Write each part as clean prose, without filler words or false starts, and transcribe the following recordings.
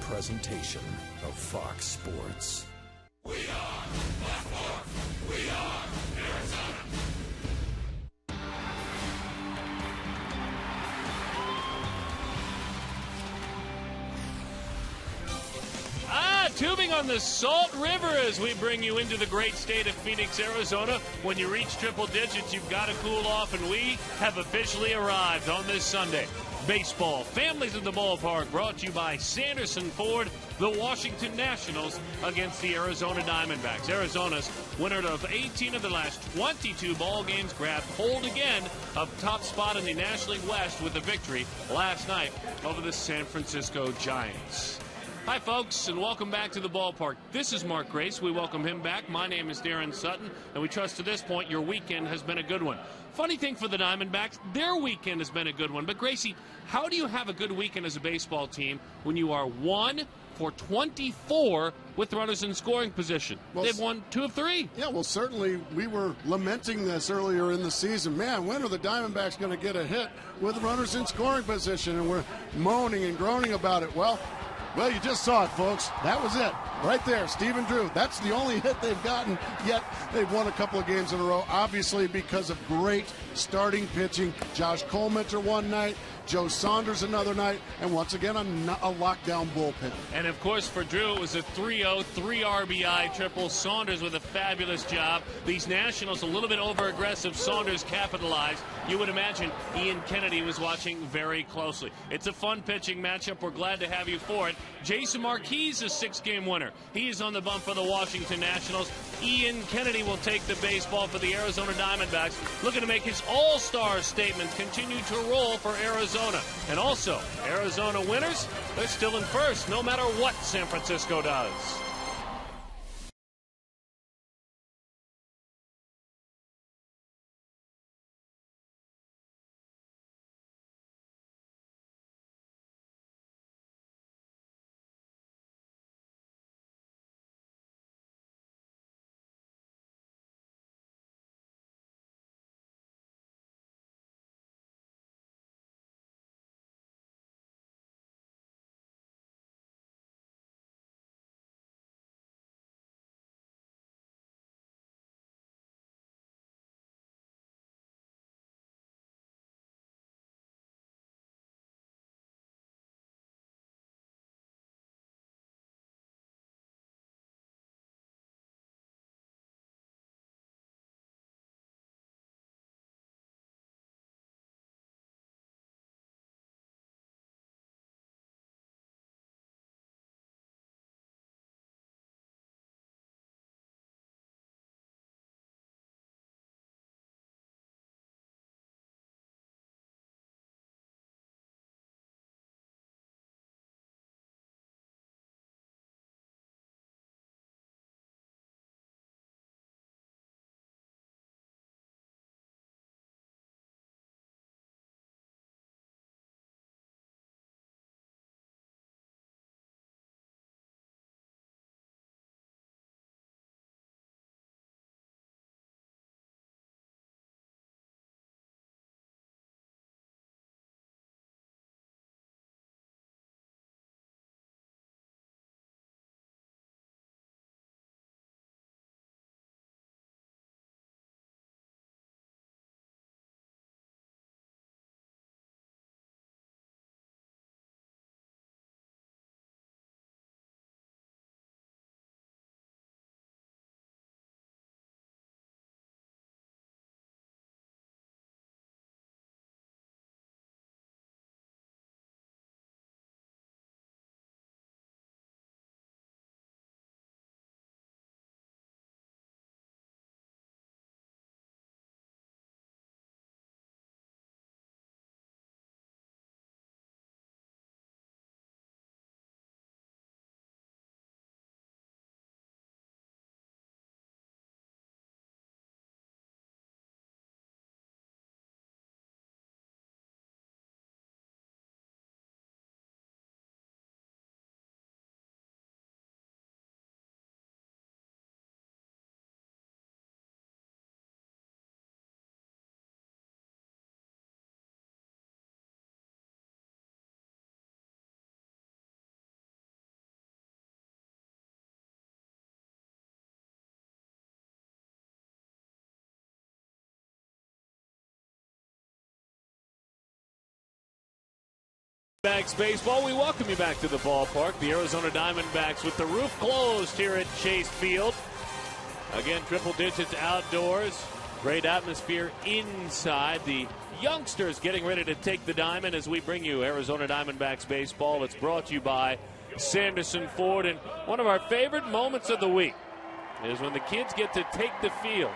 presentation of Fox Sports. We are Blackmore. We are Arizona. Tubing on the Salt River as we bring you into the great state of Phoenix, Arizona. When you reach triple digits, you've got to cool off, and we have officially arrived on this Sunday. Baseball, Families at the Ballpark, brought to you by Sanderson Ford, the Washington Nationals against the Arizona Diamondbacks. Arizona's winner of 18 of the last 22 ball games, grabbed hold again of top spot in the National League West with a victory last night over the San Francisco Giants. Hi, folks, and welcome back to the ballpark. This is Mark Grace. We welcome him back. My name is Darren Sutton, and we trust to this point your weekend has been a good one. Funny thing for the Diamondbacks, their weekend has been a good one. But, Gracie, how do you have a good weekend as a baseball team when you are 1 for 24 with runners in scoring position? Well, they've won 2 of 3. Yeah, well, certainly we were lamenting this earlier in the season. Man, when are the Diamondbacks going to get a hit with runners in scoring position? And we're moaning and groaning about it. Well, you just saw it, folks. That was it. Right there, Stephen Drew. That's the only hit they've gotten, yet they've won a couple of games in a row, obviously because of great starting pitching. Josh Colementor one night, Joe Saunders another night, and once again a lockdown bullpen. And, of course, for Drew, it was a 3-0, 3 RBI triple. Saunders with a fabulous job. These Nationals a little bit over-aggressive. Saunders capitalized. You would imagine Ian Kennedy was watching very closely. It's a fun pitching matchup. We're glad to have you for it. Jason Marquis is a 6-game winner. He is on the bump for the Washington Nationals. Ian Kennedy will take the baseball for the Arizona Diamondbacks, looking to make his all-star statement continue to roll for Arizona. And also, Arizona winners, they're still in first, no matter what San Francisco does. Diamondbacks baseball, we welcome you back to the ballpark. The Arizona Diamondbacks with the roof closed here at Chase Field. Again, triple digits outdoors. Great atmosphere inside. The youngsters getting ready to take the diamond as we bring you Arizona Diamondbacks baseball. It's brought to you by Sanderson Ford. And one of our favorite moments of the week is when the kids get to take the field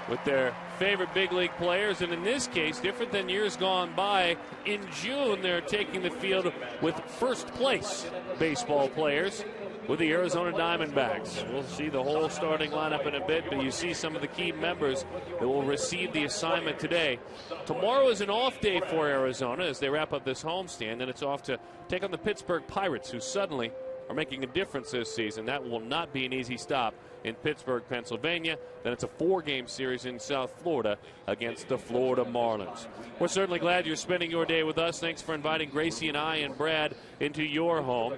with their favorite big league players, and in this case, different than years gone by, in June they're taking the field with first place baseball players with the Arizona Diamondbacks. We'll see the whole starting lineup in a bit, but you see some of the key members that will receive the assignment today. Tomorrow is an off day for Arizona as they wrap up this homestand, and it's off to take on the Pittsburgh Pirates, who suddenly are making a difference this season. That will not be an easy stop in Pittsburgh, Pennsylvania. Then it's a 4-game series in South Florida against the Florida Marlins. We're certainly glad you're spending your day with us. Thanks for inviting Gracie and I and Brad into your home.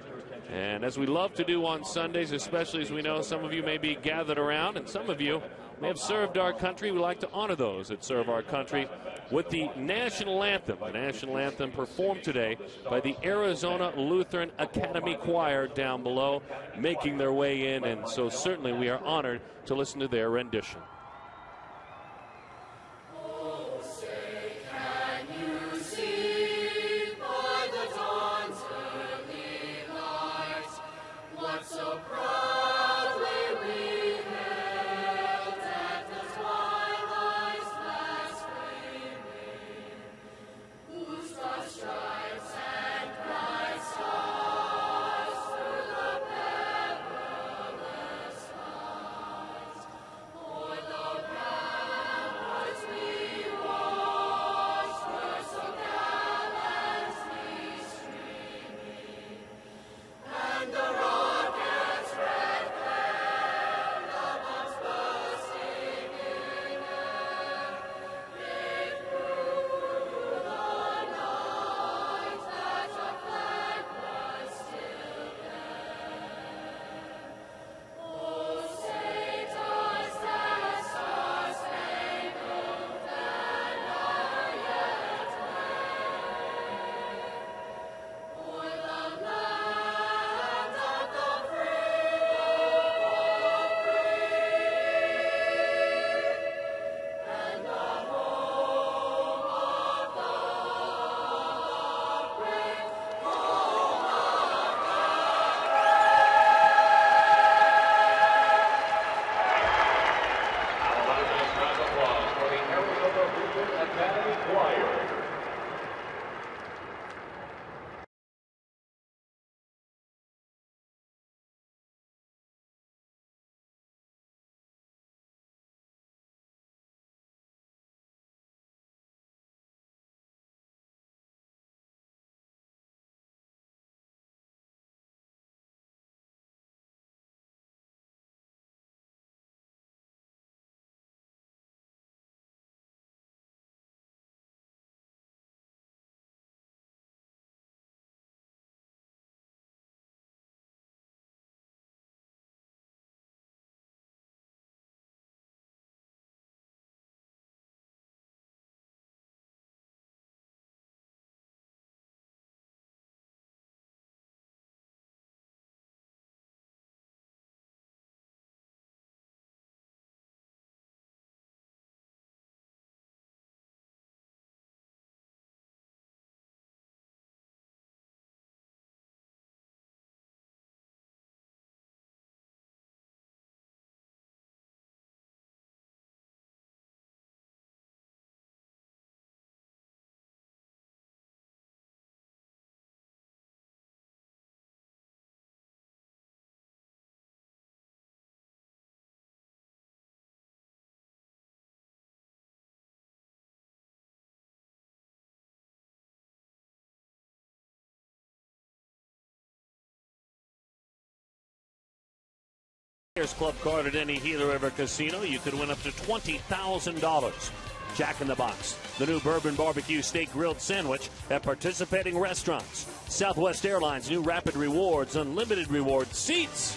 And as we love to do on Sundays, especially as we know some of you may be gathered around and some of you may have served our country, we like to honor those that serve our country with the national anthem. The national anthem performed today by the Arizona Lutheran Academy Choir down below, making their way in, and so certainly we are honored to listen to their rendition. Club card at any Gila River casino. You could win up to $20,000. Jack in the Box, the new bourbon barbecue steak grilled sandwich at participating restaurants. Southwest Airlines new Rapid Rewards, unlimited reward seats.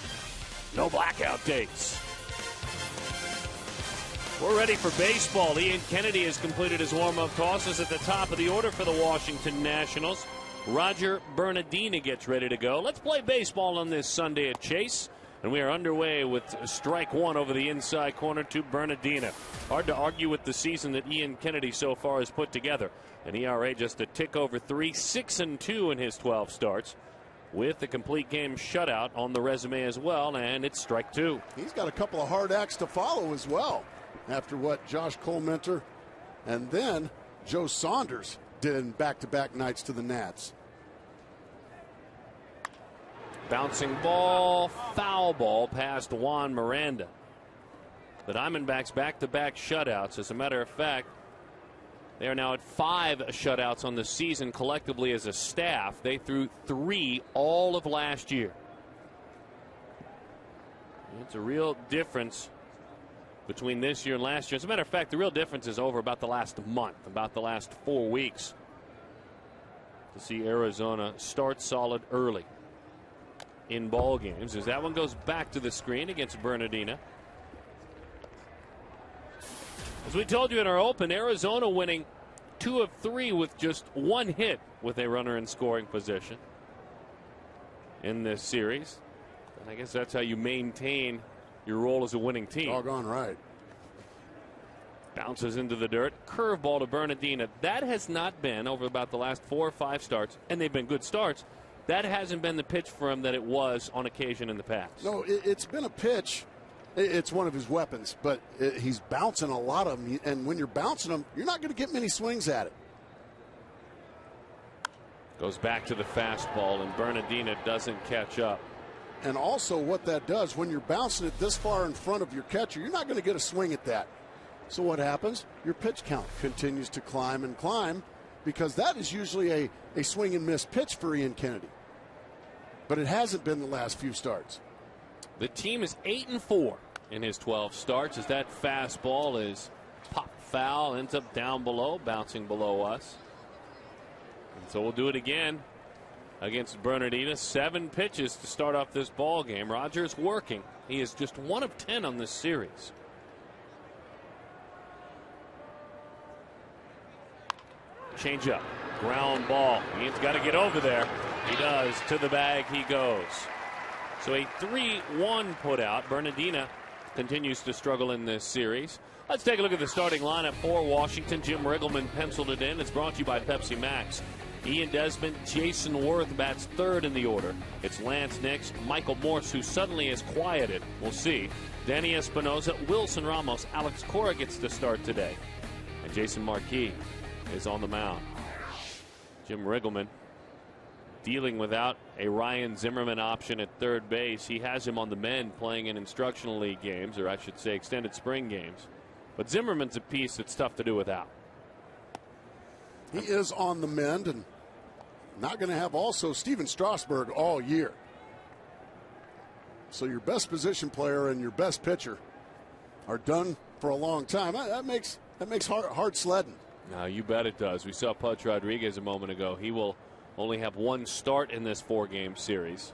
No blackout dates. We're ready for baseball. Ian Kennedy has completed his warm-up tosses at the top of the order for the Washington Nationals. Roger Bernardina gets ready to go. Let's play baseball on this Sunday at Chase. And we are underway with strike one over the inside corner to Bernardina. Hard to argue with the season that Ian Kennedy so far has put together. An ERA just a tick over 3, 6-2 in his 12 starts, with the complete game shutout on the resume as well, and it's strike two. He's got a couple of hard acts to follow as well, after what Josh Colmentor and then Joe Saunders did in back-to-back nights to the Nats. Bouncing ball, foul ball past Juan Miranda. The Diamondbacks back-to-back shutouts. As a matter of fact, they are now at 5 shutouts on the season collectively as a staff. They threw 3 all of last year. It's a real difference between this year and last year. As a matter of fact, the real difference is over about the last month, about the last 4 weeks. To see Arizona start solid early in ball games, as that one goes back to the screen against Bernardina. As we told you in our open, Arizona winning 2 of 3 with just 1 hit with a runner in scoring position in this series. And I guess that's how you maintain your role as a winning team. Doggone right. Bounces into the dirt. Curveball to Bernardina. That has not been, over about the last 4 or 5 starts, and they've been good starts, that hasn't been the pitch for him that it was on occasion in the past. No, it's been a pitch. It's one of his weapons, but he's bouncing a lot of them. And when you're bouncing them, you're not going to get many swings at it. Goes back to the fastball, and Bernardina doesn't catch up. And also what that does, when you're bouncing it this far in front of your catcher, you're not going to get a swing at that. So what happens? Your pitch count continues to climb and climb, because that is usually a swing and miss pitch for Ian Kennedy. But it hasn't been the last few starts. The team is 8-4 in his 12 starts, as that fastball is popped foul, ends up down below, bouncing below us. And so we'll do it again against Bernardina. 7 pitches to start off this ball game. Rogers working. He is just 1 of 10 on this series. Change up. Ground ball. Ian's got to get over there. He does. To the bag he goes. So a 3-1 put out. Bernardina continues to struggle in this series. Let's take a look at the starting lineup for Washington. Jim Riggleman penciled it in. It's brought to you by Pepsi Max. Ian Desmond, Jason Worth bats third in the order. It's Lance Nix, Michael Morse, who suddenly is quieted. We'll see. Danny Espinosa, Wilson Ramos, Alex Cora gets to start today. And Jason Marquis is on the mound. Jim Riggleman dealing without a Ryan Zimmerman option at third base. He has him on the mend playing in instructional league games, or I should say extended spring games. But Zimmerman's a piece that's tough to do without. He is on the mend, and not going to have also Steven Strasburg all year. So your best position player and your best pitcher are done for a long time. That makes hard sledding. No, you bet it does. We saw Pudge Rodriguez a moment ago. He will only have 1 start in this 4-game series.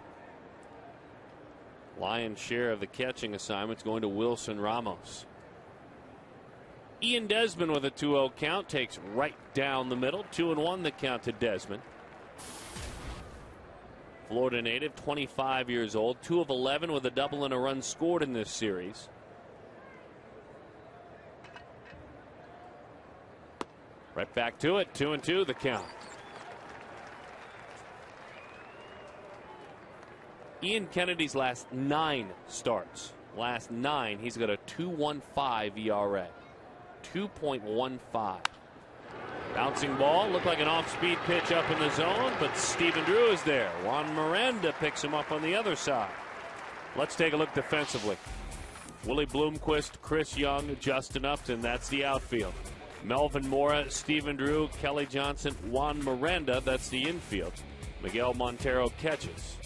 Lion's share of the catching assignments going to Wilson Ramos. Ian Desmond with a 2-0 count takes right down the middle. 2-1 the count to Desmond. Florida native, 25 years old, 2 of 11 with a double and a run scored in this series. Right back to it. 2-2 the count. Ian Kennedy's last 9 starts. Last 9, he's got a 2.15 ERA. 2.15. Bouncing ball, looked like an off-speed pitch up in the zone, but Stephen Drew is there. Juan Miranda picks him up on the other side. Let's take a look defensively. Willie Bloomquist, Chris Young, Justin Upton, that's the outfield. Melvin Mora, Stephen Drew, Kelly Johnson, Juan Miranda, that's the infield. Miguel Montero catches.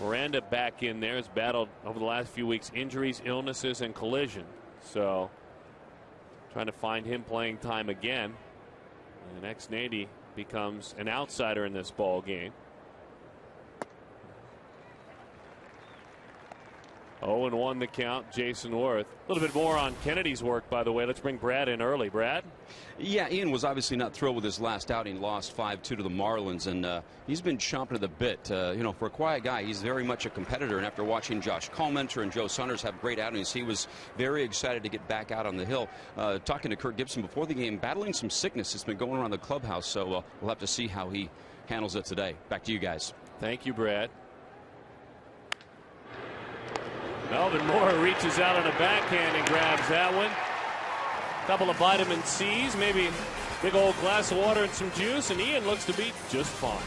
Miranda back in there, has battled over the last few weeks injuries, illnesses, and collision. So trying to find him playing time again. And X-Nady becomes an outsider in this ball game. 0-1 the count. Jason Worth. A little bit more on Kennedy's work, by the way. Let's bring Brad in early. Brad? Yeah, Ian was obviously not thrilled with his last outing. Lost 5-2 to the Marlins, and he's been chomping at the bit. For a quiet guy, he's very much a competitor. And after watching Josh Collmenter and Joe Saunders have great outings, he was very excited to get back out on the hill. Talking to Kirk Gibson before the game, battling some sickness that's been going around the clubhouse. So we'll have to see how he handles it today. Back to you guys. Thank you, Brad. Melvin Moore reaches out on a backhand and grabs that one. Couple of vitamin C's, maybe a big old glass of water and some juice, and Ian looks to be just fine.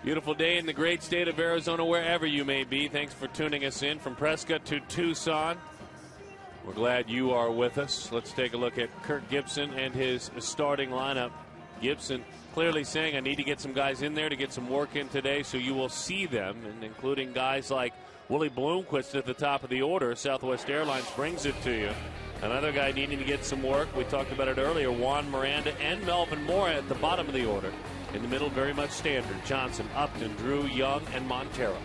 Beautiful day in the great state of Arizona, wherever you may be. Thanks for tuning us in from Prescott to Tucson. We're glad you are with us. Let's take a look at Kirk Gibson and his starting lineup. Gibson clearly saying, I need to get some guys in there to get some work in today, so you will see them, and including guys like Willie Bloomquist at the top of the order. Southwest Airlines brings it to you. Another guy needing to get some work, we talked about it earlier, Juan Miranda and Melvin Moore at the bottom of the order. In the middle, very much standard. Johnson, Upton, Drew, Young, and Montero.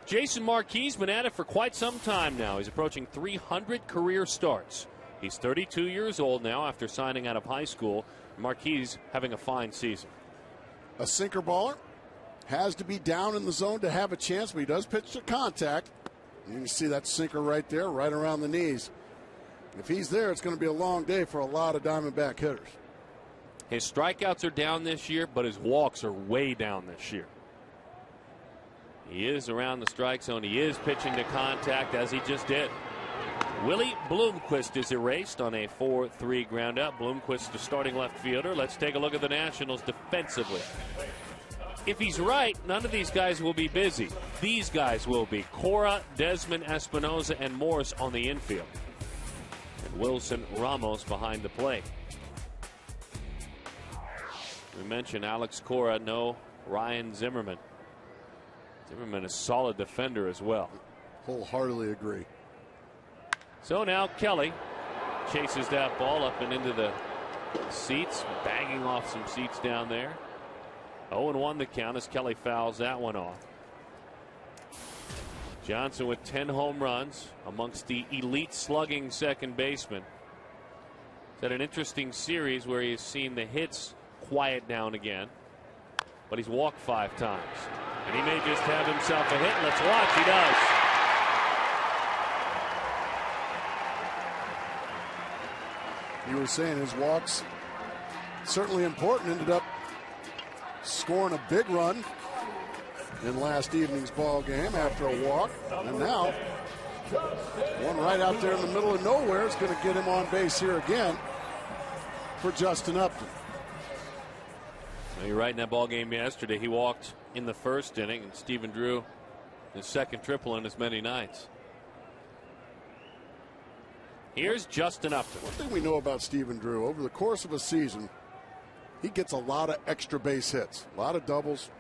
Jason Marquis been at it for quite some time now. He's approaching 300 career starts. He's 32 years old now after signing out of high school. Marquis having a fine season. A sinker baller. Has to be down in the zone to have a chance, but he does pitch to contact. You can see that sinker right there, right around the knees. If he's there, it's going to be a long day for a lot of Diamondback hitters. His strikeouts are down this year, but his walks are way down this year. He is around the strike zone. He is pitching to contact, as he just did. Willie Bloomquist is erased on a 4-3 ground out. Bloomquist, the starting left fielder. Let's take a look at the Nationals defensively. If he's right, none of these guys will be busy. These guys will be. Cora, Desmond, Espinoza, and Morse on the infield. And Wilson Ramos behind the plate. We mentioned Alex Cora, no Ryan Zimmerman. Zimmerman is a solid defender as well. Wholeheartedly agree. So now Kelly chases that ball up and into the seats, banging off some seats down there. 0-1 the count as Kelly fouls that one off. Johnson with 10 home runs amongst the elite slugging second baseman. It's had an interesting series where he's seen the hits quiet down again, but he's walked 5 times. And he may just have himself a hit. Let's watch. He does. You were saying his walks certainly important. Ended up scoring a big run in last evening's ball game after a walk, and now one right out there in the middle of nowhere is going to get him on base here again for Justin Upton. Well, you're right. In that ball game yesterday, he walked in the first inning, and Stephen Drew his second triple in as many nights. Here's Justin Upton. One thing we know about Stephen Drew, over the course of a season, he gets a lot of extra base hits, a lot of doubles.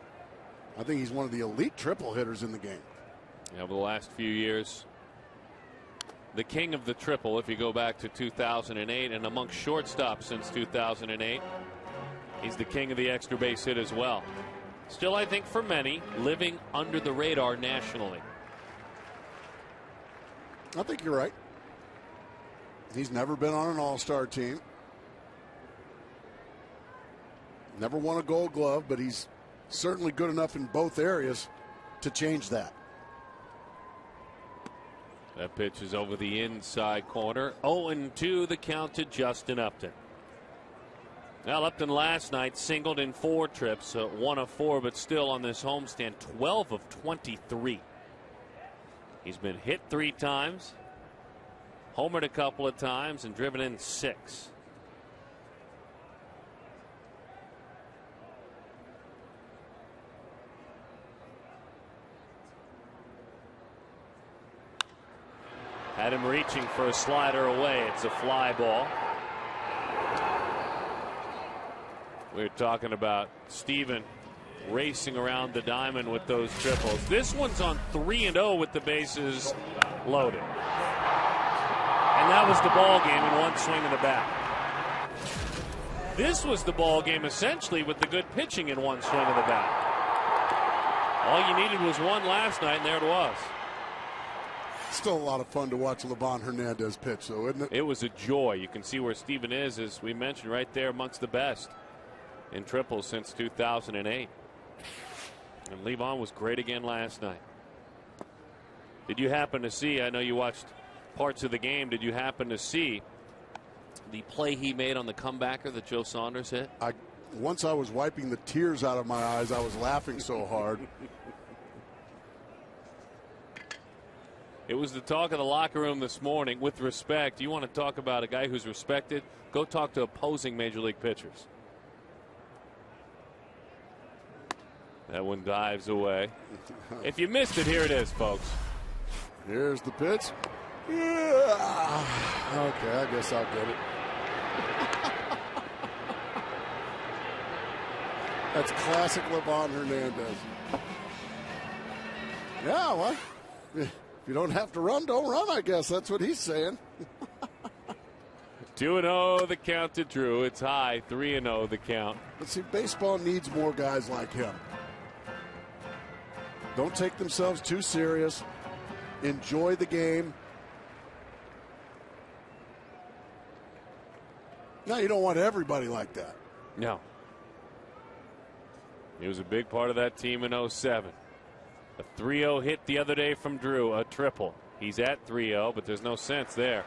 I think he's one of the elite triple hitters in the game. Yeah, over the last few years, the king of the triple, if you go back to 2008, and amongst shortstops since 2008, he's the king of the extra base hit as well. Still, I think for many, living under the radar nationally. I think you're right. He's never been on an all-star team. Never won a Gold Glove, but he's certainly good enough in both areas to change that. That pitch is over the inside corner. 0-2 the count to Justin Upton. Now, Upton last night singled in 4 trips, 1 of 4, but still on this homestand, 12 of 23. He's been hit 3 times, homered a couple of times, and driven in 6. Had him reaching for a slider away. It's a fly ball. We were talking about Steven racing around the diamond with those triples. This one's on 3-0 with the bases loaded. And that was the ball game in one swing of the bat. This was the ball game essentially with the good pitching in one swing of the bat. All you needed was one last night, and there it was. Still a lot of fun to watch Livan Hernandez pitch, though, isn't it? It was a joy. You can see where Steven is, as we mentioned, right there amongst the best in triples since 2008. And Livan was great again last night. Did you happen to see, I know you watched parts of the game, did you happen to see the play he made on the comebacker that Joe Saunders hit? Once I was wiping the tears out of my eyes, I was laughing so hard. It was the talk of the locker room this morning. With respect, you want to talk about a guy who's respected? Go talk to opposing major league pitchers. That one dives away. If you missed it, here it is, folks. Here's the pitch. Yeah. Okay, I guess I'll get it. That's classic Livan Hernandez. Yeah, well, if you don't have to run, don't run, I guess. That's what he's saying. 2-0 the count to Drew. It's high. 3-0 the count. But see, baseball needs more guys like him. Don't take themselves too serious. Enjoy the game. No, you don't want everybody like that. No. He was a big part of that team in 07. A 3-0 hit the other day from Drew, a triple. He's at 3-0, but there's no sense there.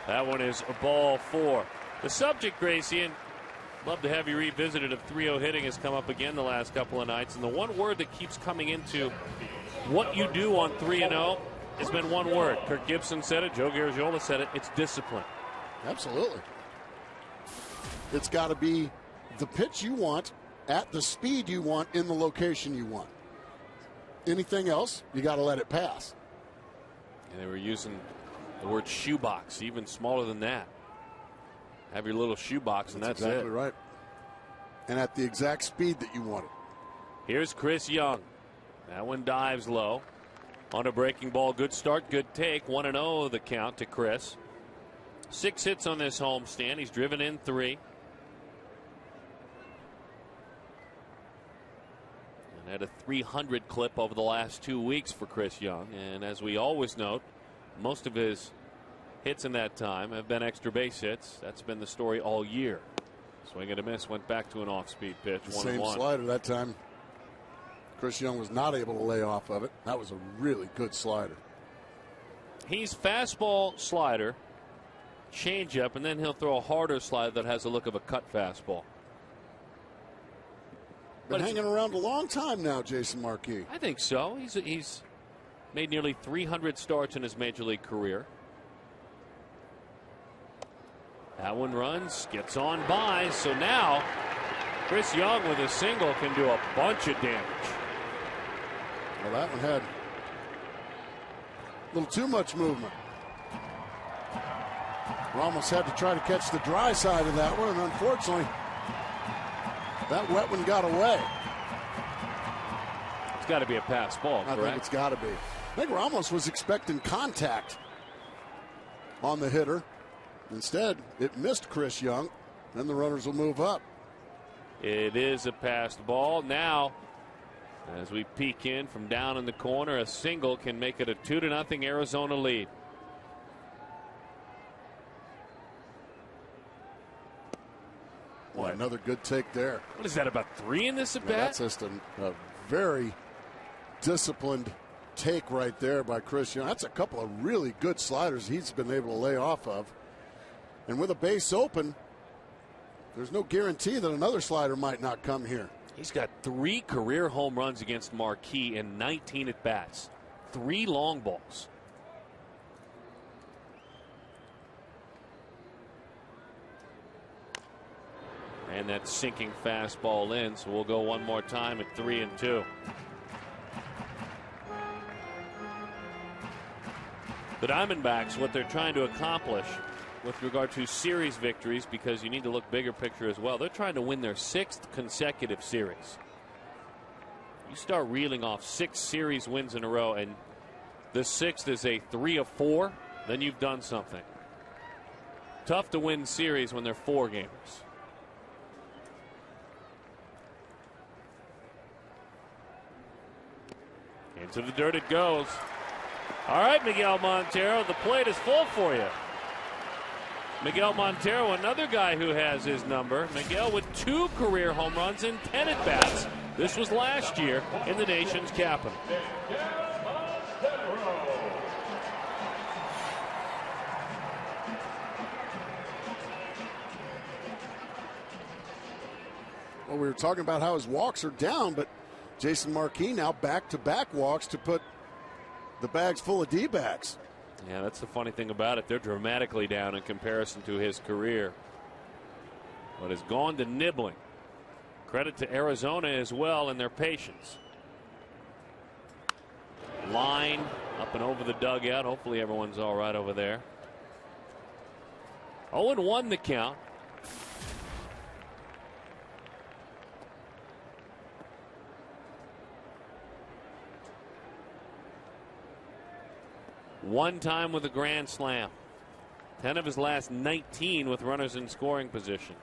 That one is a ball 4. The subject, Gracie, and love to have you revisit it, of 3-0 hitting has come up again the last couple of nights. And the one word that keeps coming into what you do on 3-0 has been one word. Kirk Gibson said it. Joe Garagiola said it. It's discipline. Absolutely. It's got to be the pitch you want at the speed you want in the location you want. Anything else, you got to let it pass. And they were using the word shoebox, even smaller than that. Have your little shoebox, and that's exactly it. Right. And at the exact speed that you want it. Here's Chris Young. That one dives low. On a breaking ball, good start, good take. 1-0 the count to Chris. 6 hits on this homestand. He's driven in 3. And had a 300 clip over the last 2 weeks for Chris Young. And as we always note, most of his hits in that time have been extra base hits. That's been the story all year. Swing and a miss, went back to an off-speed pitch. The same slider that time. Chris Young was not able to lay off of it. That was a really good slider. He's fastball, slider, changeup, and then he'll throw a harder slider that has a look of a cut fastball. Been hanging around a long time now, Jason Marquis. I think so. He's made nearly 300 starts in his major league career. That one runs, gets on by. So now Chris Young with a single can do a bunch of damage. Well, that one had a little too much movement. We almost had to try to catch the dry side of that one, and unfortunately That wet one got away. It's got to be a pass ball, correct? I think it's got to be. I think Ramos was expecting contact on the hitter. Instead, it missed Chris Young. Then the runners will move up. It is a passed ball. Now, as we peek in from down in the corner, a single can make it a 2-0 Arizona lead. Boy, another good take there. What is that, about 3 in this at bat? That's just a very disciplined take right there by Chris Young. That's a couple of really good sliders he's been able to lay off of. And with a base open, there's no guarantee that another slider might not come here. He's got 3 career home runs against Marquee in 19 at bats. 3 long balls. And that sinking fastball in, so we'll go one more time at 3-2. The Diamondbacks, what they're trying to accomplish with regard to series victories, because you need to look bigger picture as well, they're trying to win their 6th consecutive series. You start reeling off 6 series wins in a row, and the 6th is a 3 of 4, then you've done something. Tough to win series when they're 4 gamers. Into the dirt it goes. All right, Miguel Montero, the plate is full for you. Miguel Montero, another guy who has his number. Miguel with 2 career home runs and 10 at bats. This was last year in the nation's capital. Well, we were talking about how his walks are down, but Jason Marquis now back-to-back walks to put the bags full of D-backs. Yeah, that's the funny thing about it. They're dramatically down in comparison to his career. But has gone to nibbling. Credit to Arizona as well and their patience. Line up and over the dugout. Hopefully everyone's all right over there. 0-1 the count. One time with a grand slam. 10 of his last 19 with runners in scoring position.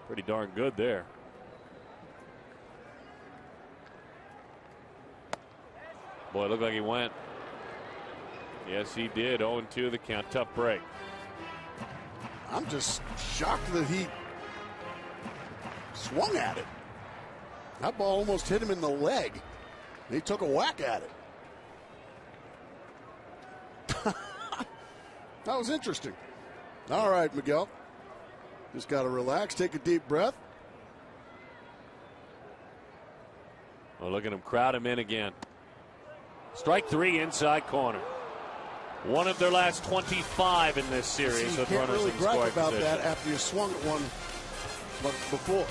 Pretty darn good there. Boy, it looked like he went. Yes, he did. 0-2 the count. Tough break. I'm just shocked that he swung at it. That ball almost hit him in the leg. He took a whack at it. That was interesting. All right, Miguel. Just got to relax, take a deep breath. Oh, look at him crowd him in again. Strike 3 inside corner. One of their last 25 in this series with runners really in scoring gripe about position. that after you swung at one before.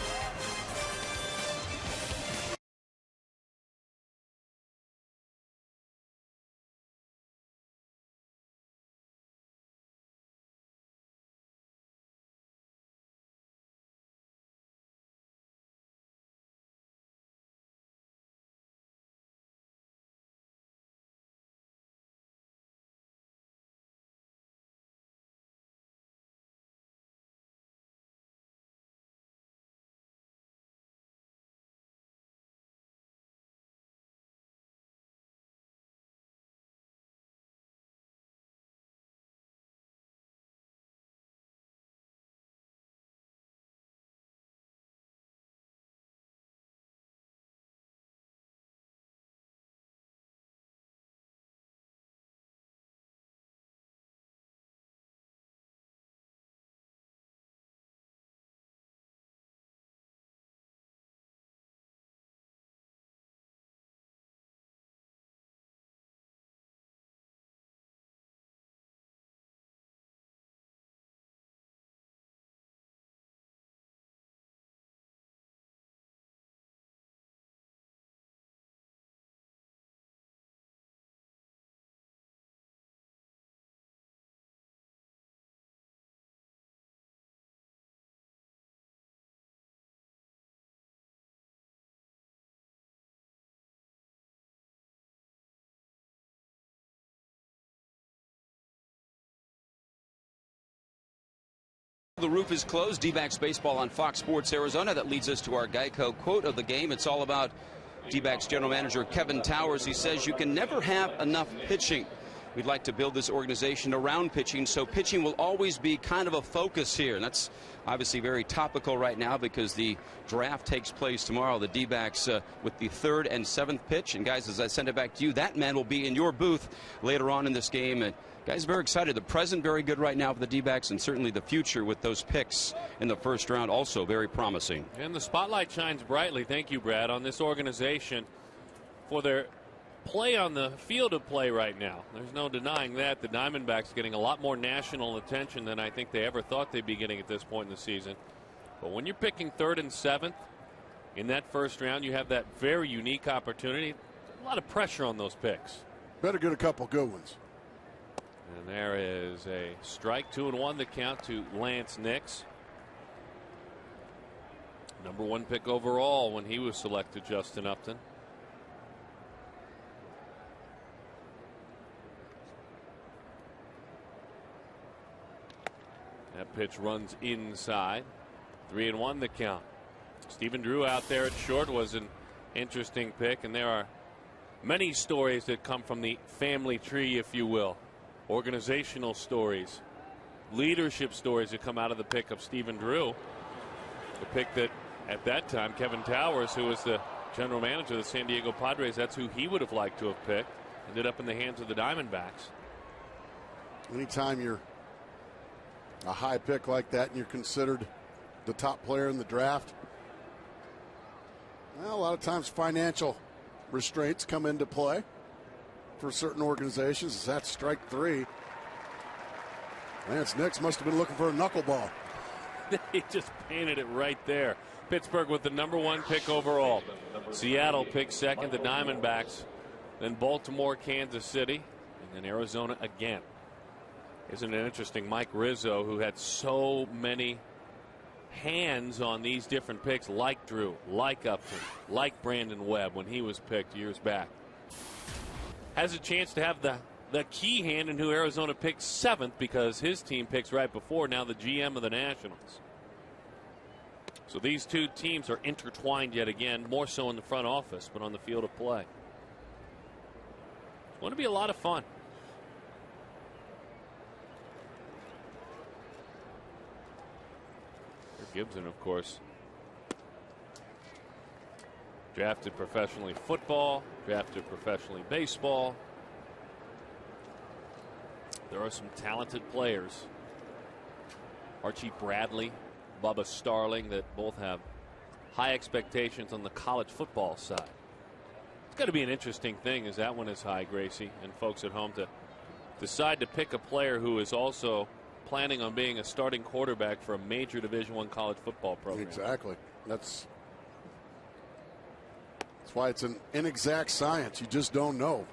The roof is closed. D-backs baseball on Fox Sports Arizona. That leads us to our Geico quote of the game. It's all about D-backs general manager Kevin Towers. He says, "You can never have enough pitching. We'd like to build this organization around pitching, so pitching will always be kind of a focus here." And that's obviously very topical right now because the draft takes place tomorrow. The D-backs with the 3rd and 7th pitch. And guys, as I send it back to you, that man will be in your booth later on in this game. And guys, very excited. The present very good right now for the D-backs, and certainly the future with those picks in the 1st round also very promising. And the spotlight shines brightly, thank you, Brad, on this organization for their play on the field of play right now. There's no denying that. The Diamondbacks getting a lot more national attention than I think they ever thought they'd be getting at this point in the season. But when you're picking 3rd and 7th in that 1st round, you have that very unique opportunity. A lot of pressure on those picks. Better get a couple good ones. And there is a strike, 2-1 the count to Lance Nix. Number 1 pick overall when he was selected, Justin Upton. That pitch runs inside. 3-1 the count. Stephen Drew out there at short was an interesting pick, and there are many stories that come from the family tree, if you will. Organizational stories, leadership stories that come out of the pick of Stephen Drew. The pick that at that time Kevin Towers, who was the general manager of the San Diego Padres, that's who he would have liked to have picked. Ended up in the hands of the Diamondbacks. Anytime you're a high pick like that and you're considered the top player in the draft, well, a lot of times financial restraints come into play for certain organizations. That's strike 3. Lance Nix must have been looking for a knuckleball. They just painted it right there. Pittsburgh with the number 1 pick overall. Seattle picked 2nd, the Diamondbacks, then Baltimore, Kansas City, and then Arizona again. Isn't it interesting? Mike Rizzo, who had so many hands on these different picks, like Drew, like Upton, like Brandon Webb when he was picked years back, has a chance to have the key hand in who Arizona picked 7th because his team picks right before, now the GM of the Nationals. So these two teams are intertwined yet again, more so in the front office, but on the field of play. It's going to be a lot of fun. Gibson, of course, drafted professionally football, drafted professionally baseball. There are some talented players. Archie Bradley, Bubba Starling, that both have high expectations on the college football side. It's got to be an interesting thing as that one is high, Gracie, and folks at home, to decide to pick a player who is also planning on being a starting quarterback for a major Division I college football program. Exactly. That's why it's an inexact science. You just don't know.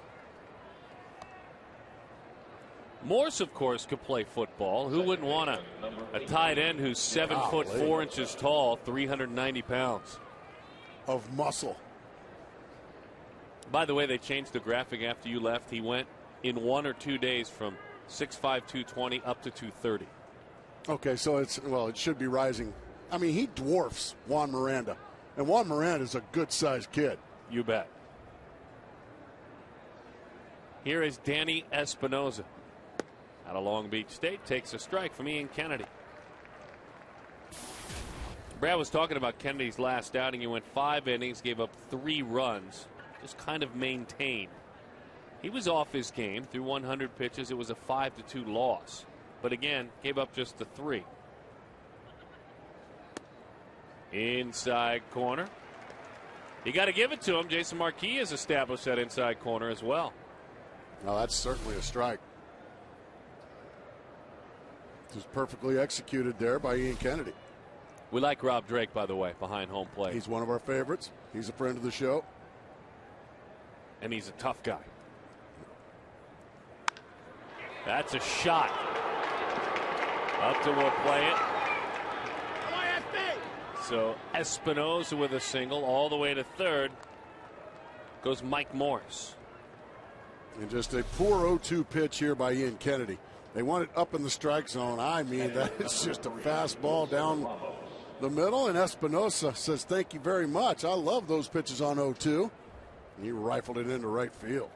Morse, of course, could play football. Who wouldn't want a tight end who's 7 foot 4 inches tall, 390 pounds of muscle? By the way, they changed the graphic after you left. He went in 1 or 2 days from 6'5", 220 up to 230. Okay, so it should be rising. I mean, he dwarfs Juan Miranda, and Juan Miranda is a good-sized kid. You bet. Here is Danny Espinoza out of Long Beach State, takes a strike from Ian Kennedy. Brad was talking about Kennedy's last outing. He went 5 innings, gave up 3 runs, just kind of maintained. He was off his game through 100 pitches. It was a 5-2 loss. But again, gave up just the 3. Inside corner. You got to give it to him. Jason Marquis has established that inside corner as well. Well, that's certainly a strike. It was perfectly executed there by Ian Kennedy. We like Rob Drake, by the way, behind home plate. He's one of our favorites. He's a friend of the show. And he's a tough guy. That's a shot. Upton will play it. So Espinoza with a single all the way to 3rd. Goes Mike Morse. And just a poor 0-2 pitch here by Ian Kennedy. They want it up in the strike zone. I mean, that is just a fastball down the middle, and Espinosa says, thank you very much. I love those pitches on 0-2. And he rifled it into right field.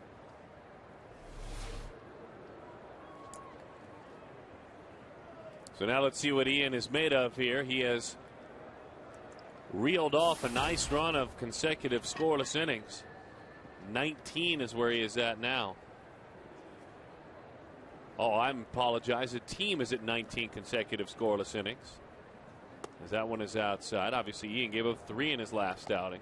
So now let's see what Ian is made of here. He has reeled off a nice run of consecutive scoreless innings. 19 is where he is at now. Oh, I apologize. The team is at 19 consecutive scoreless innings, as that one is outside. Obviously, Ian gave up 3 in his last outing.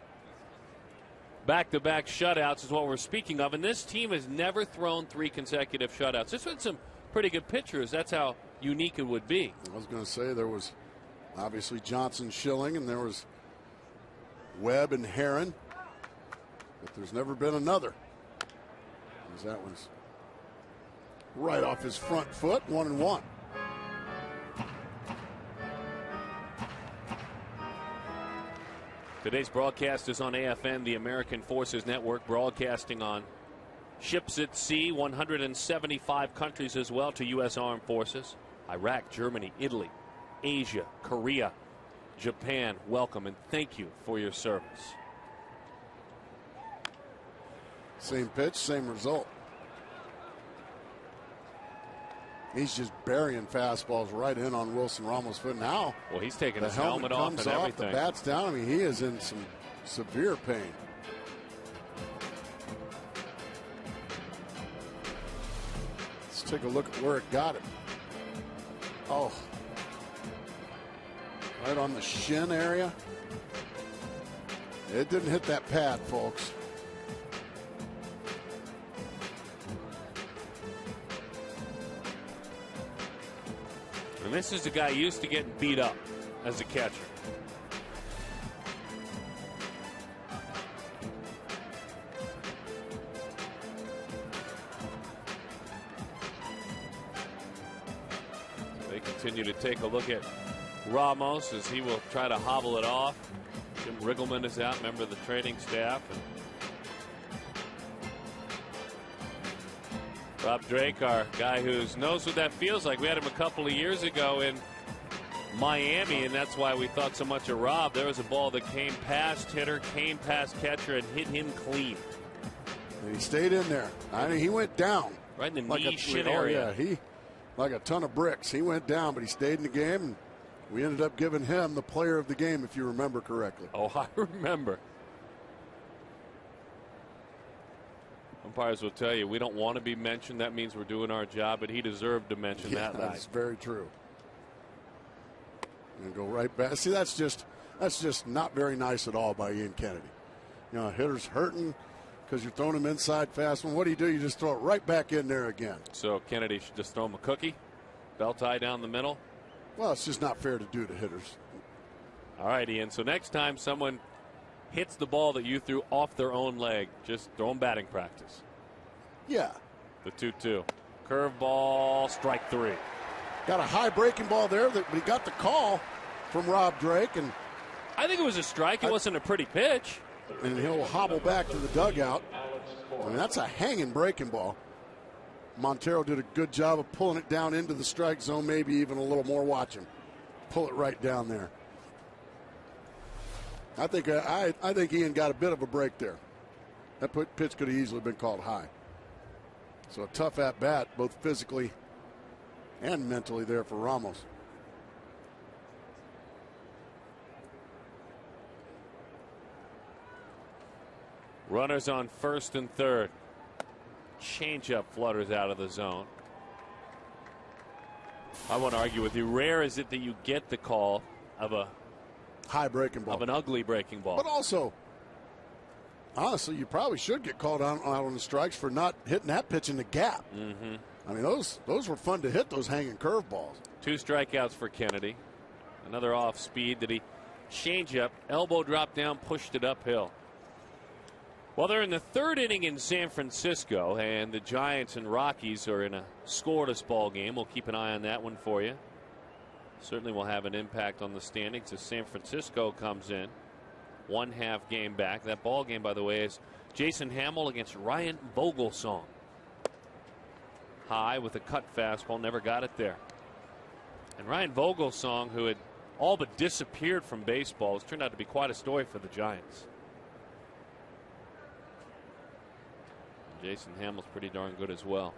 Back-to-back shutouts is what we're speaking of, and this team has never thrown 3 consecutive shutouts. This with some pretty good pitchers. That's how unique it would be. I was going to say there was obviously Johnson, Schilling, and there was Webb and Herron, but there's never been another. Because that was right off his front foot, 1-1. Today's broadcast is on AFN, the American Forces Network, broadcasting on ships at sea, 175 countries as well to U.S. Armed Forces. Iraq, Germany, Italy, Asia, Korea, Japan, welcome and thank you for your service. Same pitch, same result. He's just burying fastballs right in on Wilson Ramos' foot now. Well, he's taking the his helmet off and everything. The bat's down. I mean, he is in some severe pain. Let's take a look at where it got him. Oh, right on the shin area. It didn't hit that pad, folks. And this is a guy used to getting beat up as a catcher. They continue to take a look at Ramos as he will try to hobble it off. Jim Riggleman is out, member of the training staff. And Rob Drake, our guy who knows what that feels like. We had him a couple of years ago in Miami, and that's why we thought so much of Rob. There was a ball that came past hitter, came past catcher, and hit him clean. And he stayed in there. I mean, he went down. Right in the like knee shin area. Yeah, he like a ton of bricks. He went down, but he stayed in the game, and we ended up giving him the player of the game, if you remember correctly. Oh, I remember. Umpires will tell you we don't want to be mentioned. That means we're doing our job, but he deserved to mention that night. That's very true. And go right back. See, that's just not very nice at all by Ian Kennedy. You know, a hitter's hurting because you're throwing him inside fast. And what do? You just throw it right back in there again. So Kennedy should just throw him a cookie, belt tie down the middle. Well, it's just not fair to do to hitters. All right, Ian. So next time someone hits the ball that you threw off their own leg, just throw them batting practice. Yeah. The 2-2. Curveball, strike 3. Got a high breaking ball there, but he got the call from Rob Drake. And I think it was a strike. It wasn't a pretty pitch. And he'll hobble back to the dugout. I mean, that's a hanging breaking ball. Montero did a good job of pulling it down into the strike zone, maybe even a little more. Watch him pull it right down there. I think Ian got a bit of a break there. That pitch could have easily been called high. So a tough at bat, both physically and mentally there for Ramos. Runners on first and third. Changeup flutters out of the zone. I want to argue with you. Rare is it that you get the call of a high breaking ball, of an ugly breaking ball. But also, honestly, you probably should get called out on the strikes for not hitting that pitch in the gap. Mm-hmm. I mean, those were fun to hit, those hanging curveballs. 2 strikeouts for Kennedy. Another off speed that he changed up, elbow drop down, pushed it uphill. Well, they're in the 3rd inning in San Francisco, and the Giants and Rockies are in a scoreless ball game. We'll keep an eye on that one for you. Certainly will have an impact on the standings as San Francisco comes in. 1/2 game back. That ball game, by the way, is Jason Hamill against Ryan Vogelsong. high with a cut fastball, never got it there. And Ryan Vogelsong, who had all but disappeared from baseball, has turned out to be quite a story for the Giants. And Jason Hamill's pretty darn good as well.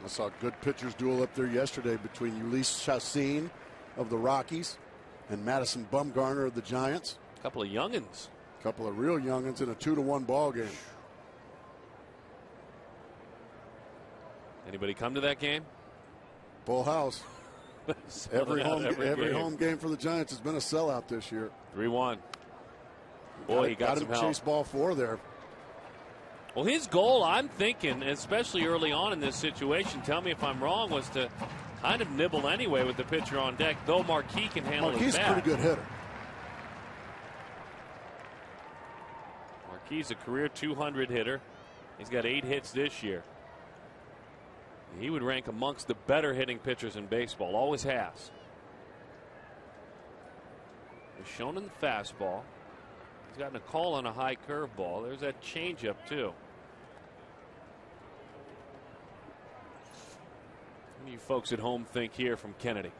I saw a good pitchers duel up there yesterday between Ulysses Chassin of the Rockies and Madison Bumgarner of the Giants. A couple of youngins. A couple of real youngins in a 2-1 ball game. Anybody come to that game? Full house. every home game for the Giants has been a sellout this year. 3-1. Boy, he got some help. Chase ball 4 there. Well, his goal, I'm thinking, especially early on in this situation, tell me if I'm wrong, was to kind of nibble anyway with the pitcher on deck, though Marquis can handle his bat. Marquis is a pretty good hitter. Marquis is a career 200 hitter. He's got 8 hits this year. He would rank amongst the better hitting pitchers in baseball, always has. He's shown in the fastball. He's gotten a call on a high curveball. There's that changeup, too. What do you folks at home think here from Kennedy?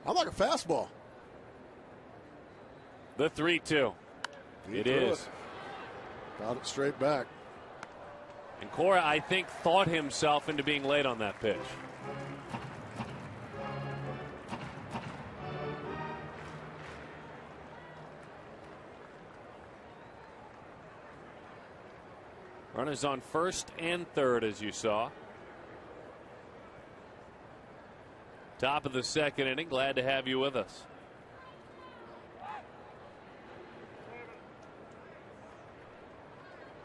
I like a fastball. The 3-2. It is. Got it straight back. And Cora, I think, thought himself into being late on that pitch. Runners on first and third, as you saw. Top of the second inning. Glad to have you with us.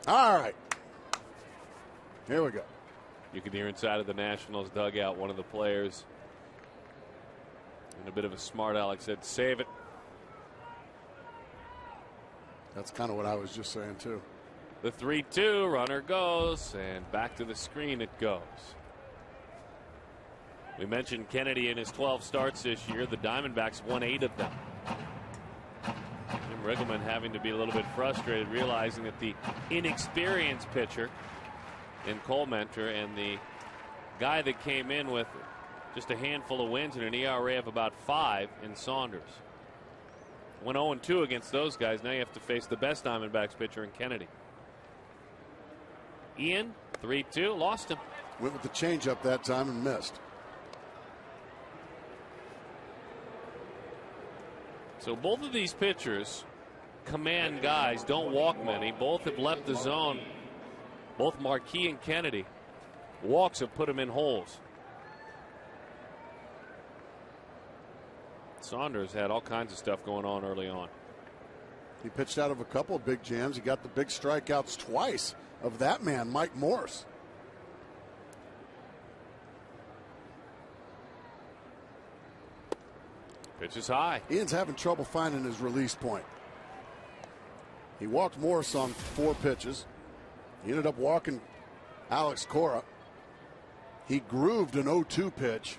All right. Here we go. You can hear inside of the Nationals dugout one of the players in a bit of a smart aleck said, "Save it." That's kind of what I was just saying, too. The 3-2, runner goes, and back to the screen it goes. We mentioned Kennedy in his 12 starts this year. The Diamondbacks won 8 of them. Jim Riggleman having to be a little bit frustrated, realizing that the inexperienced pitcher in Cole Mentor and the guy that came in with just a handful of wins and an ERA of about 5 in Saunders. Went 0-2 against those guys. Now you have to face the best Diamondbacks pitcher in Kennedy. Ian, 3-2, lost him. Went with the changeup that time and missed. So both of these pitchers, command guys, don't walk many. Both have left the zone. Both Marquis and Kennedy. Walks have put them in holes. Saunders had all kinds of stuff going on early on. He pitched out of a couple of big jams. He got the big strikeouts twice of that man, Mike Morse. Pitch is high. Ian's having trouble finding his release point. He walked Morse on 4 pitches. He ended up walking Alex Cora. He grooved an 0-2 pitch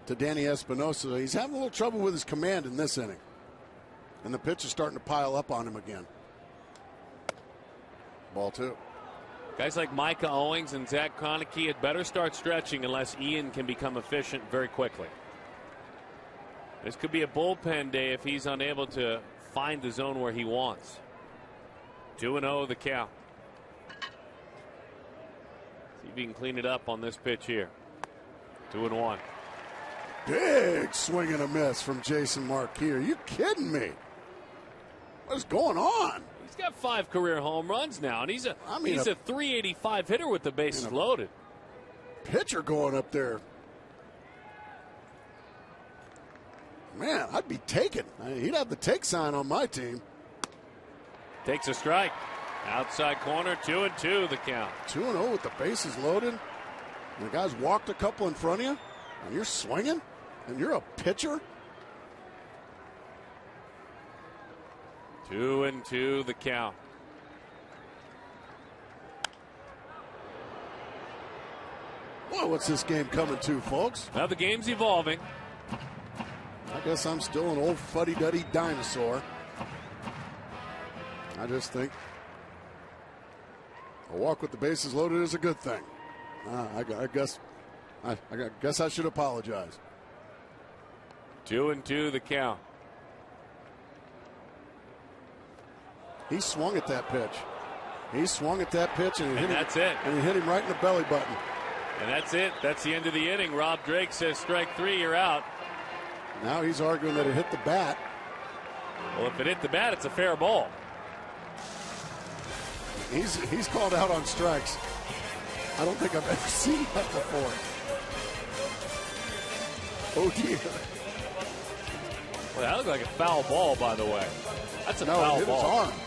to Danny Espinosa. He's having a little trouble with his command in this inning. And the pitch is starting to pile up on him again. Ball 2. Guys like Micah Owings and Zach Kroenke had better start stretching unless Ian can become efficient very quickly. This could be a bullpen day if he's unable to find the zone where he wants. 2-0 the count. See if he can clean it up on this pitch here. 2-1. Big swing and a miss from Jason Marquis. Are you kidding me? What is going on? He's got 5 career home runs now, and he's a 385 hitter with the bases loaded. Pitcher going up there. Man, I'd be taken. He'd have the take sign on my team. Takes a strike. Outside corner, 2-2 the count. 2-0 with the bases loaded. And the guy's walked a couple in front of you, and you're swinging, and you're a pitcher. 2-2 the count. Well, what's this game coming to, folks? Now the game's evolving. I guess I'm still an old fuddy-duddy dinosaur. I just think a walk with the bases loaded is a good thing. I guess I should apologize. 2-2 the count. He swung at that pitch. He swung at that pitch, and that's it. And he hit him right in the belly button. And that's it. That's the end of the inning. Rob Drake says strike 3, you're out. Now he's arguing that it hit the bat. Well, if it hit the bat, it's a fair ball. He's called out on strikes. I don't think I've ever seen that before. Oh, dear. Well, that looked like a foul ball, by the way. That's a No, foul it hit ball. his arm.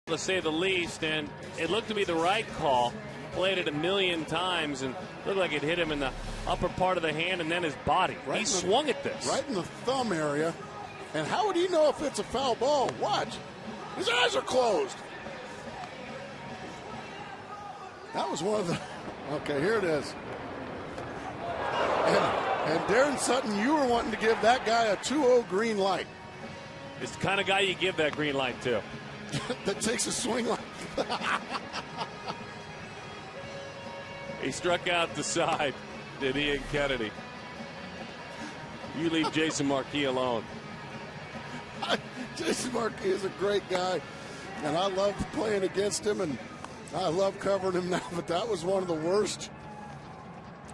To say the least, and it looked to be the right call. Played it a million times and looked like it hit him in the upper part of the hand and then his body. Right, he swung at this. Right in the thumb area. And how would he know if it's a foul ball? Watch. His eyes are closed. That was one of the... Okay, here it is. And Darren Sutton, you were wanting to give that guy a 2-0 green light. It's the kind of guy you give that green light to. That takes a swing like He struck out the side, did Ian Kennedy. You leave Jason Marquis alone. Jason Marquis is a great guy, and I love playing against him, and I love covering him now, but that was one of the worst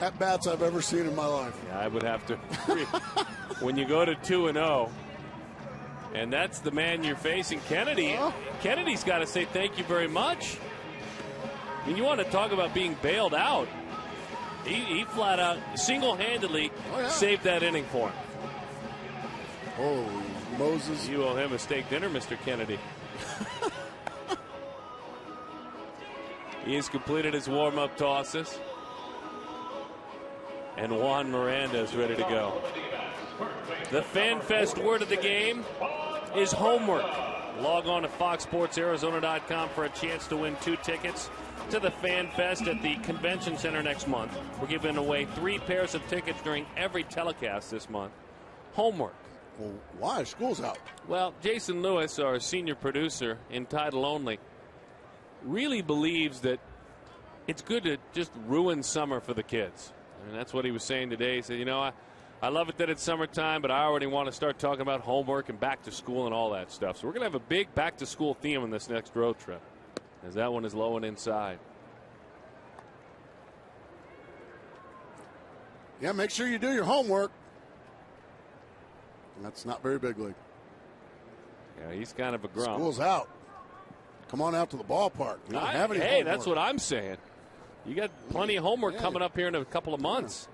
at-bats I've ever seen in my life. Yeah, I would have to agree. When you go to 2-0, and that's the man you're facing, Kennedy. Kennedy's got to say thank you very much. I mean, you want to talk about being bailed out. He flat out, single-handedly saved that inning for him. Oh, Moses. You owe him a steak dinner, Mr. Kennedy. He's completed his warm-up tosses. And Juan Miranda is ready to go. The FanFest word of the game is homework. Log on to FoxSportsArizona.com for a chance to win 2 tickets to the FanFest at the Convention Center next month. We're giving away 3 pairs of tickets during every telecast this month. Homework. Well, why? School's out. Well, Jason Lewis, our senior producer in Title Only, really believes that it's good to just ruin summer for the kids. I mean, that's what he was saying today. He said, you know, I love it that it's summertime, but I already want to start talking about homework and back to school and all that stuff. So we're going to have a big back to school theme on this next road trip, as that one is low and inside. Yeah, make sure you do your homework. And that's not very big league. Yeah, he's kind of a grump. School's out. Come on out to the ballpark. We don't have any hey, homework. that's what I'm saying. You got plenty of homework coming up here in a couple of months.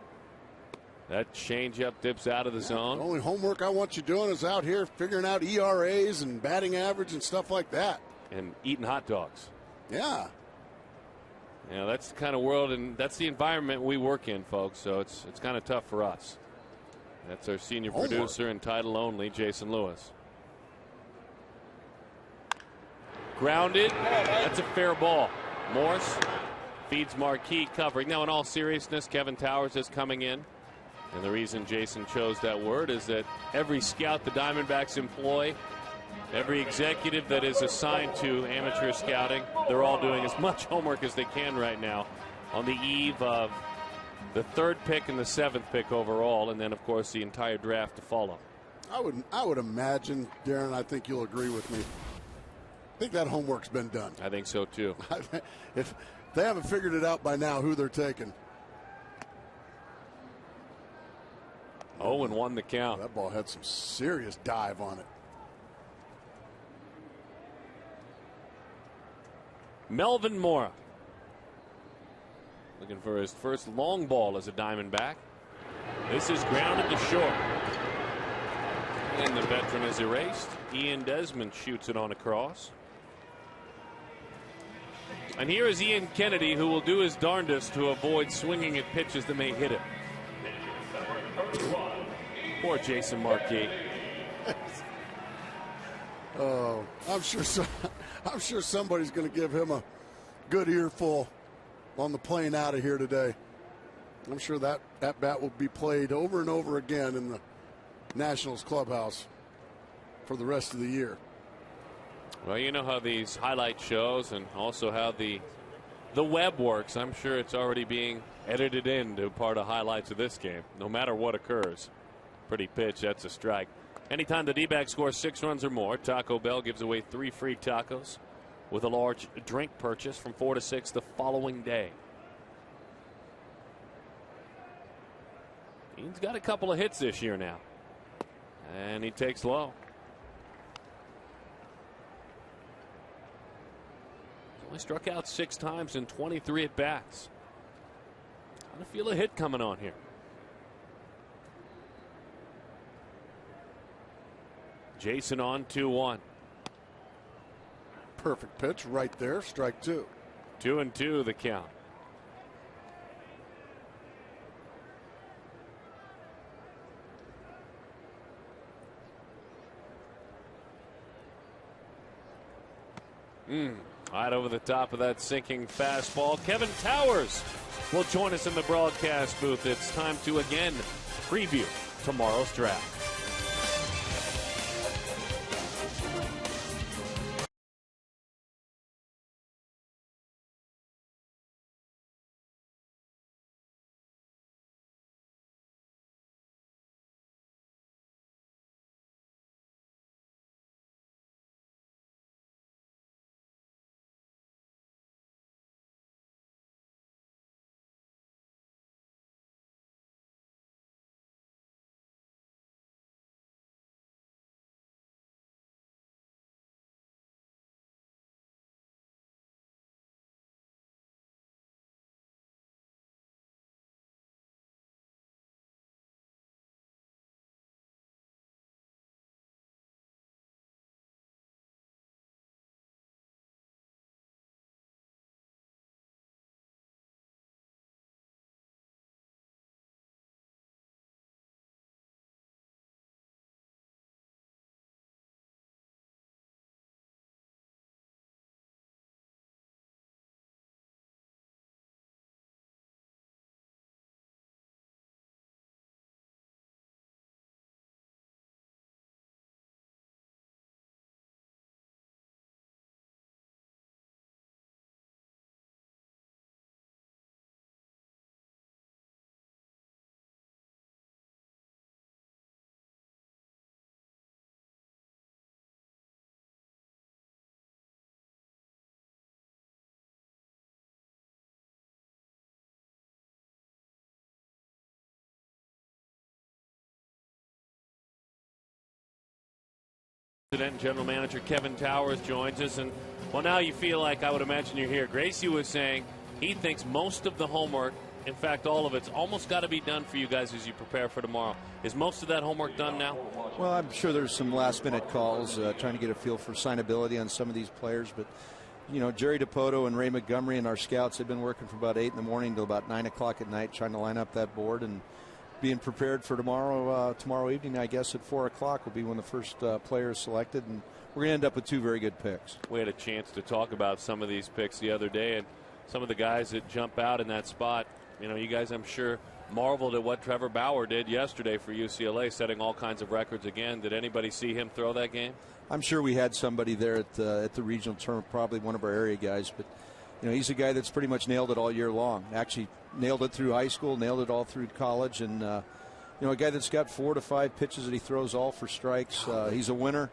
That changeup dips out of the zone. The only homework I want you doing is out here figuring out ERAs and batting average and stuff like that. And eating hot dogs. Yeah. Yeah, that's the kind of world and that's the environment we work in, folks. So it's kind of tough for us. That's our senior producer and title only, Jason Lewis. Grounded. That's a fair ball. Morse feeds Marquis covering. Now, in all seriousness, Kevin Towers is coming in. And the reason Jason chose that word is that every scout the Diamondbacks employ, every executive that is assigned to amateur scouting, they're all doing as much homework as they can right now on the eve of the 3rd pick and the 7th pick overall, and then, of course, the entire draft to follow. I would imagine, Darren, I think you'll agree with me. I think that homework's been done. I think so, too. If they haven't figured it out by now who they're taking. 0-1 the count. That ball had some serious dive on it. Melvin Mora looking for his first long ball as a Diamondback. This is grounded to short. And the veteran is erased. Ian Desmond shoots it on a cross. And here is Ian Kennedy, who will do his darndest to avoid swinging at pitches that may hit him. Poor Jason Marquis. Oh, I'm sure somebody's going to give him a good earful on the plane out of here today. I'm sure that bat will be played over and over again in the Nationals clubhouse for the rest of the year. Well, you know how these highlight shows and also how the web works. I'm sure it's already being edited into part of highlights of this game, no matter what occurs. Pretty pitch, that's a strike. Anytime the D-backs score 6 runs or more, Taco Bell gives away 3 free tacos with a large drink purchase from 4 to 6 the following day. He's got a couple of hits this year now. And he takes low. He's only struck out 6 times in 23 at bats. I feel a hit coming on here. Jason on 2-1. Perfect pitch right there. Strike 2. 2-2 the count. Right over the top of that sinking fastball. Kevin Towers will join us in the broadcast booth. It's time to again preview tomorrow's draft. President and General Manager Kevin Towers joins us, and well, now you feel like I would imagine you're here. Gracie was saying he thinks most of the homework, in fact all of it's almost got to be done for you guys as you prepare for tomorrow. Is most of that homework done now? Well, I'm sure there's some last-minute calls trying to get a feel for signability on some of these players, but you know, Jerry DePoto and Ray Montgomery and our scouts have been working from about 8 in the morning till about 9 o'clock at night trying to line up that board and being prepared for tomorrow. Tomorrow evening, I guess, at 4 o'clock will be when the first player is selected, and we're going to end up with 2 very good picks. We had a chance to talk about some of these picks the other day, and some of the guys that jump out in that spot. You know, you guys, I'm sure, marveled at what Trevor Bauer did yesterday for UCLA, setting all kinds of records again. Did anybody see him throw that game? I'm sure we had somebody there at the regional tournament, probably one of our area guys, but you know, he's a guy that's pretty much nailed it all year long. Actually nailed it through high school, nailed it all through college, and you know, a guy that's got 4 to 5 pitches that he throws all for strikes. He's a winner,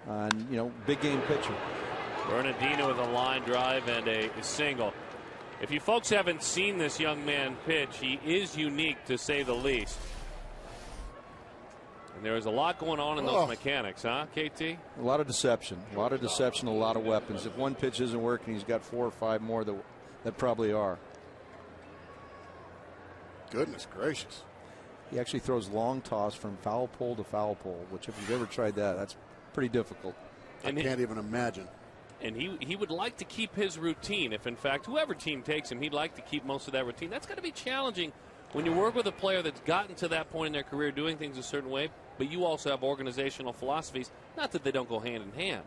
and you know, big game pitcher. Bernardino with a line drive and a single. If you folks haven't seen this young man pitch, he is unique to say the least. And there is a lot going on in those mechanics, huh, KT? A lot of deception, a lot of weapons. If one pitch isn't working, he's got 4 or 5 more that probably are. Goodness gracious. He actually throws long toss from foul pole to foul pole, which if you've ever tried that, that's pretty difficult. I can't even imagine. And he would like to keep his routine. If, in fact, whoever team takes him, he'd like to keep most of that routine. That's going to be challenging when you work with a player that's gotten to that point in their career doing things a certain way, but you also have organizational philosophies. Not that they don't go hand in hand.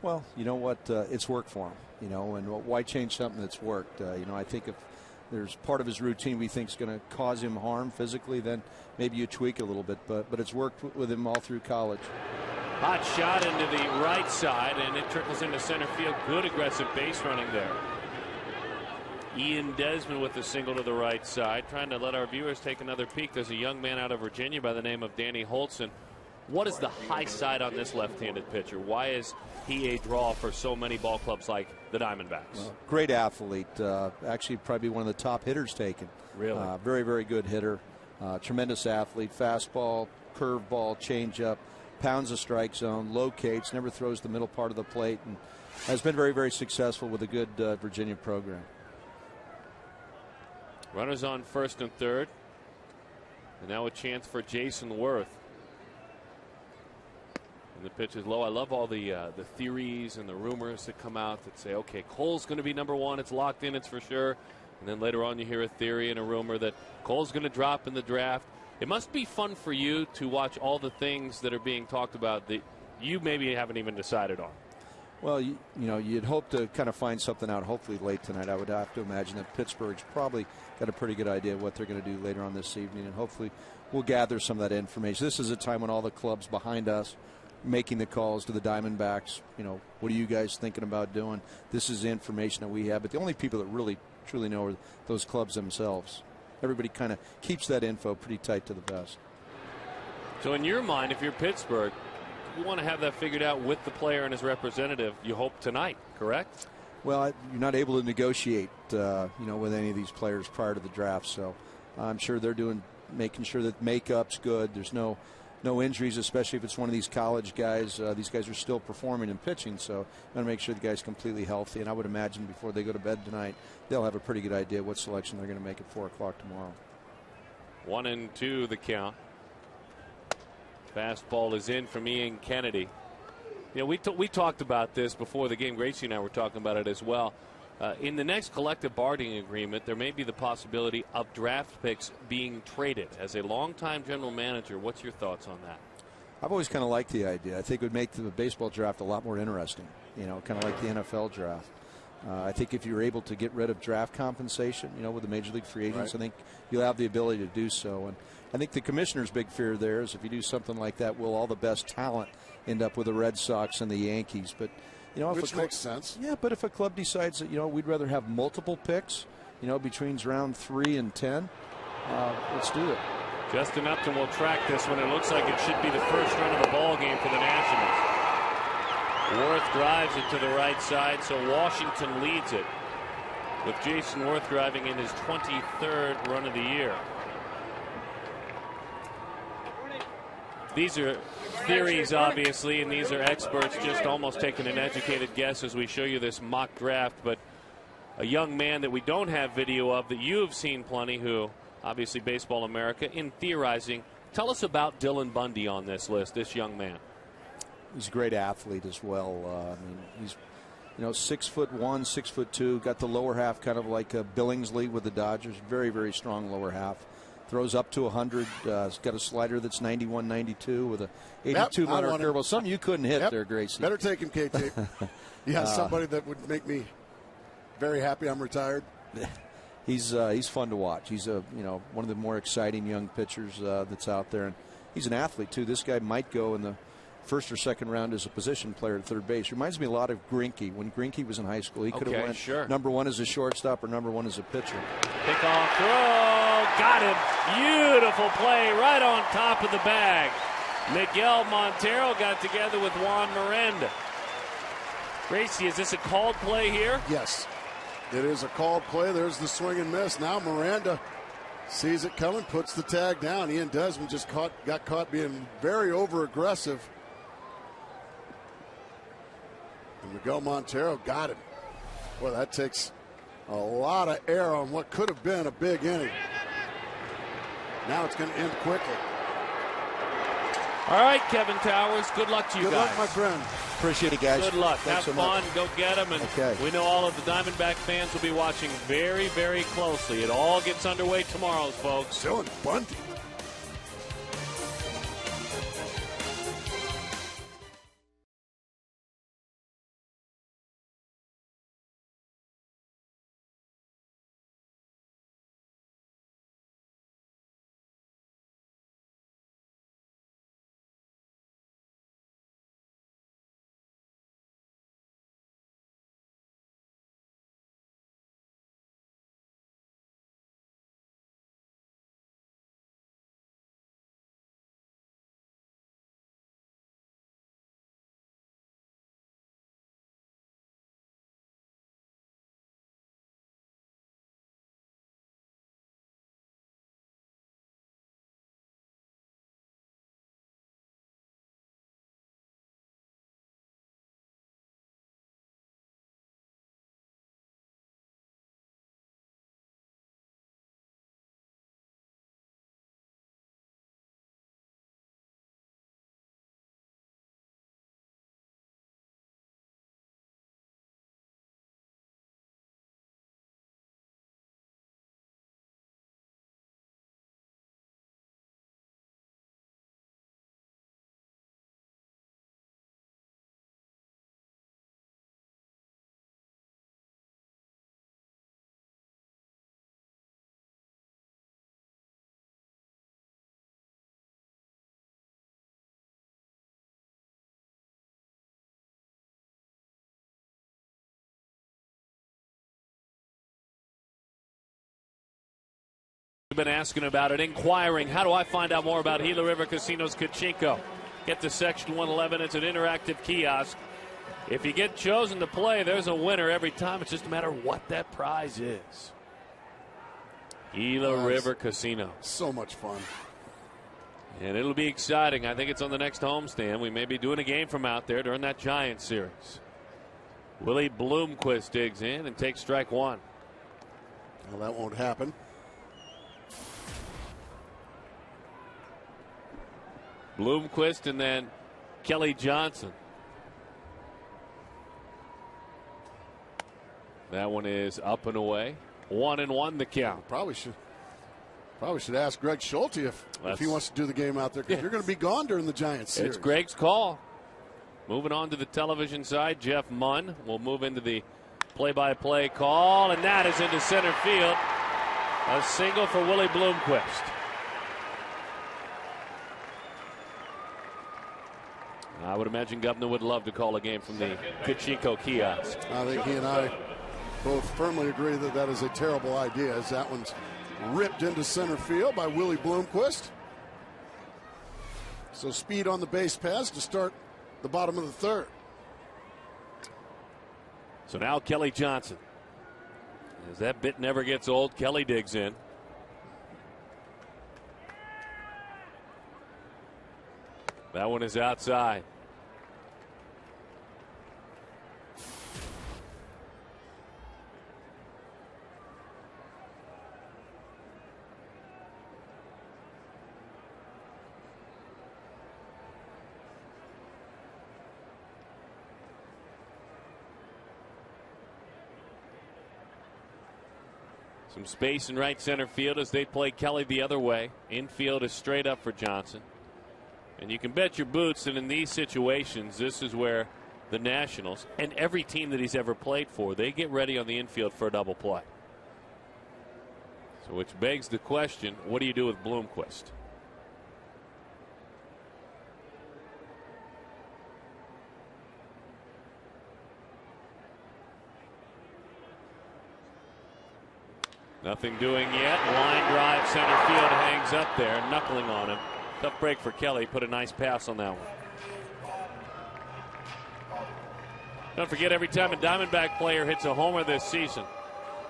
Well, you know what? It's worked for him, you know, and why change something that's worked? You know, I think if there's part of his routine we think is going to cause him harm physically, then maybe you tweak it a little bit, but it's worked with him all through college. Hot shot into the right side, and it trickles into center field. Good aggressive base running there. Ian Desmond with the single to the right side, trying to let our viewers take another peek. There's a young man out of Virginia by the name of Danny Holtzen. What is the high side on this left-handed pitcher? Why is he a draw for so many ball clubs like the Diamondbacks? Well, great athlete. Actually, probably one of the top hitters taken. Really? Very, very good hitter. Tremendous athlete. Fastball, curveball, changeup. Pounds the strike zone, locates, never throws the middle part of the plate, and has been very, very successful with a good Virginia program. Runners on first and third. And now a chance for Jason Worth. And the pitch is low. I love all the theories and the rumors that come out that say, okay, Cole's going to be number 1. It's locked in. It's for sure. And then later on you hear a theory and a rumor that Cole's going to drop in the draft. It must be fun for you to watch all the things that are being talked about that you maybe haven't even decided on. Well, you know, you'd hope to kind of find something out hopefully late tonight. I would have to imagine that Pittsburgh's probably got a pretty good idea of what they're going to do later on this evening, and hopefully we'll gather some of that information. This is a time when all the clubs behind us making the calls to the Diamondbacks. You know, what are you guys thinking about doing? This is the information that we have, but the only people that really truly know are those clubs themselves. Everybody kind of keeps that info pretty tight to the vest. So in your mind, if you're Pittsburgh, you want to have that figured out with the player and his representative, you hope tonight, correct? Well, you're not able to negotiate, you know, with any of these players prior to the draft. So I'm sure they're making sure that makeup's good. There's no injuries, especially if it's one of these college guys. These guys are still performing and pitching, so you want to make sure the guy's completely healthy. And I would imagine before they go to bed tonight, they'll have a pretty good idea what selection they're going to make at 4 o'clock tomorrow. 1-2 the count. Fastball is in from Ian Kennedy. You know, we talked about this before the game. Gracie and I were talking about it as well. In the next collective bargaining agreement, there may be the possibility of draft picks being traded. As a longtime general manager, what's your thoughts on that? I've always kind of liked the idea. I think it would make the baseball draft a lot more interesting, you know, kind of like the NFL draft. I think if you're able to get rid of draft compensation, you know, with the major league free agents, right, I think you'll have the ability to do so. And I think the commissioner's big fear there is if you do something like that, will all the best talent end up with the Red Sox and the Yankees? But you know, which makes sense. Yeah, but if a club decides that, you know, we'd rather have multiple picks, you know, between round 3 and 10, let's do it. Justin Upton will track this one. It looks like it should be the first run of the ball game for the Nationals. Worth drives it to the right side, so Washington leads it with Jason Worth driving in his 23rd run of the year. These are theories, obviously, and these are experts just almost taking an educated guess as we show you this mock draft. But a young man that we don't have video of that you have seen plenty, who obviously Baseball America in theorizing. Tell us about Dylan Bundy on this list, this young man. He's a great athlete as well. I mean, he's 6'1", 6'2", got the lower half kind of like Billingsley with the Dodgers. Very, very strong lower half. Throws up to 100. He's got a slider that's 91, 92 with a 82-mile curveball. Something you couldn't hit there, Gracie. Better take him, KT. Yeah, somebody that would make me very happy I'm retired. He's fun to watch. He's one of the more exciting young pitchers that's out there, and he's an athlete too. This guy might go in the first or second round as a position player at third base. Reminds me a lot of Greinke. When Greinke was in high school, he could have went number one as a shortstop or number one as a pitcher. Pickoff throw, got him. Beautiful play right on top of the bag. Miguel Montero got together with Juan Miranda. Gracie, is this a called play here? Yes, it is a called play. There's the swing and miss. Now Miranda sees it coming, puts the tag down. Ian Desmond just got caught being very over-aggressive. And Miguel Montero got him. Well, that takes a lot of air on what could have been a big inning. Now it's going to end quickly. All right, Kevin Towers, good luck to you guys. Good luck, my friend. Appreciate it, guys. Good luck. Thanks Have so fun. much. Go get them. And we know all of the Diamondback fans will be watching very, very closely. It all gets underway tomorrow, folks. Dylan Bundy. We've been asking about it, inquiring, how do I find out more about Gila River Casino's Kachinko? Get to Section 111. It's an interactive kiosk. If you get chosen to play, there's a winner every time. It's just a matter of what that prize is. Gila River Casino. So much fun. And it'll be exciting. I think it's on the next homestand. We may be doing a game from out there during that Giants series. Willie Bloomquist digs in and takes strike one. Well, that won't happen. Bloomquist and then Kelly Johnson. That one is up and away. 1-1 the count. Probably should ask Greg Schulte if he wants to do the game out there, because you're going to be gone during the Giants series. It's Greg's call. Moving on to the television side, Jeff Munn will move into the play-by-play call, and that is into center field. A single for Willie Bloomquist. I would imagine Governor would love to call a game from the Kachinko kiosk. I think he and I both firmly agree that that is a terrible idea, as that one's ripped into center field by Willie Bloomquist. So speed on the base pass to start the bottom of the third. So now Kelly Johnson. As that bit never gets old, Kelly digs in. That one is outside. Some space in right center field as they play Kelly the other way. Infield is straight up for Johnson. And you can bet your boots that in these situations, this is where the Nationals and every team that he's ever played for, they get ready on the infield for a double play. So which begs the question, what do you do with Bloomquist? Nothing doing yet. Line drive center field, hangs up there, knuckling on him. Tough break for Kelly. Put a nice pass on that one. Don't forget, every time a Diamondback player hits a homer this season,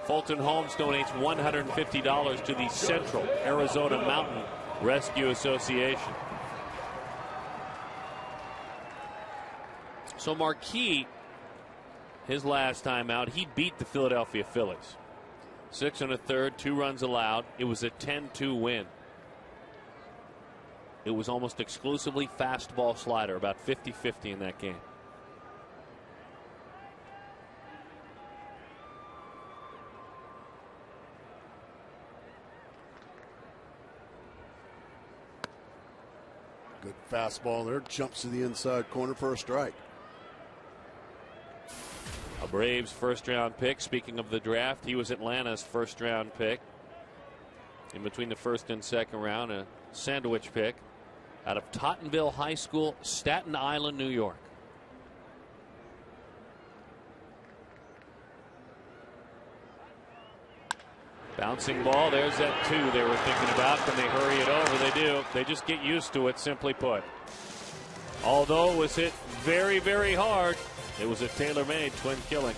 Fulton Holmes donates $150 to the Central Arizona Mountain Rescue Association. So Marquis, his last time out, he beat the Philadelphia Phillies. 6 1/3, 2 runs allowed. It was a 10-2 win. It was almost exclusively fastball slider, about 50-50 in that game. Good fastball there. Jumps to the inside corner for a strike. A Braves first-round pick. Speaking of the draft, he was Atlanta's first-round pick. In between the first and second round, a sandwich pick out of Tottenville High School, Staten Island, New York. Bouncing ball. There's that 2 they were thinking about. Can they hurry it over? They do. They just get used to it, simply put. Although it was hit very, very hard, it was a tailor-made twin killing.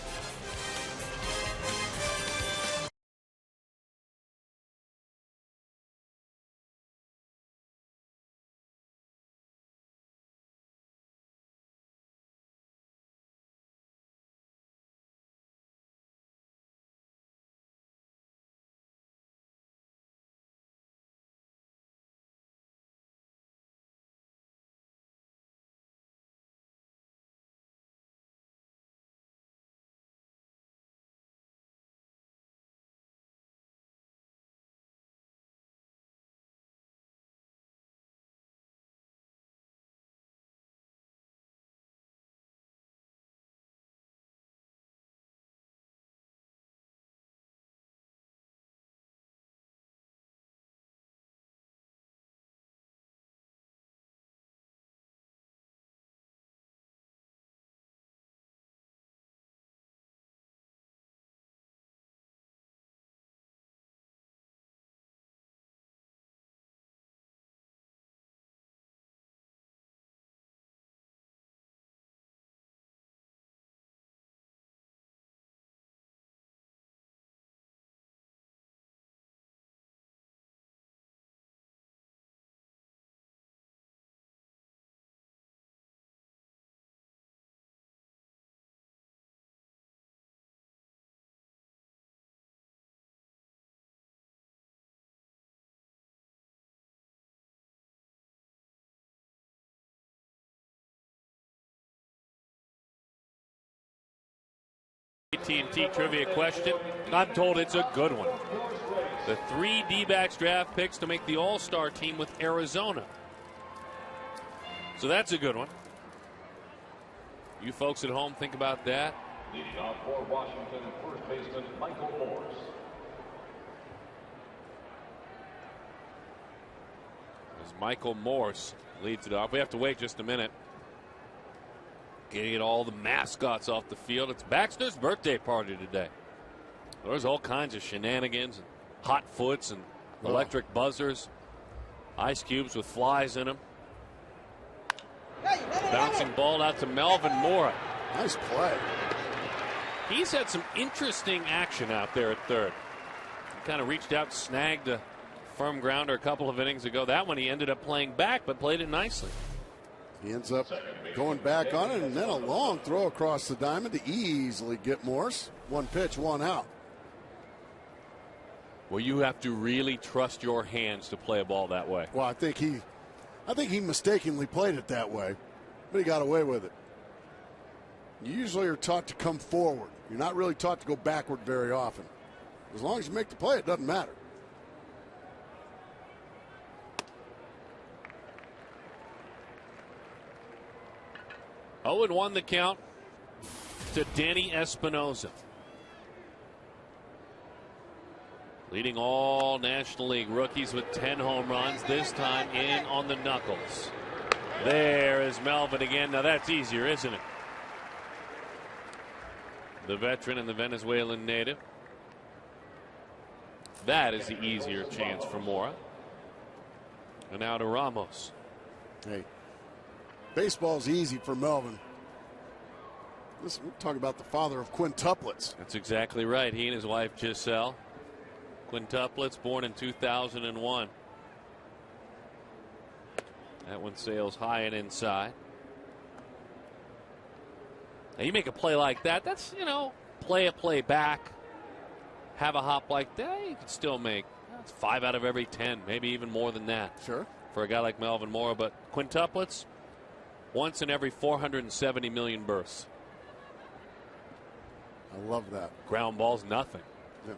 AT&T trivia question. I'm told it's a good one. The 3 D-backs draft picks to make the All-Star team with Arizona. So that's a good one. You folks at home think about that. Leading off for Washington, first baseman Michael Morse. As Michael Morse leads it off. We have to wait just a minute. Getting all the mascots off the field. It's Baxter's birthday party today. There's all kinds of shenanigans, and hot foots and electric buzzers, ice cubes with flies in them. Bouncing ball out to Melvin Mora. Nice play. He's had some interesting action out there at third. He kind of reached out, snagged a firm grounder a couple of innings ago. That one he ended up playing back, but played it nicely. He ends up going back on it, and then a long throw across the diamond to easily get Morse. 1 pitch, 1 out. Well, you have to really trust your hands to play a ball that way. Well, I think he mistakenly played it that way, but he got away with it. You usually are taught to come forward. You're not really taught to go backward very often. As long as you make the play, it doesn't matter. Oh, and 1 the count to Danny Espinosa. Leading all National League rookies with 10 home runs, this time in on the knuckles. There is Melvin again. Now that's easier, isn't it? The veteran and the Venezuelan native. That is the easier chance for Mora. And now to Ramos. Hey, baseball's easy for Melvin. Listen, we're talking about the father of quintuplets. That's exactly right. He and his wife Giselle. Quintuplets, born in 2001. That one sails high and inside. Now you make a play like that, that's, play a play back. Have a hop like that, you can still make 5 out of every 10, maybe even more than that. Sure. For a guy like Melvin Mora, but quintuplets, once in every 470 million bursts. I love that. Ground balls, nothing.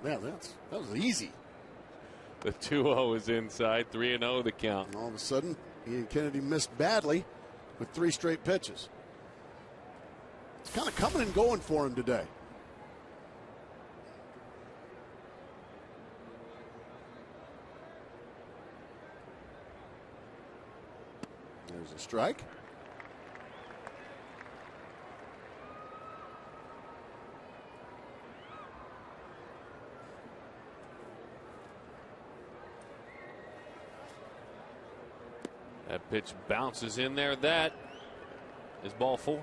Man, that was easy. The 2-0 is inside, 3-0 the count. And all of a sudden, Ian Kennedy missed badly with 3 straight pitches. It's kind of coming and going for him today. There's a strike. That pitch bounces in there. That is ball 4.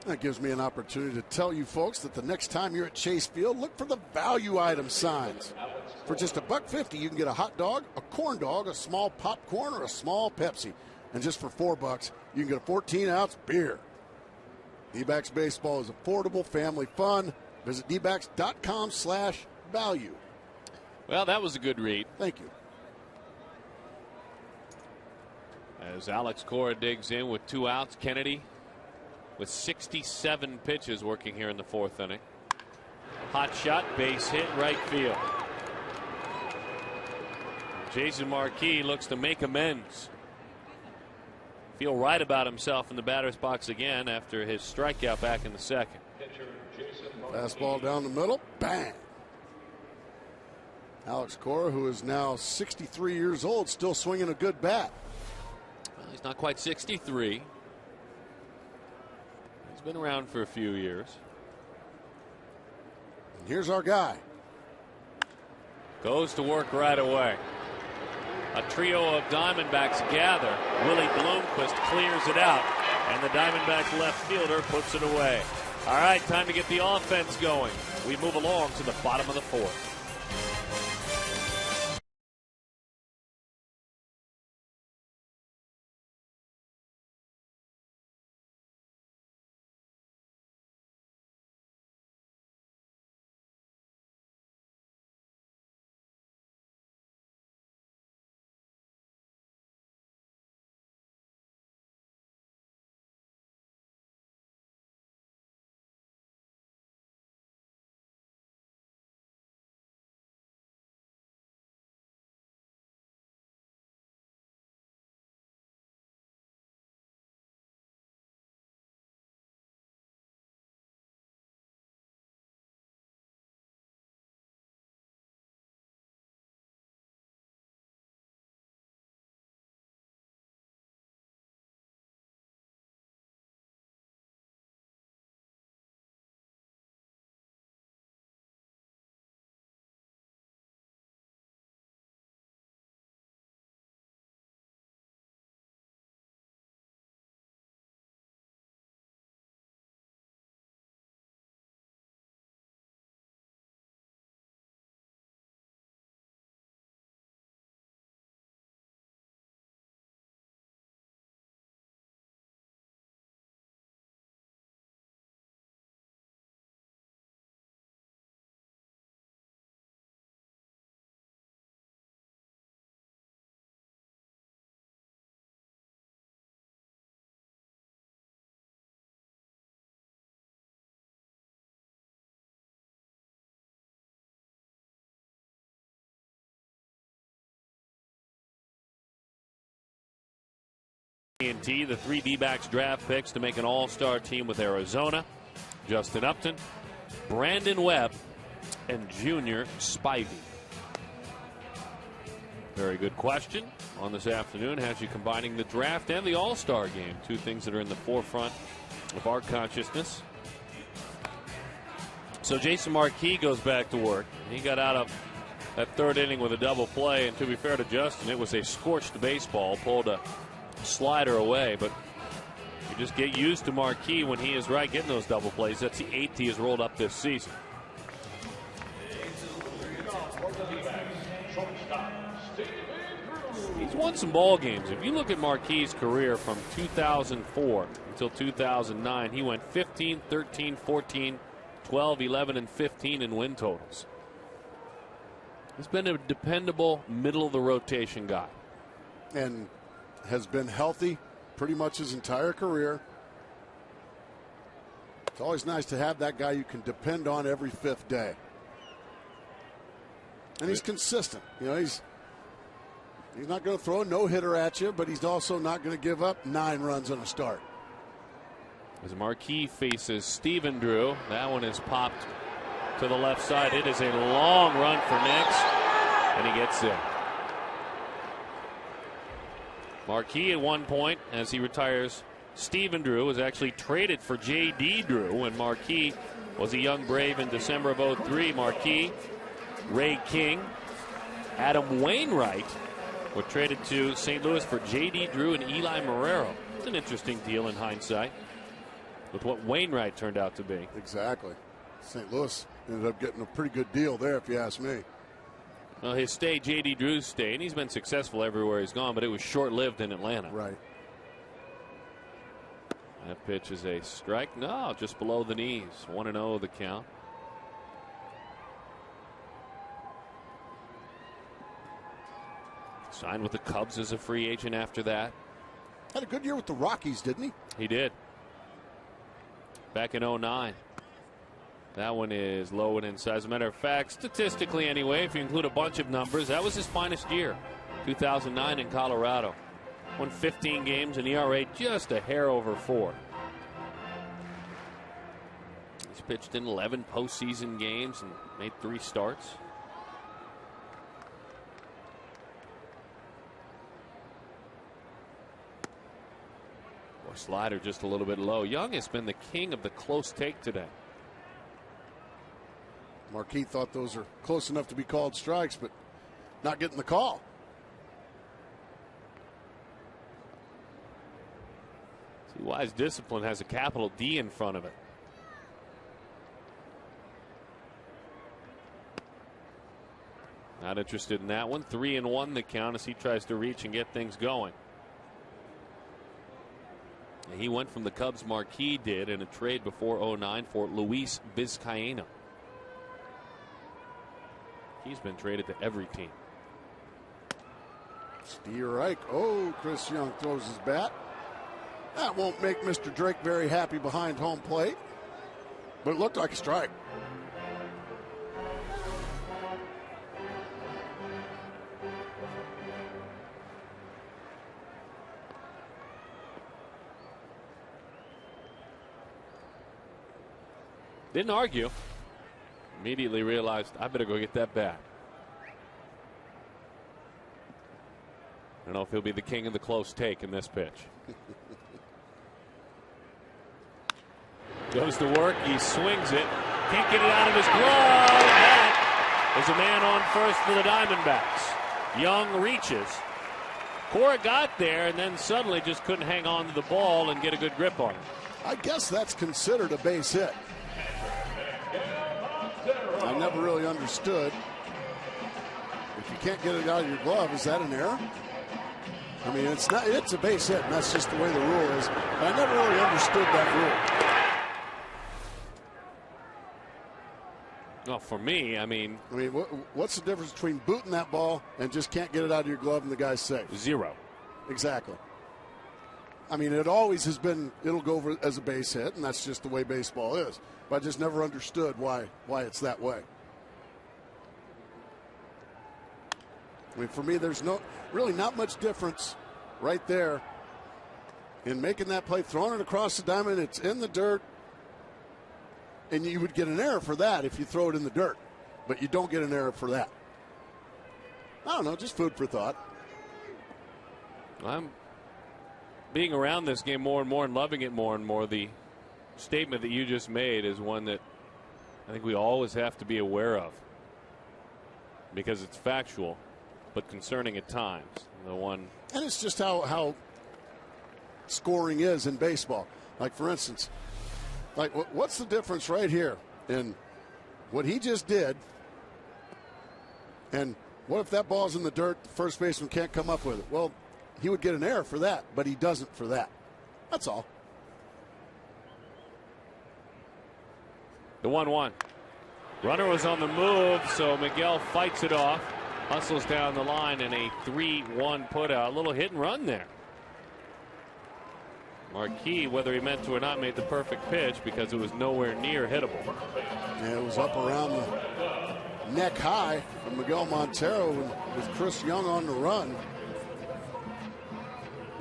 That gives me an opportunity to tell you folks that the next time you're at Chase Field, look for the value item signs. For just $1.50, you can get a hot dog, a corn dog, a small popcorn, or a small Pepsi. And just for $4, you can get a 14-ounce beer. D-backs baseball is affordable, family fun. Visit dbacks.com/value. Well, that was a good read. Thank you. As Alex Cora digs in with 2 outs, Kennedy with 67 pitches working here in the 4th inning. Hot shot, base hit, right field. Jason Marquis looks to make amends. Feel right about himself in the batter's box again after his strikeout back in the 2nd. Fastball down the middle, bang. Alex Cora, who is now 63 years old, still swinging a good bat. Well, he's not quite 63. He's been around for a few years. And here's our guy. Goes to work right away. A trio of Diamondbacks gather. Willie Bloomquist clears it out, and the Diamondbacks left fielder puts it away. All right, time to get the offense going. We move along to the bottom of the 4th. AT, the 3 D-backs draft picks to make an all-star team with Arizona. Justin Upton, Brandon Webb, and Junior Spivey. Very good question on this afternoon. Has you combining the draft and the all-star game. Two things that are in the forefront of our consciousness. So Jason Marquis goes back to work. He got out of that third inning with a double play, and to be fair to Justin, it was a scorched baseball, pulled a slider away, but you just get used to Marquis when he is right getting those double plays. That's the 8th he has rolled up this season. He's won some ball games. If you look at Marquis' career from 2004 until 2009, he went 15, 13, 14, 12, 11, and 15 in win totals. He's been a dependable middle-of-the-rotation guy. And has been healthy pretty much his entire career. It's always nice to have that guy you can depend on every 5th day. And he's consistent. You know, he's not going to throw a no-hitter at you, but he's also not going to give up 9 runs on a start. As Marquis faces Stephen Drew, that one is popped to the left side. It is a long run for Nix, and he gets in. Marquis at one point, as he retires, Stephen Drew was actually traded for J.D. Drew when Marquis was a young Brave in December of '03. Marquis, Ray King, Adam Wainwright were traded to St. Louis for J.D. Drew and Eli Marrero. It's an interesting deal in hindsight with what Wainwright turned out to be. Exactly. St. Louis ended up getting a pretty good deal there, if you ask me. Well, his stay, J.D. Drew's stay, and he's been successful everywhere he's gone, but it was short-lived in Atlanta. Right. That pitch is a strike. No, just below the knees. 1-0 the count. Signed with the Cubs as a free agent after that. Had a good year with the Rockies, didn't he? He did. Back in '09. That one is low and inside. As a matter of fact, statistically anyway, if you include a bunch of numbers, that was his finest year. 2009 in Colorado. Won 15 games, an ERA just a hair over 4. He's pitched in 11 postseason games and made 3 starts. Boy, slider just a little bit low. Young has been the king of the close take today. Marquis thought those are close enough to be called strikes, but not getting the call. See why his discipline has a capital D in front of it. Not interested in that one. 3-1 the count as he tries to reach and get things going. And he went from the Cubs, Marquis did, in a trade before '09 for Luis Vizcaíno. He's been traded to every team. Steve Reich. Oh, Chris Young throws his bat. That won't make Mr. Drake very happy behind home plate, but it looked like a strike. Didn't argue. Immediately realized, I better go get that bat. I don't know if he'll be the king of the close take in this pitch. Goes to work. He swings it. Can't get it out of his glove. That is a man on first for the Diamondbacks. Young reaches. Cora got there and then suddenly just couldn't hang on to the ball and get a good grip on it. I guess that's considered a base hit. I never really understood. If you can't get it out of your glove, is that an error? I mean, it's not. It's a base hit, and that's just the way the rule is. But I never really understood that rule. Well, for me, I mean, what's the difference between booting that ball and just can't get it out of your glove and the guy's safe? 0. Exactly. I mean, it always has been. It'll go over as a base hit, and that's just the way baseball is. But I just never understood why it's that way. I mean, for me, there's really not much difference right there in making that play, throwing it across the diamond. It's in the dirt, and you would get an error for that if you throw it in the dirt, but you don't get an error for that. I don't know, just food for thought. I'm being around this game more and more and loving it more and more. The statement that you just made is one that I think we always have to be aware of, because it's factual but concerning at times. The one, and it's just how scoring is in baseball. Like, for instance, like what's the difference right here in what he just did, and what if that ball's in the dirt, the first baseman can't come up with it? Well, he would get an error for that, but he doesn't for that. That's all. The 1-1. Runner was on the move, so Miguel fights it off, hustles down the line, and a 3-1 putout. A little hit and run there. Marquis, whether he meant to or not, made the perfect pitch because it was nowhere near hittable. Yeah, it was up around the neck high from Miguel Montero with Chris Young on the run.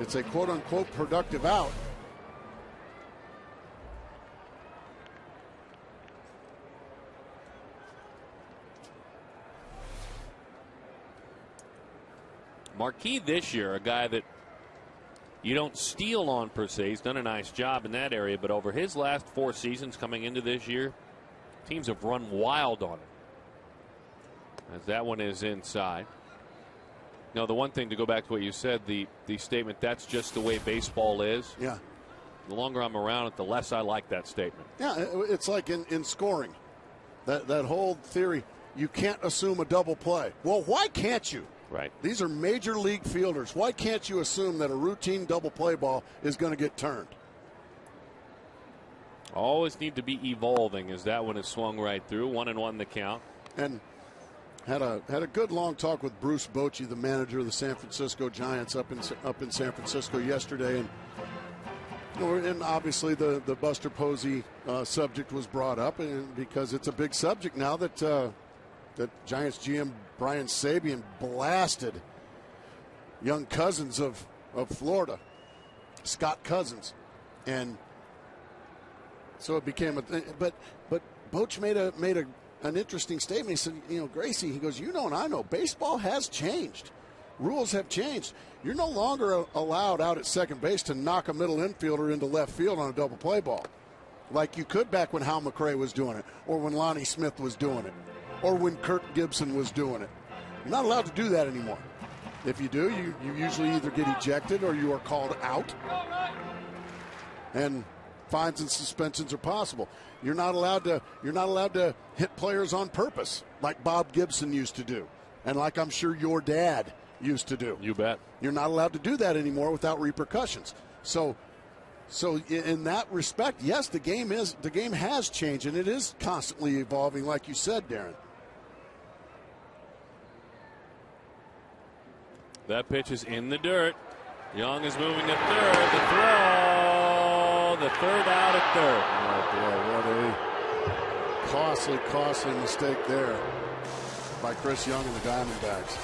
It's a quote-unquote productive out. Marquis this year, a guy that you don't steal on per se. He's done a nice job in that area, but over his last 4 seasons coming into this year, teams have run wild on him. As that one is inside. No, the one thing, to go back to what you said, the statement, that's just the way baseball is. Yeah. The longer I'm around it, the less I like that statement. Yeah, it's like in scoring. That whole theory, you can't assume a double play. Well, why can't you? Right. These are major league fielders. Why can't you assume that a routine double play ball is going to get turned? Always need to be evolving, as that one is swung right through. 1-1 the count. And had a good long talk with Bruce Bochy, the manager of the San Francisco Giants, up in San Francisco yesterday, and obviously the Buster Posey subject was brought up, and because it's a big subject now that Giants GM Brian Sabian blasted young Cousins of Florida, Scott Cousins, and so it became a thing. But Boch made an interesting statement. He said, Gracie, he goes, and I know baseball has changed. Rules have changed. You're no longer allowed out at second base to knock a middle infielder into left field on a double play ball, like you could back when Hal McRae was doing it, or when Lonnie Smith was doing it, or when Kurt Gibson was doing it. You're not allowed to do that anymore. If you do, you usually either get ejected or you are called out. And fines and suspensions are possible. You're not allowed to hit players on purpose like Bob Gibson used to do, and like I'm sure your dad used to do. You bet. You're not allowed to do that anymore without repercussions. So in that respect, yes, the game has changed, and it is constantly evolving, like you said, Darren. That pitch is in the dirt. Young is moving to third. The throw. The third out at third. Oh, boy, what a costly mistake there by Chris Young and the Diamondbacks.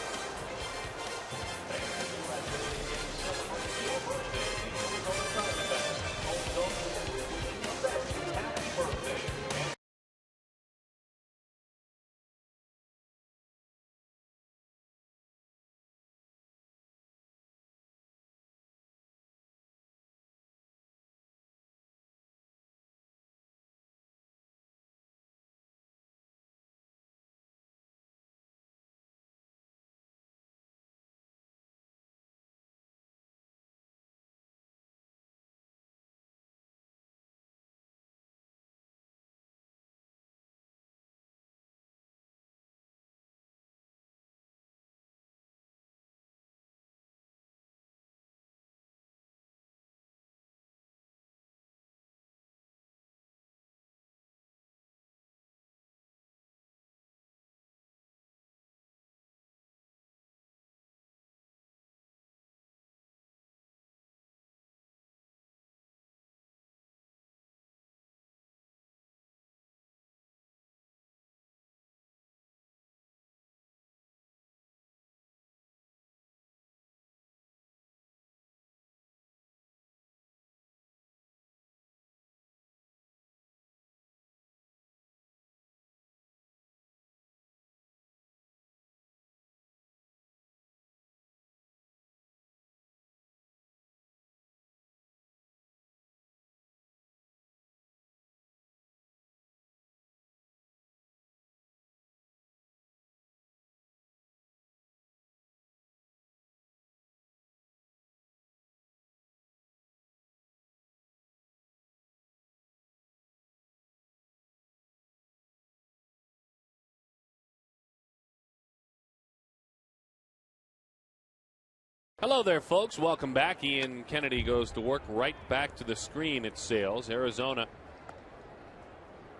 Hello there, folks. Welcome back. Ian Kennedy goes to work right back to the screen at Sales. Arizona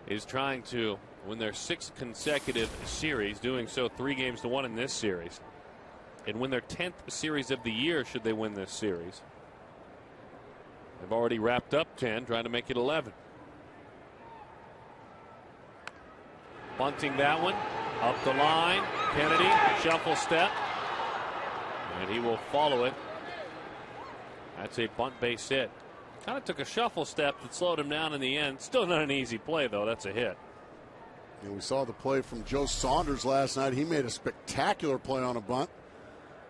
is trying to win their 6th consecutive series, doing so 3-1 in this series, and win their 10th series of the year should they win this series. They've already wrapped up 10, trying to make it 11. Bunting that one up the line. Kennedy, shuffle step. And he will follow it. That's a bunt base hit. Kind of took a shuffle step that slowed him down in the end. Still not an easy play, though. That's a hit. And we saw the play from Joe Saunders last night. He made a spectacular play on a bunt.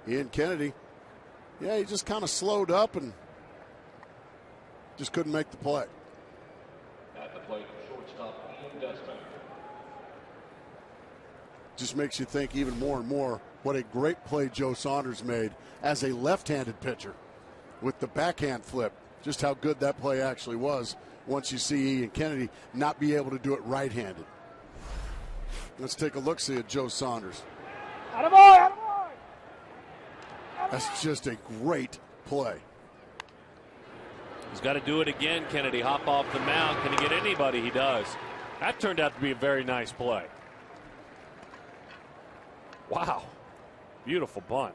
Ian Kennedy, yeah, he just kind of slowed up and just couldn't make the play. At the plate, shortstop Ian Desmond. Just makes you think even more and more what a great play Joe Saunders made as a left-handed pitcher with the backhand flip. Just how good that play actually was once you see Ian Kennedy not be able to do it right-handed. Let's take a look-see at Joe Saunders. That's just a great play. He's got to do it again, Kennedy. Hop off the mound. Can he get anybody? He does. That turned out to be a very nice play. Wow. Beautiful bunt.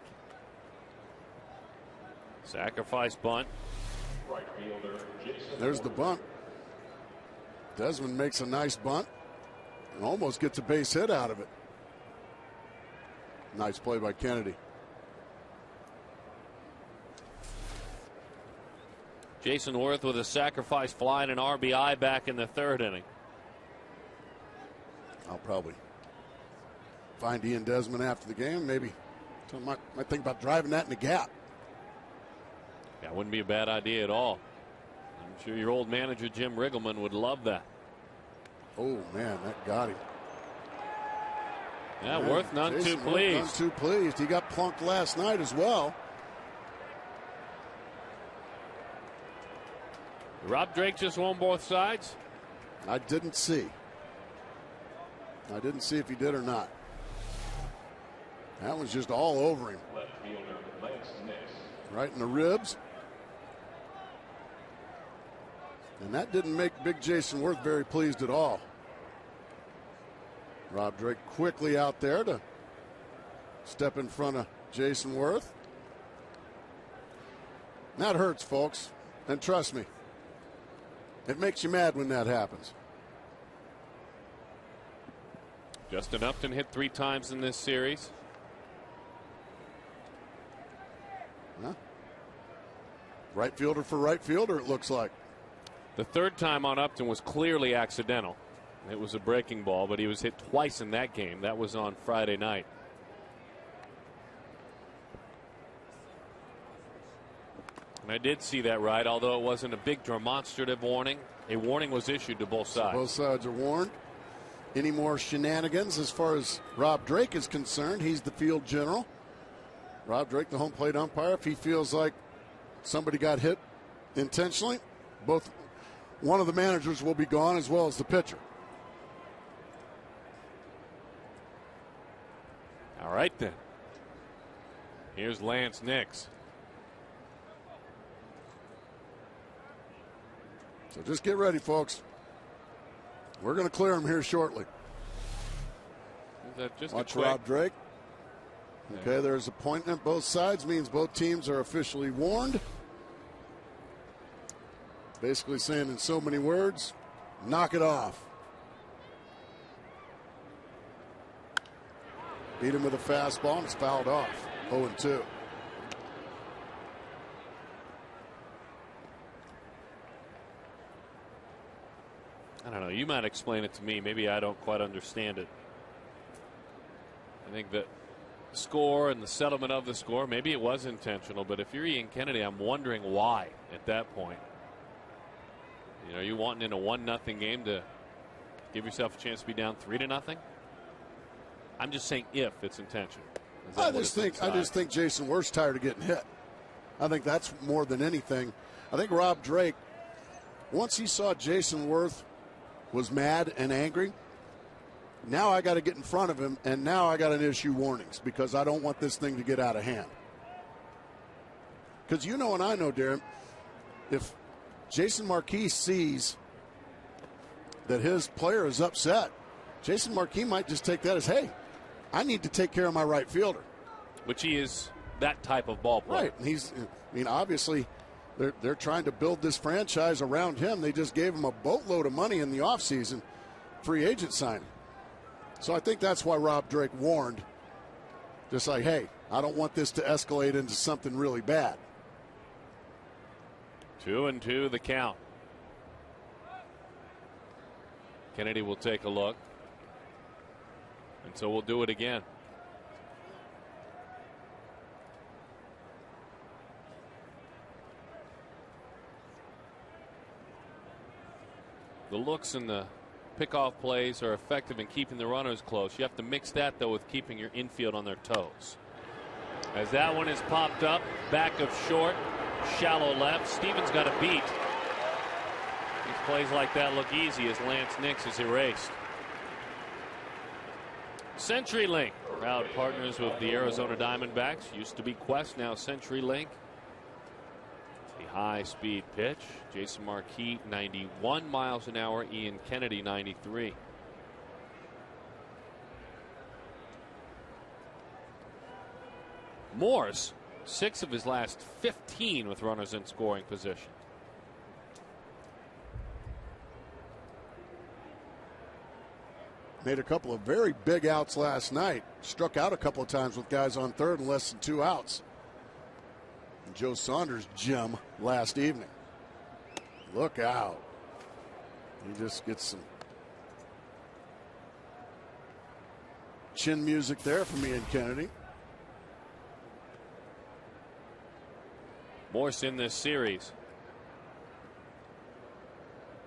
Sacrifice bunt. Right fielder Jason. There's the bunt. Desmond makes a nice bunt and almost gets a base hit out of it. Nice play by Kennedy. Jason Worth with a sacrifice fly and an RBI back in the 3rd inning. I'll probably find Ian Desmond after the game. Maybe might think about driving that in the gap. Yeah, wouldn't be a bad idea at all. I'm sure your old manager Jim Riggleman would love that. Oh man, that got him. Yeah, man, Worth none Jason too Worth pleased. None too pleased. He got plunked last night as well. Rob Drake just won both sides. I didn't see if he did or not. That was just all over him. Left fielder Lance Nix. Right in the ribs. And that didn't make big Jason Worth very pleased at all. Rob Drake quickly out there to step in front of Jason Worth. That hurts, folks. And trust me, it makes you mad when that happens. Justin Upton hit 3 times in this series. Huh? Right fielder for right fielder, it looks like. The 3rd time on Upton was clearly accidental. It was a breaking ball, but he was hit twice in that game. That was on Friday night. And I did see that right, although it wasn't a big demonstrative warning. A warning was issued to both sides. So both sides are warned. Any more shenanigans as far as Rob Drake is concerned? He's the field general. Rob Drake, the home plate umpire, if he feels like somebody got hit intentionally, one of the managers will be gone as well as the pitcher. All right, then. Here's Lance Nix. So just get ready, folks. We're going to clear him here shortly. Is that just Watch a quick... Rob Drake. Okay, there's a point at both sides. Means both teams are officially warned. Basically saying in so many words, knock it off. Beat him with a fastball and it's fouled off. 0-2. I don't know. You might explain it to me. Maybe I don't quite understand it. I think that the score and the settlement of the score, maybe it was intentional, but if you're Ian Kennedy, I'm wondering why at that point. You know, you wanting in a 1-0 game to give yourself a chance to be down 3-0? I'm just saying if it's intentional. I just think Jason Worth's tired of getting hit. I think that's more than anything. I think Rob Drake, once he saw Jason Worth was mad and angry, now I got to get in front of him, and now I got to issue warnings because I don't want this thing to get out of hand. Because you know and I know, Darren, if Jason Marquis sees that his player is upset, Jason Marquis might just take that as, hey, I need to take care of my right fielder. Which he is that type of ball player. Right. And obviously, they're trying to build this franchise around him. They just gave him a boatload of money in the offseason, free agent signing. So I think that's why Rob Drake warned, just like, hey, I don't want this to escalate into something really bad. 2-2 the count. Kennedy will take a look. And so we'll do it again. The looks and the pickoff plays are effective in keeping the runners close. You have to mix that, though, with keeping your infield on their toes. As that one is popped up, back of short, shallow left. Stevens got a beat. These plays like that look easy as Lance Nix is erased. CenturyLink, proud partners with the Arizona Diamondbacks. Used to be Quest, now CenturyLink. The high-speed pitch. Jason Marquis, 91 miles an hour. Ian Kennedy, 93. Morse, 6 of his last 15 with runners in scoring position. Made a couple of very big outs last night. Struck out a couple of times with guys on third and less than 2 outs. And Joe Saunders' gem last evening. Look out. He just gets some chin music there from Ian Kennedy. Morse in this series,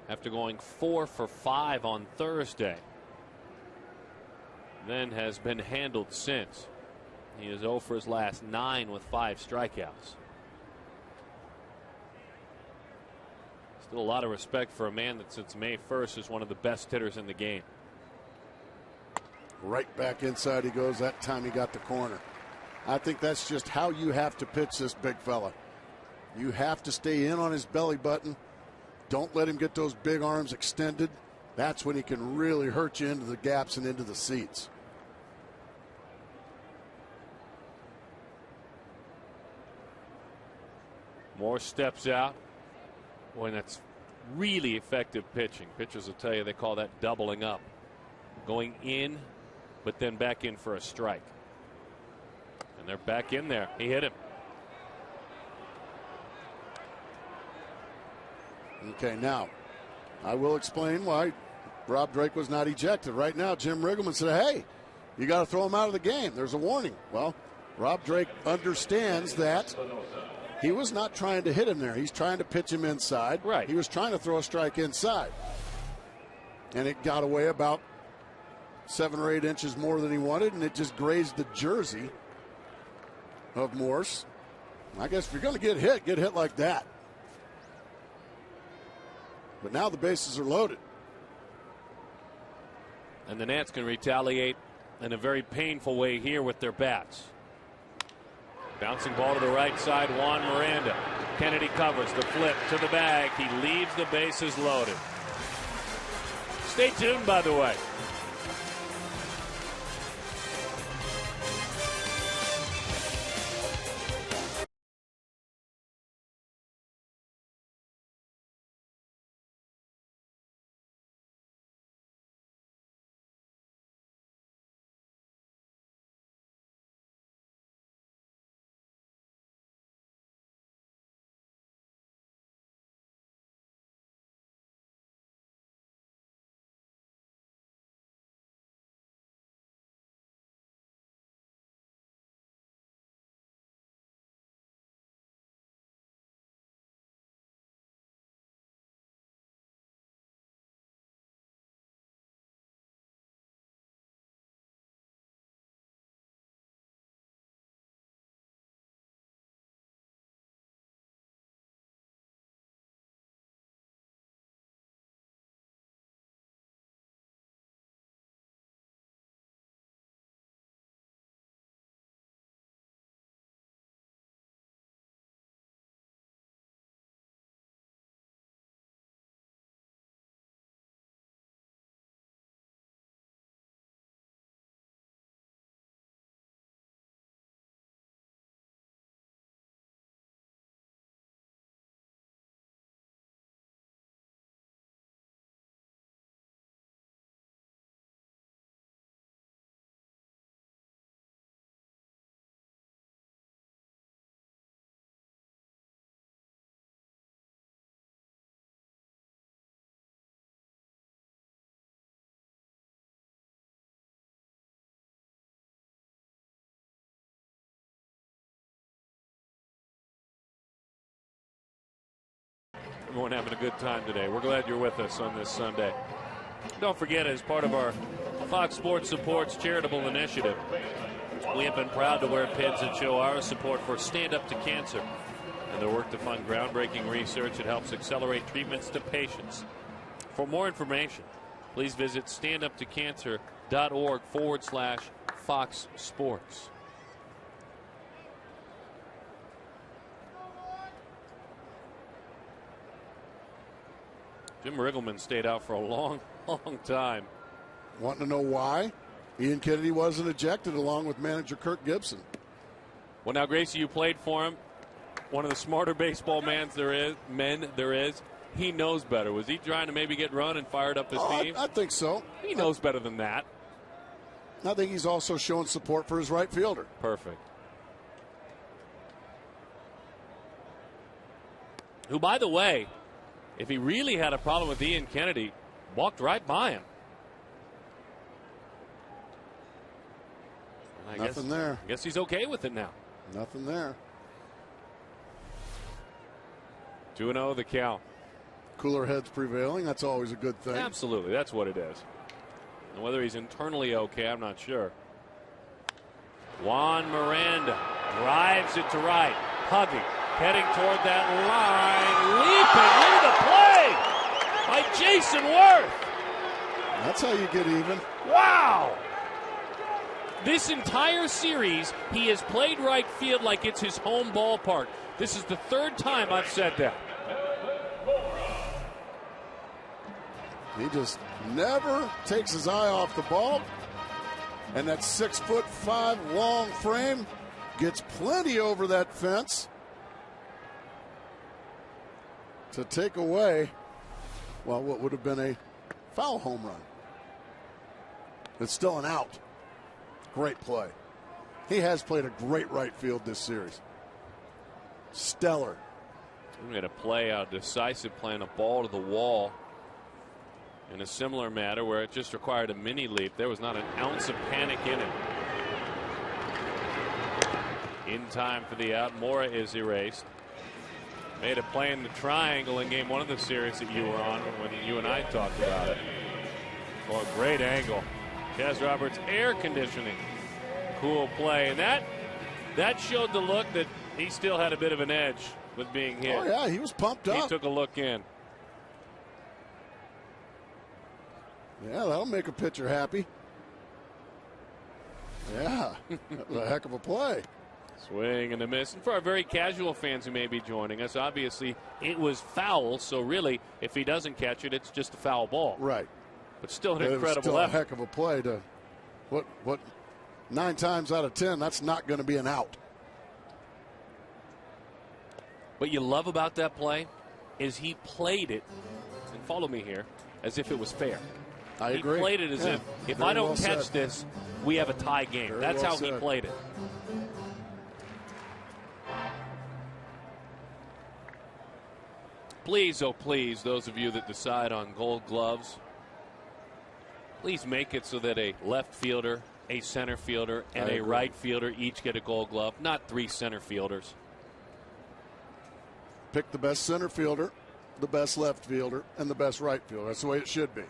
after going 4 for 5 on Thursday, then has been handled since. He is 0 for his last 9 with 5 strikeouts. Still a lot of respect for a man that since May 1st is one of the best hitters in the game. Right back inside he goes. That time he got the corner. I think that's just how you have to pitch this big fella. You have to stay in on his belly button. Don't let him get those big arms extended. That's when he can really hurt you into the gaps and into the seats. Moore steps out. Boy, that's really effective pitching. Pitchers will tell you they call that doubling up. Going in, but then back in for a strike. And they're back in there. He hit him. Okay, now, I will explain why Rob Drake was not ejected. Right now, Jim Riggleman said, hey, you got to throw him out of the game. There's a warning. Well, Rob Drake understands that he was not trying to hit him there. He's trying to pitch him inside. Right. He was trying to throw a strike inside. And it got away about 7 or 8 inches more than he wanted, and it just grazed the jersey of Morse. I guess if you're going to get hit like that. But now the bases are loaded. And the Nats can retaliate in a very painful way here with their bats. Bouncing ball to the right side, Juan Miranda. Kennedy covers the flip to the bag. He leaves the bases loaded. Stay tuned, by the way. everyone having a good time today. We're glad you're with us on this Sunday. Don't forget, as part of our Fox Sports Supports charitable initiative, we have been proud to wear pins that show our support for Stand Up to Cancer and their work to fund groundbreaking research that helps accelerate treatments to patients. For more information, please visit standuptocancer.org/Fox Sports. Jim Riggleman stayed out for a long time. Wanting to know why? Ian Kennedy wasn't ejected along with manager Kirk Gibson. Well, now, Gracie, you played for him. One of the smarter baseball men there is. He knows better. Was he trying to maybe get run and fired up his team? I think so. He knows better than that. I think he's also showing support for his right fielder. Perfect. Who, by the way, if he really had a problem with Ian Kennedy, walked right by him. Nothing there. I guess he's okay with it now. Nothing there. 2-0 the count. Cooler heads prevailing. That's always a good thing. Absolutely. That's what it is. And whether he's internally okay, I'm not sure. Juan Miranda drives it to right. Hugging. Heading toward that line. Leaping into the play by Jason Worth. That's how you get even. Wow. This entire series, he has played right field like it's his home ballpark. This is the third time I've said that. He just never takes his eye off the ball. And that 6'5" long frame gets plenty over that fence to take away, well, what would have been a foul home run. It's still an out. Great play. He has played a great right field this series. Stellar. He made a play, a decisive play, and a ball to the wall in a similar matter where it just required a mini leap. There was not an ounce of panic in it. In time for the out. Mora is erased. Made a play in the triangle in game one of the series that you were on when you and I talked about it. Oh, a great angle. Chaz Roberts air conditioning. Cool play. And that showed the look that he still had a bit of an edge with being hit. Oh, yeah, he was pumped up. He took a look in. Yeah, that'll make a pitcher happy. Yeah, that was a heck of a play. Swing and a miss. And for our very casual fans who may be joining us, obviously it was foul. So really, if he doesn't catch it, it's just a foul ball. Right. But still an It was incredible still a effort. heck of a play to what 9 times out of 10, that's not going to be an out. What you love about that play is he played it, and follow me here, as if it was fair. I agree. He played it as if I don't catch this, we have a tie game. Very That's well how he said. played it. Please, oh please, those of you that decide on gold gloves, please make it so that a left fielder, a center fielder, and a right fielder each get a gold glove, not 3 center fielders. Pick the best center fielder, the best left fielder, and the best right fielder. That's the way it should be.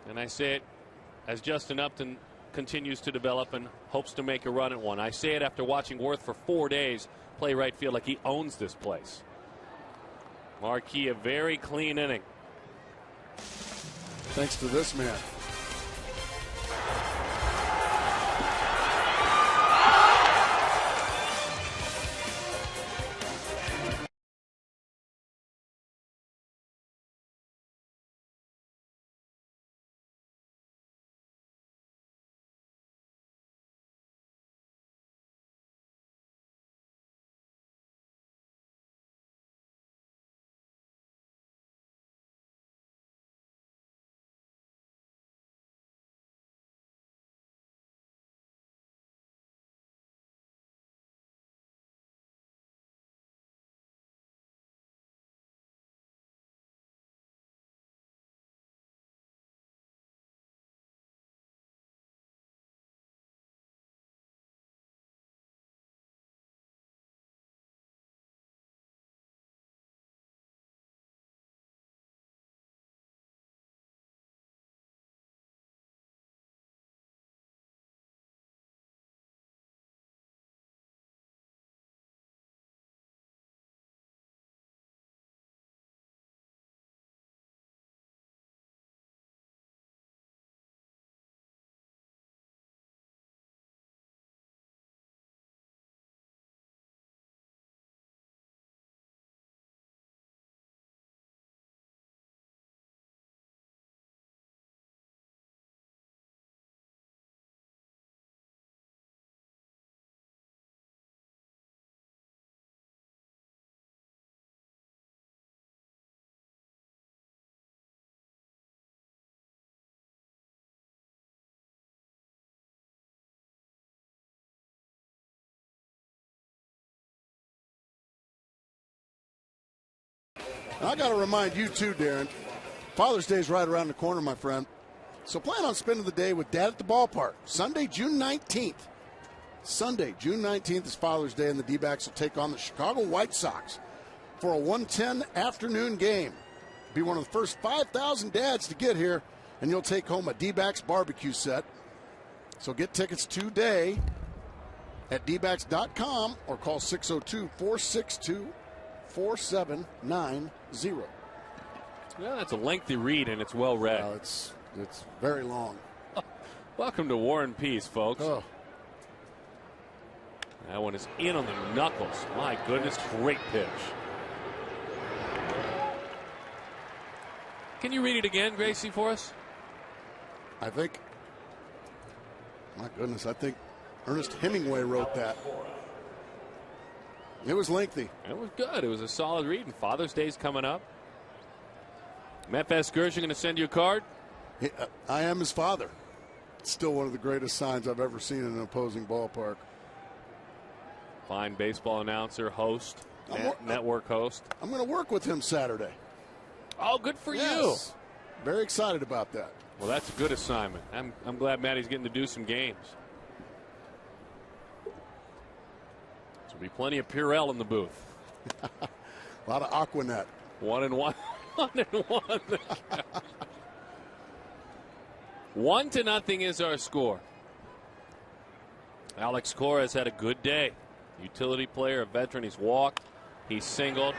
And I say it as Justin Upton continues to develop and hopes to make a run at one. I say it after watching Worth for 4 days play right field like he owns this place. Marquis, a very clean inning. Thanks to this man. And I got to remind you too, Darren, Father's Day is right around the corner, my friend. So plan on spending the day with Dad at the ballpark. Sunday, June 19th. Sunday, June 19th is Father's Day, and the D-backs will take on the Chicago White Sox for a 1:10 afternoon game. Be one of the first 5,000 dads to get here, and you'll take home a D-backs barbecue set. So get tickets today at dbacks.com or call 602-462-4790. Well, that's a lengthy read, and it's well read. Well, it's very long. Welcome to War and Peace, folks. Oh. That one is in on the knuckles. My goodness, great pitch. Can you read it again, Gracie, for us? I think, my goodness, I think Ernest Hemingway wrote that. It was lengthy. It was good. It was a solid read, and Father's Day's coming up. Memphis Gershon going to send you a card? I am his father. It's still one of the greatest signs I've ever seen in an opposing ballpark. Fine baseball announcer, host, network host. I'm going to work with him Saturday. Oh, good for you. Very excited about that. Well, that's a good assignment. I'm glad Matty's getting to do some games. There'll be plenty of Purell in the booth. A lot of Aquanet. 1-1. 1-1. 1-0 is our score. Alex Cora has had a good day. Utility player, a veteran. He's walked. He's singled.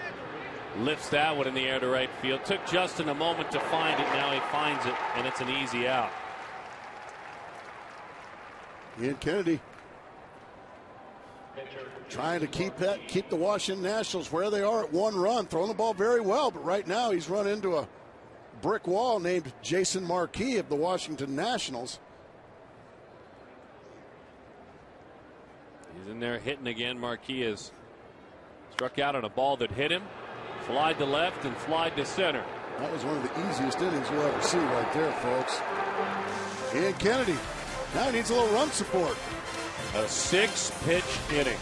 Lifts that one in the air to right field. Took Justin a moment to find it. Now he finds it, and it's an easy out. Ian Kennedy trying to keep the Washington Nationals where they are at 1 run. Throwing the ball very well, but right now he's run into a brick wall named Jason Marquis of the Washington Nationals. He's in there hitting again. Marquis is struck out on a ball that hit him. Flied to left and flied to center. That was one of the easiest innings you'll ever see right there, folks. Ian Kennedy now he needs a little run support. A 6-pitch inning.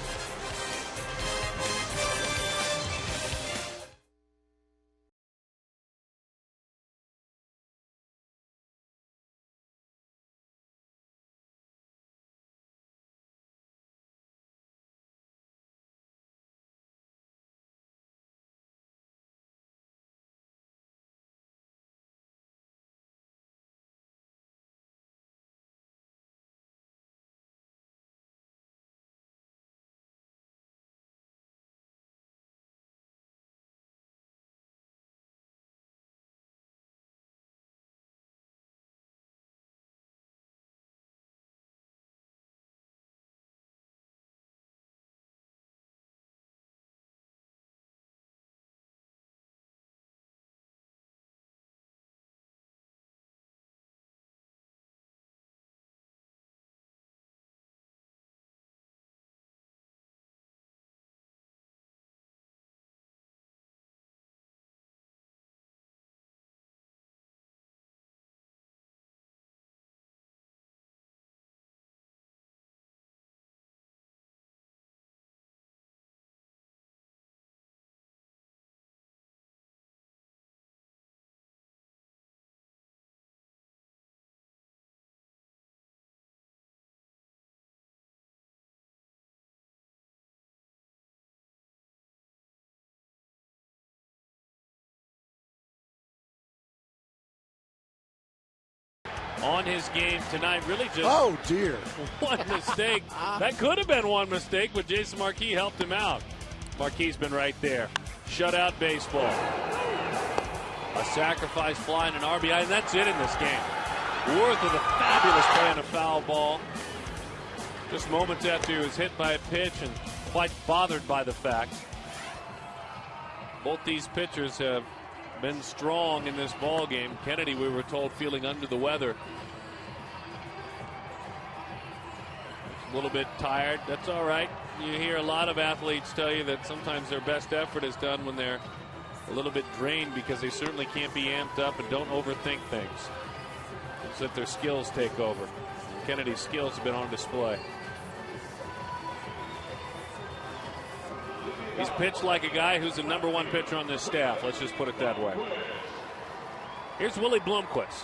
On his game tonight, really just oh dear, one mistake. That could have been one mistake, but Jason Marquis helped him out. Marquis been right there. Shutout baseball. A sacrifice fly and an RBI, and that's it in this game. Worth with a fabulous play on a foul ball. Just moments after he was hit by a pitch and quite bothered by the fact. Both these pitchers have been strong in this ball game. Kennedy, we were told, feeling under the weather. A little bit tired. That's all right. You hear a lot of athletes tell you that sometimes their best effort is done when they're a little bit drained, because they certainly can't be amped up and don't overthink things. It's that their skills take over. Kennedy's skills have been on display. He's pitched like a guy who's the #1 pitcher on this staff. Let's just put it that way. Here's Willie Bloomquist.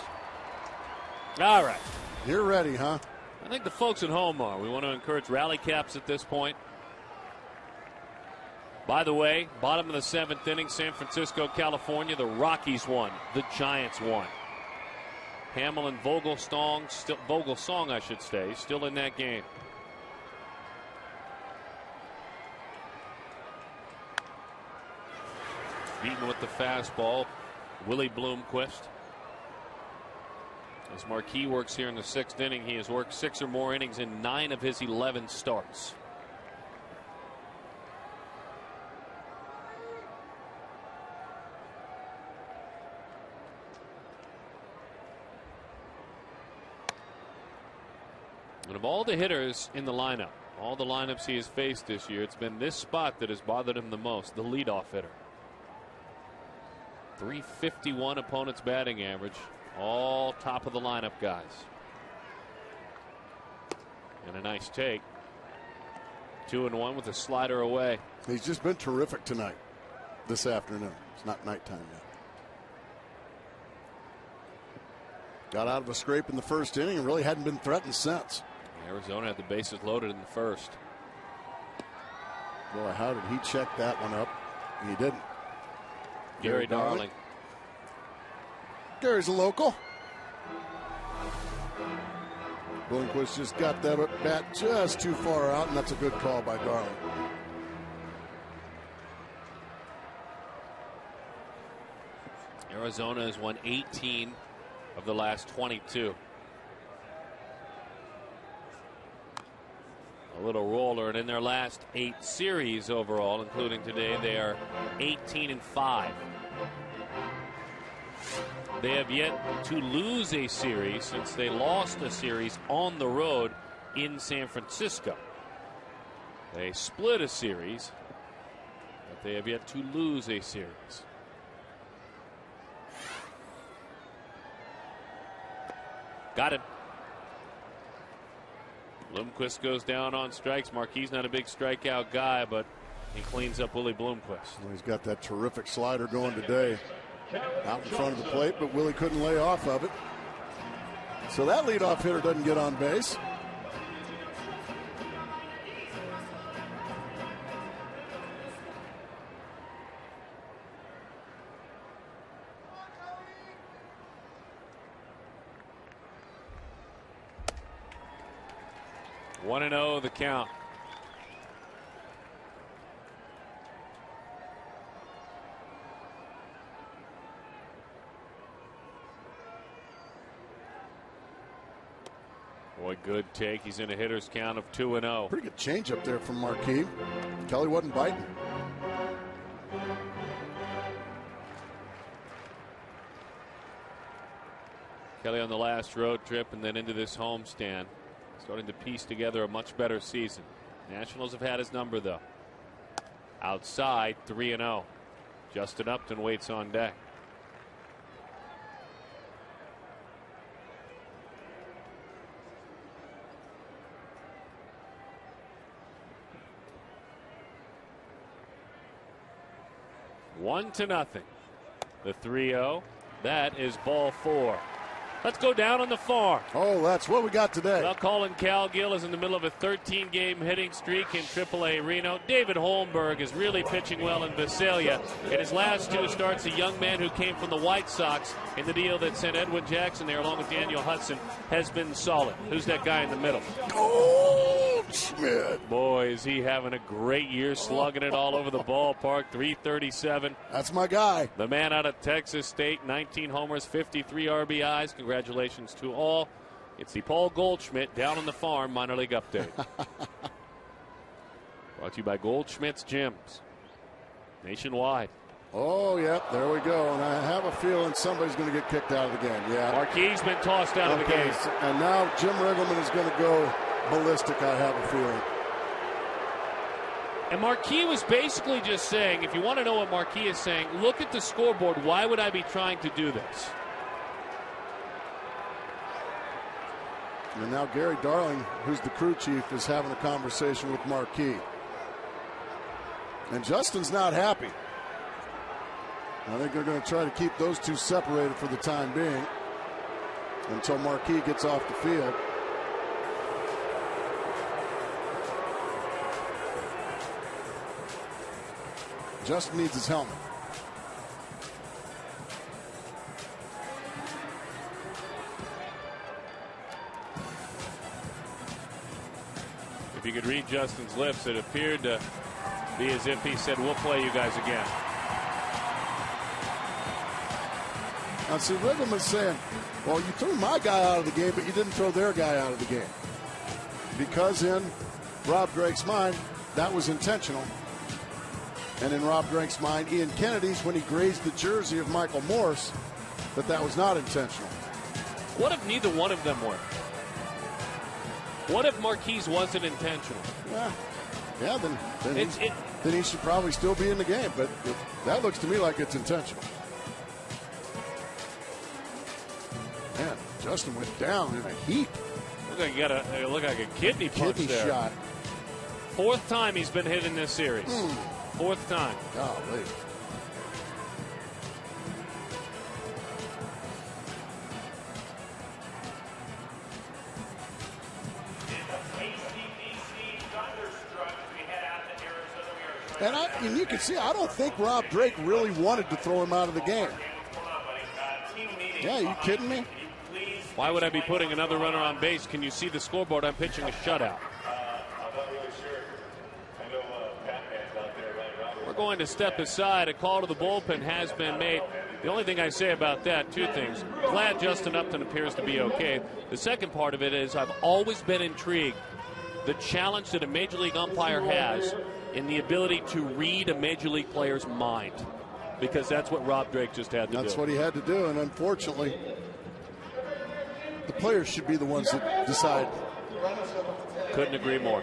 All right. You're ready, huh? I think the folks at home are. We want to encourage rally caps at this point. By the way, bottom of the 7th inning, San Francisco, California. The Rockies won. The Giants won. Hamill and Vogelsong, I should say, still in that game. Beaten with the fastball, Willie Bloomquist. As Marquis works here in the 6th inning, he has worked 6 or more innings in 9 of his 11 starts. And of all the hitters in the lineup, all the lineups he has faced this year, it's been this spot that has bothered him the most, the leadoff hitter. .351 opponent's batting average. All top of the lineup guys. And a nice take. 2-1 with a slider away. He's just been terrific tonight, this afternoon. It's not nighttime yet. Got out of a scrape in the 1st inning and really hadn't been threatened since. Arizona had the bases loaded in the 1st. Boy, how did he check that one up? He didn't. Gary Darling. Gary's a local. Bloomquist just got that bat just too far out, and that's a good call by Darling. Arizona has won 18 of the last 22. A little roller, and in their last 8 series overall, including today, they are 18-5. They have yet to lose a series since they lost a series on the road in San Francisco. They split a series, but they have yet to lose a series. Got him. Bloomquist goes down on strikes. Marquis not a big strikeout guy, but he cleans up Willie Bloomquist. Well, he's got that terrific slider going today. Out in front of the plate, but Willie couldn't lay off of it. So that leadoff hitter doesn't get on base. One and 0 the count. Boy, good take. He's in a hitter's count of 2-0. Pretty good change up there from Marquis. Kelly wasn't biting. Kelly on the last road trip and then into this homestand. Starting to piece together a much better season. Nationals have had his number, though. Outside, 3-0. Justin Upton waits on deck. One to nothing. The 3-0. That is ball 4. Let's go down on the farm. Oh, that's what we got today. Well, Colin Cowgill is in the middle of a 13-game hitting streak in AAA Reno. David Holmberg is really pitching well in Visalia. In his last 2 starts, a young man who came from the White Sox in the deal that sent Edwin Jackson there along with Daniel Hudson has been solid. Who's that guy in the middle? Goldschmidt. Boy, is he having a great year, slugging it all over the ballpark. 337. That's my guy. The man out of Texas State, 19 homers, 53 RBIs. Congratulations to all. It's the Paul Goldschmidt Down on the Farm minor league update. Brought to you by Goldschmidt's Gyms. Nationwide. Oh, yep, there we go. And I have a feeling somebody's going to get kicked out of the game. Yeah. Marquis been tossed out of the game. And now Jim Riggleman is going to go ballistic, I have a feeling. And Marquis was basically just saying, if you want to know what Marquis is saying, look at the scoreboard. Why would I be trying to do this? And now Gary Darling, who's the crew chief, is having a conversation with Marquis. And Justin's not happy. I think they're going to try to keep those two separated for the time being until Marquis gets off the field. Justin needs his helmet. If you could read Justin's lips, it appeared to be as if he said, we'll play you guys again. Now, see, Riggleman's saying, well, you threw my guy out of the game, but you didn't throw their guy out of the game. Because in Rob Drake's mind, that was intentional. And in Rob Drake's mind, Ian Kennedy's, when he grazed the jersey of Michael Morse, that was not intentional. What if neither one of them were? What if Marquis wasn't intentional? Yeah, then he should probably still be in the game. But that looks to me like it's intentional. Man, Justin went down in a heap. Look like you got a kidney punch there. Shot. Fourth time he's been hit in this series. Fourth time. Golly. And you can see, I don't think Rob Drake really wanted to throw him out of the game. Yeah, are you kidding me? Why would I be putting another runner on base? Can you see the scoreboard? I'm pitching a shutout. We're going to step aside. A call to the bullpen has been made. The only thing I say about that, two things. Glad Justin Upton appears to be okay. The second part of it is I've always been intrigued. The challenge that a major league umpire has in the ability to read a major league player's mind. Because that's what Rob Drake just had to do. That's what he had to do, and unfortunately, the players should be the ones that decide. Couldn't agree more.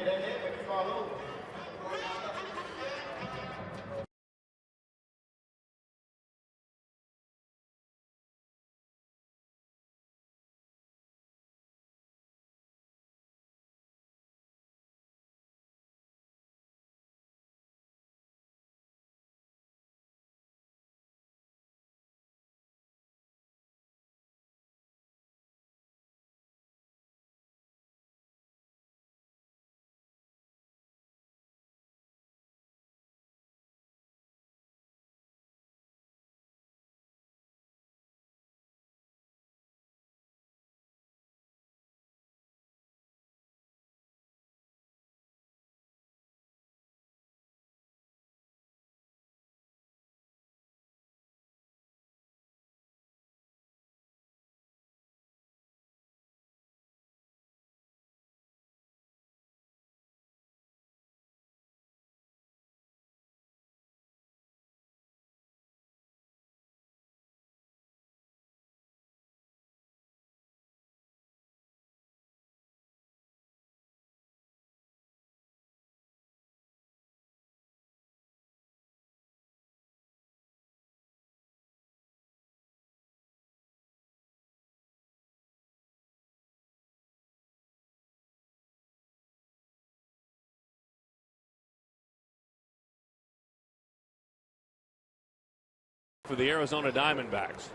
For the Arizona Diamondbacks.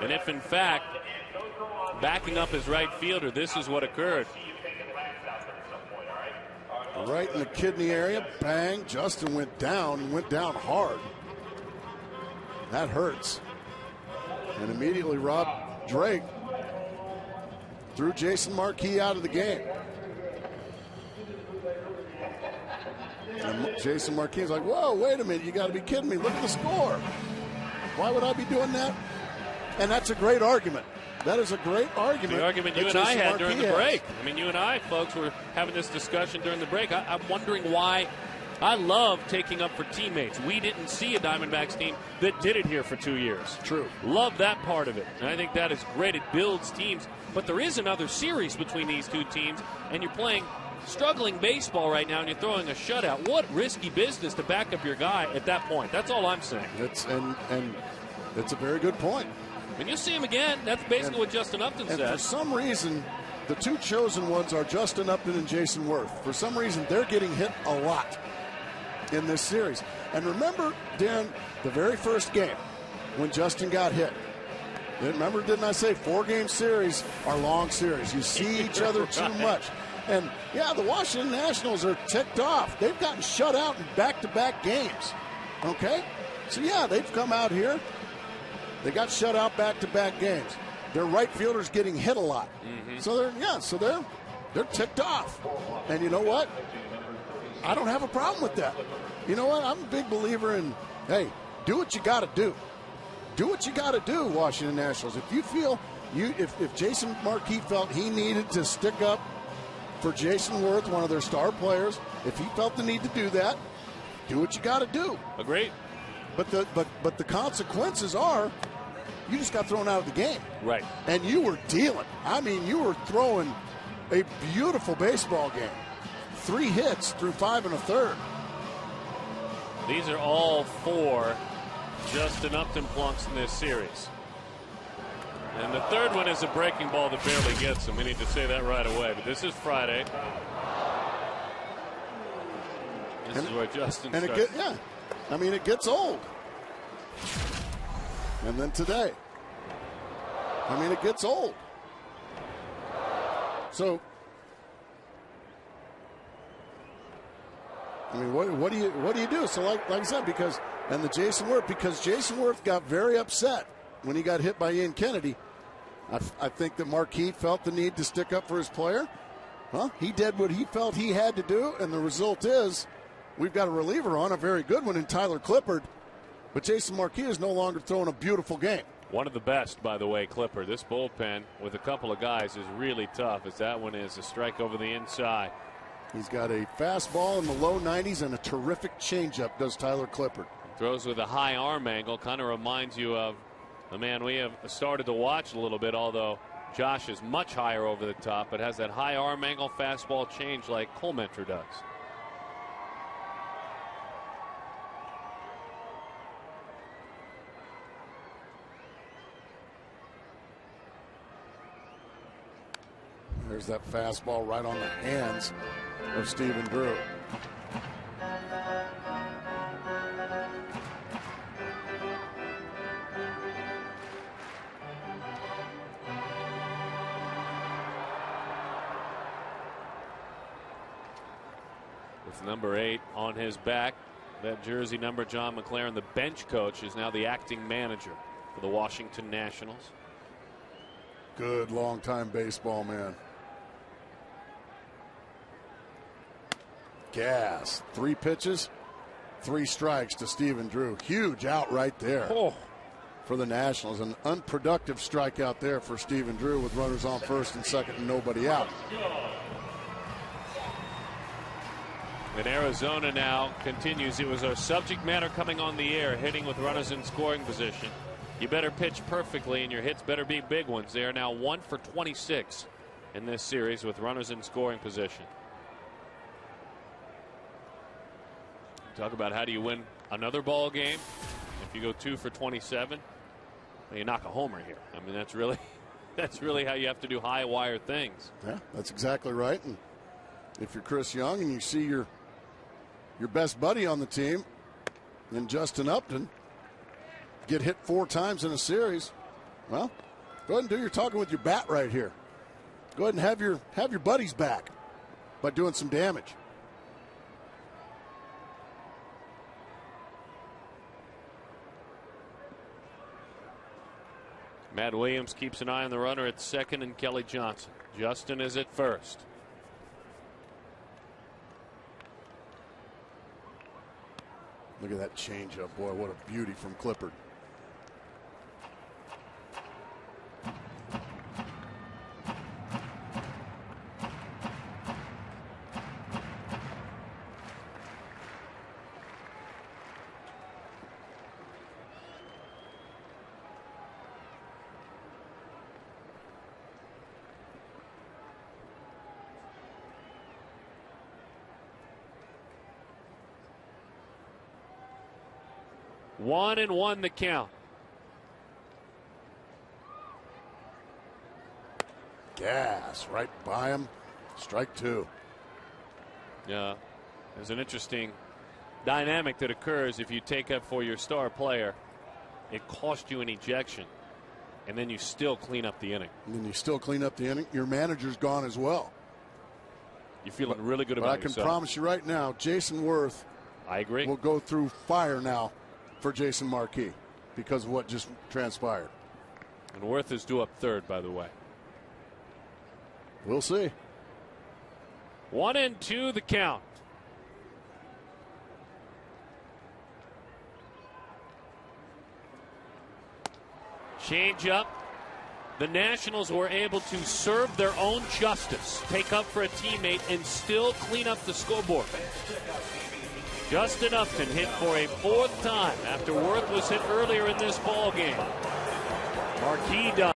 And if in fact backing up his right fielder, this is what occurred. Right in the kidney area, bang, Justin went down hard. That hurts. And immediately Rob Drake threw Jason Marquis out of the game. And Jason Marquis is like, whoa, wait a minute, you got to be kidding me. Look at the score. Why would I be doing that? And that's a great argument. That is a great argument. The argument you and I had during the break. I mean, you and I, folks, were having this discussion during the break. I'm wondering why. I love taking up for teammates. We didn't see a Diamondbacks team that did it here for 2 years. True. Love that part of it. And I think that is great. It builds teams. But there is another series between these two teams, and you're playing struggling baseball right now, and you're throwing a shutout. What risky business to back up your guy at that point. That's all I'm saying. And it's a very good point. When you see him again, that's basically what Justin Upton said. And for some reason, the two chosen ones are Justin Upton and Jason Worth. For some reason, they're getting hit a lot. in this series. And remember, Darren, the very first game when Justin got hit. Remember, didn't I say 4-game series are long series? You see each other too much. And, yeah, the Washington Nationals are ticked off. They've gotten shut out in back-to-back games. Okay? So, yeah, they've come out here. They got shut out back-to-back games. Their right fielder's getting hit a lot. So, they're ticked off. And you know what? I don't have a problem with that. You know what? I'm a big believer in, hey, do what you got to do. Do what you got to do, Washington Nationals. If you feel if Jason Marquis felt he needed to stick up for Jason Worth, one of their star players, if he felt the need to do that, do what you got to do. Agreed. But the consequences are you just got thrown out of the game. Right. And you were dealing. I mean, you were throwing a beautiful baseball game. 3 hits through 5 1/3. These are all 4 Justin Upton plunks in this series. And the third one is a breaking ball that barely gets him. We need to say that right away. But this is Friday. This is where Justin starts. I mean, it gets old. And then today. I mean, it gets old. So, I mean, what do you do? So, like I said, because Jason Worth got very upset when he got hit by Ian Kennedy. I think that Marquis felt the need to stick up for his player. Well, he did what he felt he had to do, and the result is we've got a reliever on, a very good one in Tyler Clippard. But Jason Marquis is no longer throwing a beautiful game. One of the best, by the way, Clippard. This bullpen with a couple of guys is really tough, as that one is a strike over the inside. He's got a fastball in the low 90s and a terrific changeup, does Tyler Clippard. Throws with a high arm angle, kind of reminds you of the man we have started to watch a little bit, although Josh is much higher over the top, but has that high arm angle fastball change like Colementor does. There's that fastball right on the hands of Stephen Drew. With number 8 on his back, that jersey number, John McLaren, the bench coach, is now the acting manager for the Washington Nationals. Good long-time baseball man. Gas. 3 pitches, 3 strikes to Stephen Drew. Huge out right there for the Nationals. An unproductive strikeout there for Stephen Drew with runners on first and second and nobody out. And Arizona now continues. It was our subject matter coming on the air, hitting with runners in scoring position. You better pitch perfectly, and your hits better be big ones. They are now 1 for 26 in this series with runners in scoring position. Talk about how do you win another ball game if you go 2 for 27. Well, you knock a homer here. I mean, that's really how you have to do high wire things. Yeah, that's exactly right. And if you're Chris Young and you see your best buddy on the team, and Justin Upton, get hit 4 times in a series, well, go ahead and do your talking with your bat right here. Go ahead and have your buddies back by doing some damage. Matt Williams keeps an eye on the runner at second and Kelly Johnson. Justin is at first. Look at that changeup, boy. What a beauty from Clippard. One and one the count. Gas right by him. Strike 2. Yeah, there's an interesting dynamic that occurs if you take up for your star player. It cost you an ejection, and then you still clean up the inning. And then you still clean up the inning. Your manager's gone as well. You're feeling really good about yourself. But I can promise you right now, Jason Worth, I agree, will go through fire now for Jason Marquis because of what just transpired. And Worth is due up third, by the way. We'll see. 1-2 the count. Change up. The Nationals were able to serve their own justice, take up for a teammate, and still clean up the scoreboard. Justin Upton hit for a fourth time after Worth was hit earlier in this ball game. Marquis done.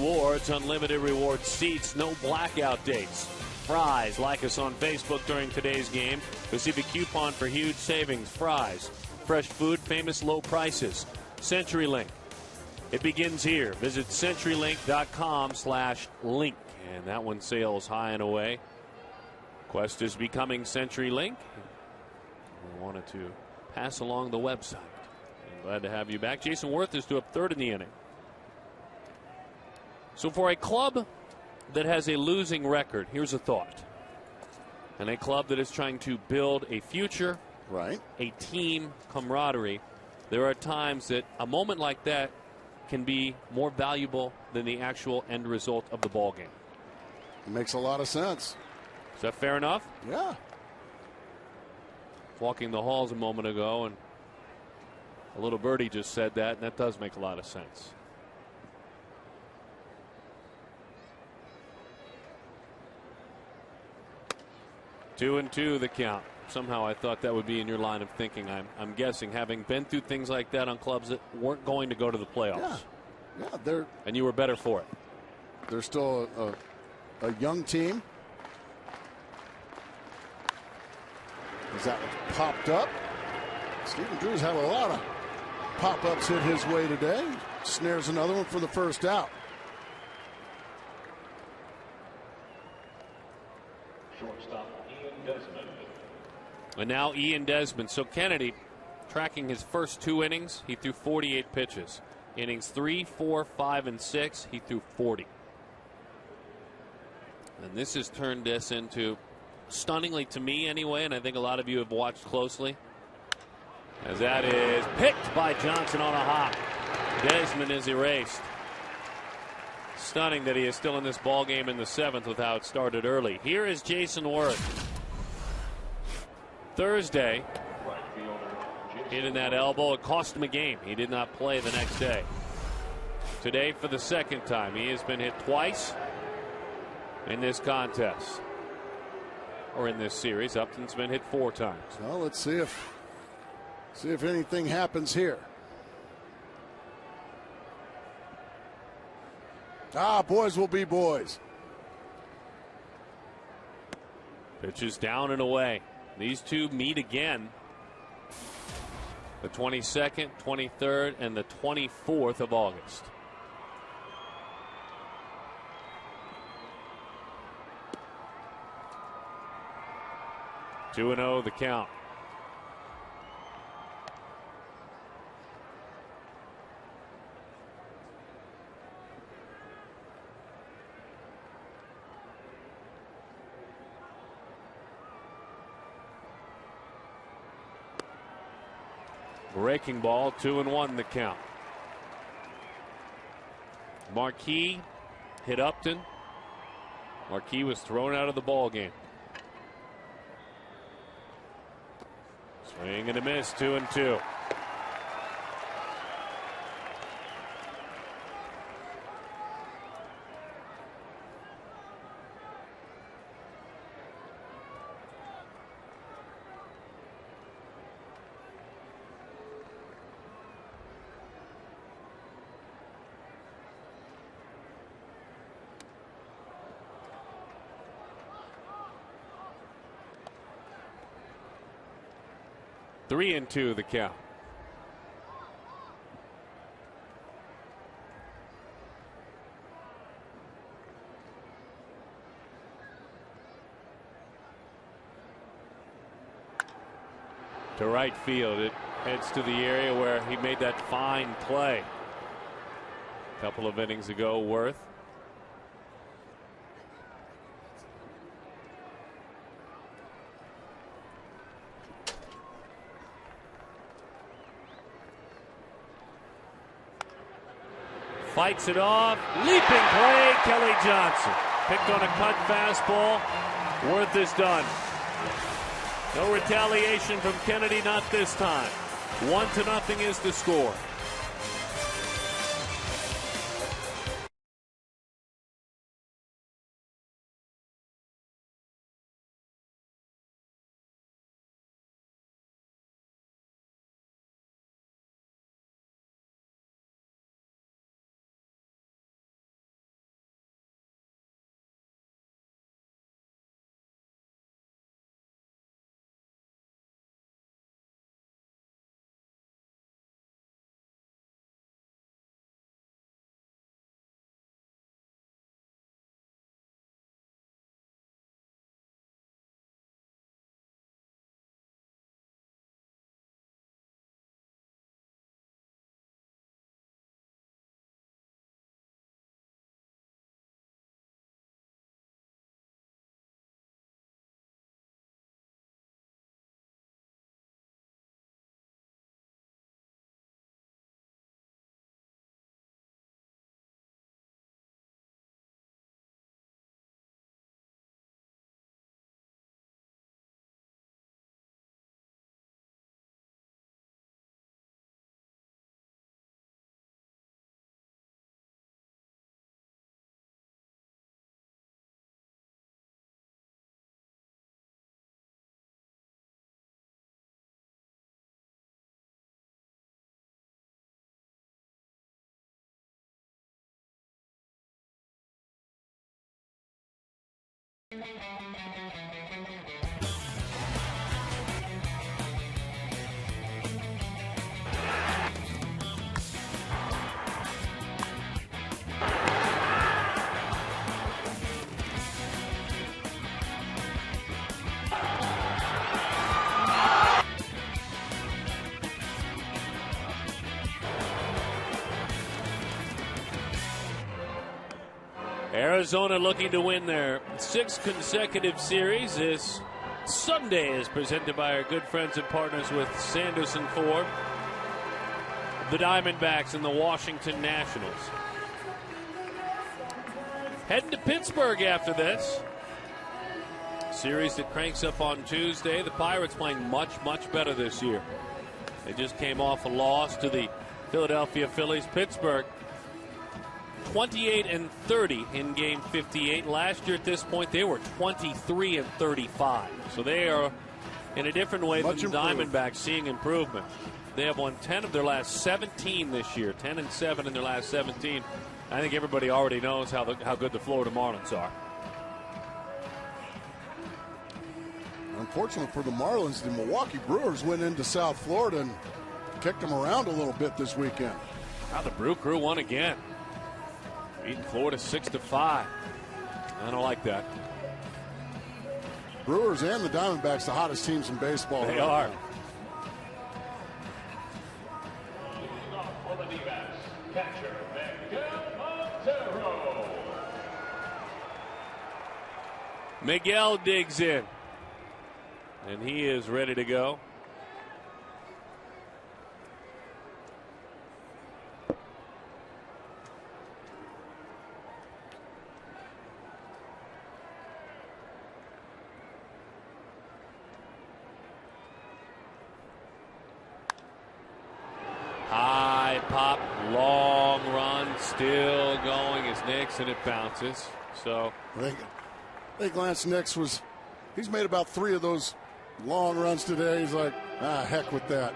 Rewards, unlimited reward seats, no blackout dates. Fry's, like us on Facebook during today's game. Receive a coupon for huge savings. Fry's, fresh food, famous low prices. CenturyLink, it begins here. Visit CenturyLink.com/link. And that one sails high and away. Quest is becoming CenturyLink. We wanted to pass along the website. I'm glad to have you back. Jason Worth is due up third in the inning. So for a club that has a losing record, here's a thought. And a club that is trying to build a future, right, a team camaraderie, there are times that a moment like that can be more valuable than the actual end result of the ball game. It makes a lot of sense. Is that fair enough? Yeah. Walking the halls a moment ago, and a little birdie just said that, and that does make a lot of sense. Two and two the count. Somehow I thought that would be in your line of thinking. I'm guessing, having been through things like that on clubs that weren't going to go to the playoffs. Yeah, and you were better for it. They're still a young team. As that was popped up, Stephen Drew's had a lot of pop-ups hit his way today. Snares another one for the first out. Shortstop Ian Desmond. And now Ian Desmond. So Kennedy tracking his first two innings. He threw 48 pitches. Innings 3, 4, 5, and 6. He threw 40. And this has turned this into, stunningly to me anyway, and I think a lot of you have watched closely, as that is picked by Johnson on a hop. Desmond is erased. Stunning that he is still in this ball game in the seventh with how it started early. Here is Jason Worth. Thursday, hit in that elbow. It cost him a game. He did not play the next day. Today, for the second time, he has been hit twice in this contest, or in this series. Upton's been hit 4 times. Well, let's see if See if anything happens here. Boys will be boys. Pitches down and away. These two meet again. The 22nd, 23rd, and the 24th of August. Two and 0 the count. Breaking ball, 2-1 the count. Marquis hit Upton. Marquis was thrown out of the ball game. Swing and a miss, 2-2. Three and 2 the count. To right field. It heads to the area where he made that fine play a couple of innings ago. Worth. Fights it off. Leaping play. Kelly Johnson. Picked on a cut fastball. Worth is done. No retaliation from Kennedy, not this time. 1-0 is the score. Arizona looking to win their 6th consecutive series. This Sunday is presented by our good friends and partners with Sanderson Ford, the Diamondbacks, and the Washington Nationals. Heading to Pittsburgh after this. Series that cranks up on Tuesday. The Pirates playing much, much better this year. They just came off a loss to the Philadelphia Phillies. Pittsburgh 28-30 in game 58. Last year at this point they were 23-35. So they are in a different way Much than the improved. Diamondbacks, seeing improvement. They have won 10 of their last 17 this year, 10-7 in their last 17. I think everybody already knows how good the Florida Marlins are. Unfortunately for the Marlins, the Milwaukee Brewers went into South Florida and kicked them around a little bit this weekend. Now the Brew Crew won again, beating Florida 6-5. I don't like that. Brewers and the Diamondbacks, the hottest teams in baseball. They are. For the D-backs, catcher Miguel Montero. Miguel digs in, and he is ready to go. High pop, long run, still going as Nix, and it bounces. So I think Lance Nix he's made about 3 of those long runs today. He's like, heck with that.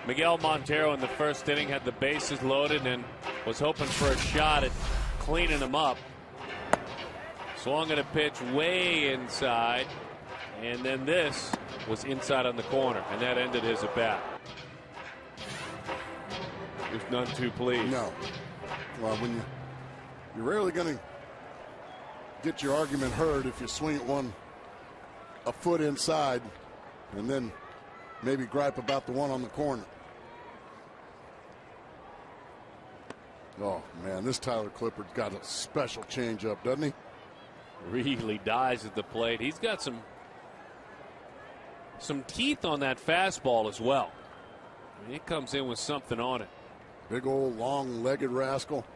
Miguel Montero in the first inning had the bases loaded and was hoping for a shot at cleaning them up. Swung at a pitch way inside, and then this was inside on the corner, and that ended his at bat. There's none too pleased. No. Well, when you're rarely going to get your argument heard if you swing at a foot inside and then maybe gripe about the one on the corner. Oh, man, this Tyler Clippard's got a special changeup, doesn't he? Really dies at the plate. He's got some teeth on that fastball as well. I mean, it comes in with something on it. Big old long-legged rascal.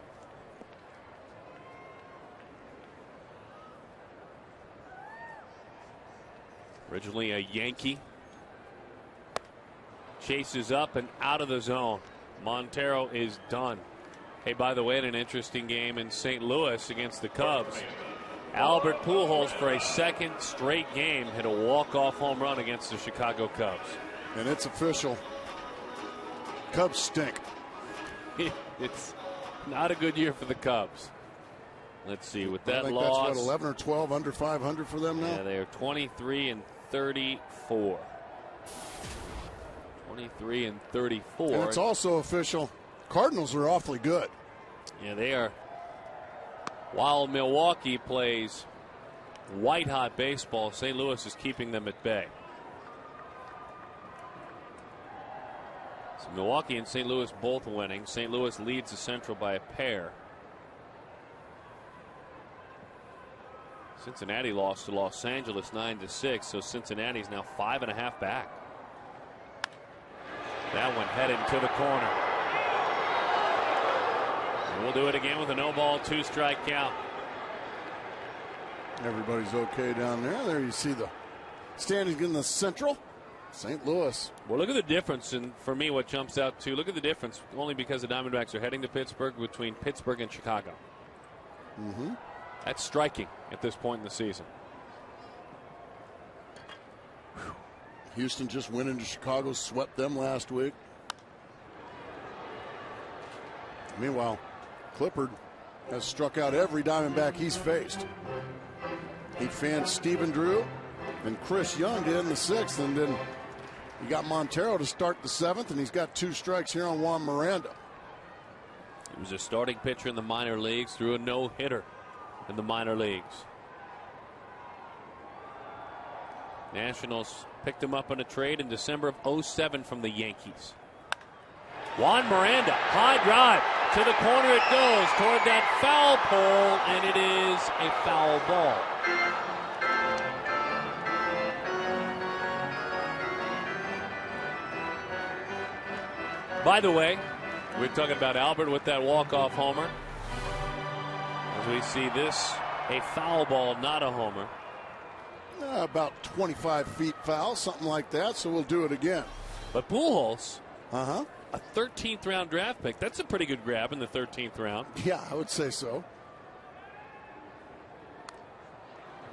Originally a Yankee. Chases up and out of the zone. Montero is done. Hey, by the way, in an interesting game in St. Louis against the Cubs, Albert Pujols for a second straight game hit a walk-off home run against the Chicago Cubs. And it's official. Cubs stink. It's not a good year for the Cubs. Let's see, with that I think loss, that's what, 11 or 12 under 500 for them now? yeah, they are 23-34. 23-34. And it's also official. Cardinals are awfully good. Yeah, they are. While Milwaukee plays white-hot baseball, St. Louis is keeping them at bay. So Milwaukee and St. Louis both winning. St. Louis leads the Central by a pair. Cincinnati lost to Los Angeles 9-6, so Cincinnati's now 5.5 back. That one headed to the corner. And we'll do it again with a no-ball, 2-strike count. Everybody's okay down there. There you see the standings in the Central. St. Louis. Well, look at the difference, and for me, what jumps out too, look at the difference, only because the Diamondbacks are heading to Pittsburgh, between Pittsburgh and Chicago. Mm-hmm. That's striking at this point in the season. Houston just went into Chicago, swept them last week. Meanwhile, Clippard has struck out every Diamondback he's faced. He fanned Stephen Drew and Chris Young to end the 6th, and then you got Montero to start the 7th, and he's got 2 strikes here on Juan Miranda. He was a starting pitcher in the minor leagues, threw a no-hitter in the minor leagues. Nationals picked him up on a trade in December of '07 from the Yankees. Juan Miranda, high drive to the corner it goes toward that foul pole, and it is a foul ball. By the way, we're talking about Albert with that walk-off homer. As we see this, a foul ball, not a homer. About 25 feet foul, something like that, so we'll do it again. But Pujols, Uh-huh. a 13th round draft pick. That's a pretty good grab in the 13th round. Yeah, I would say so.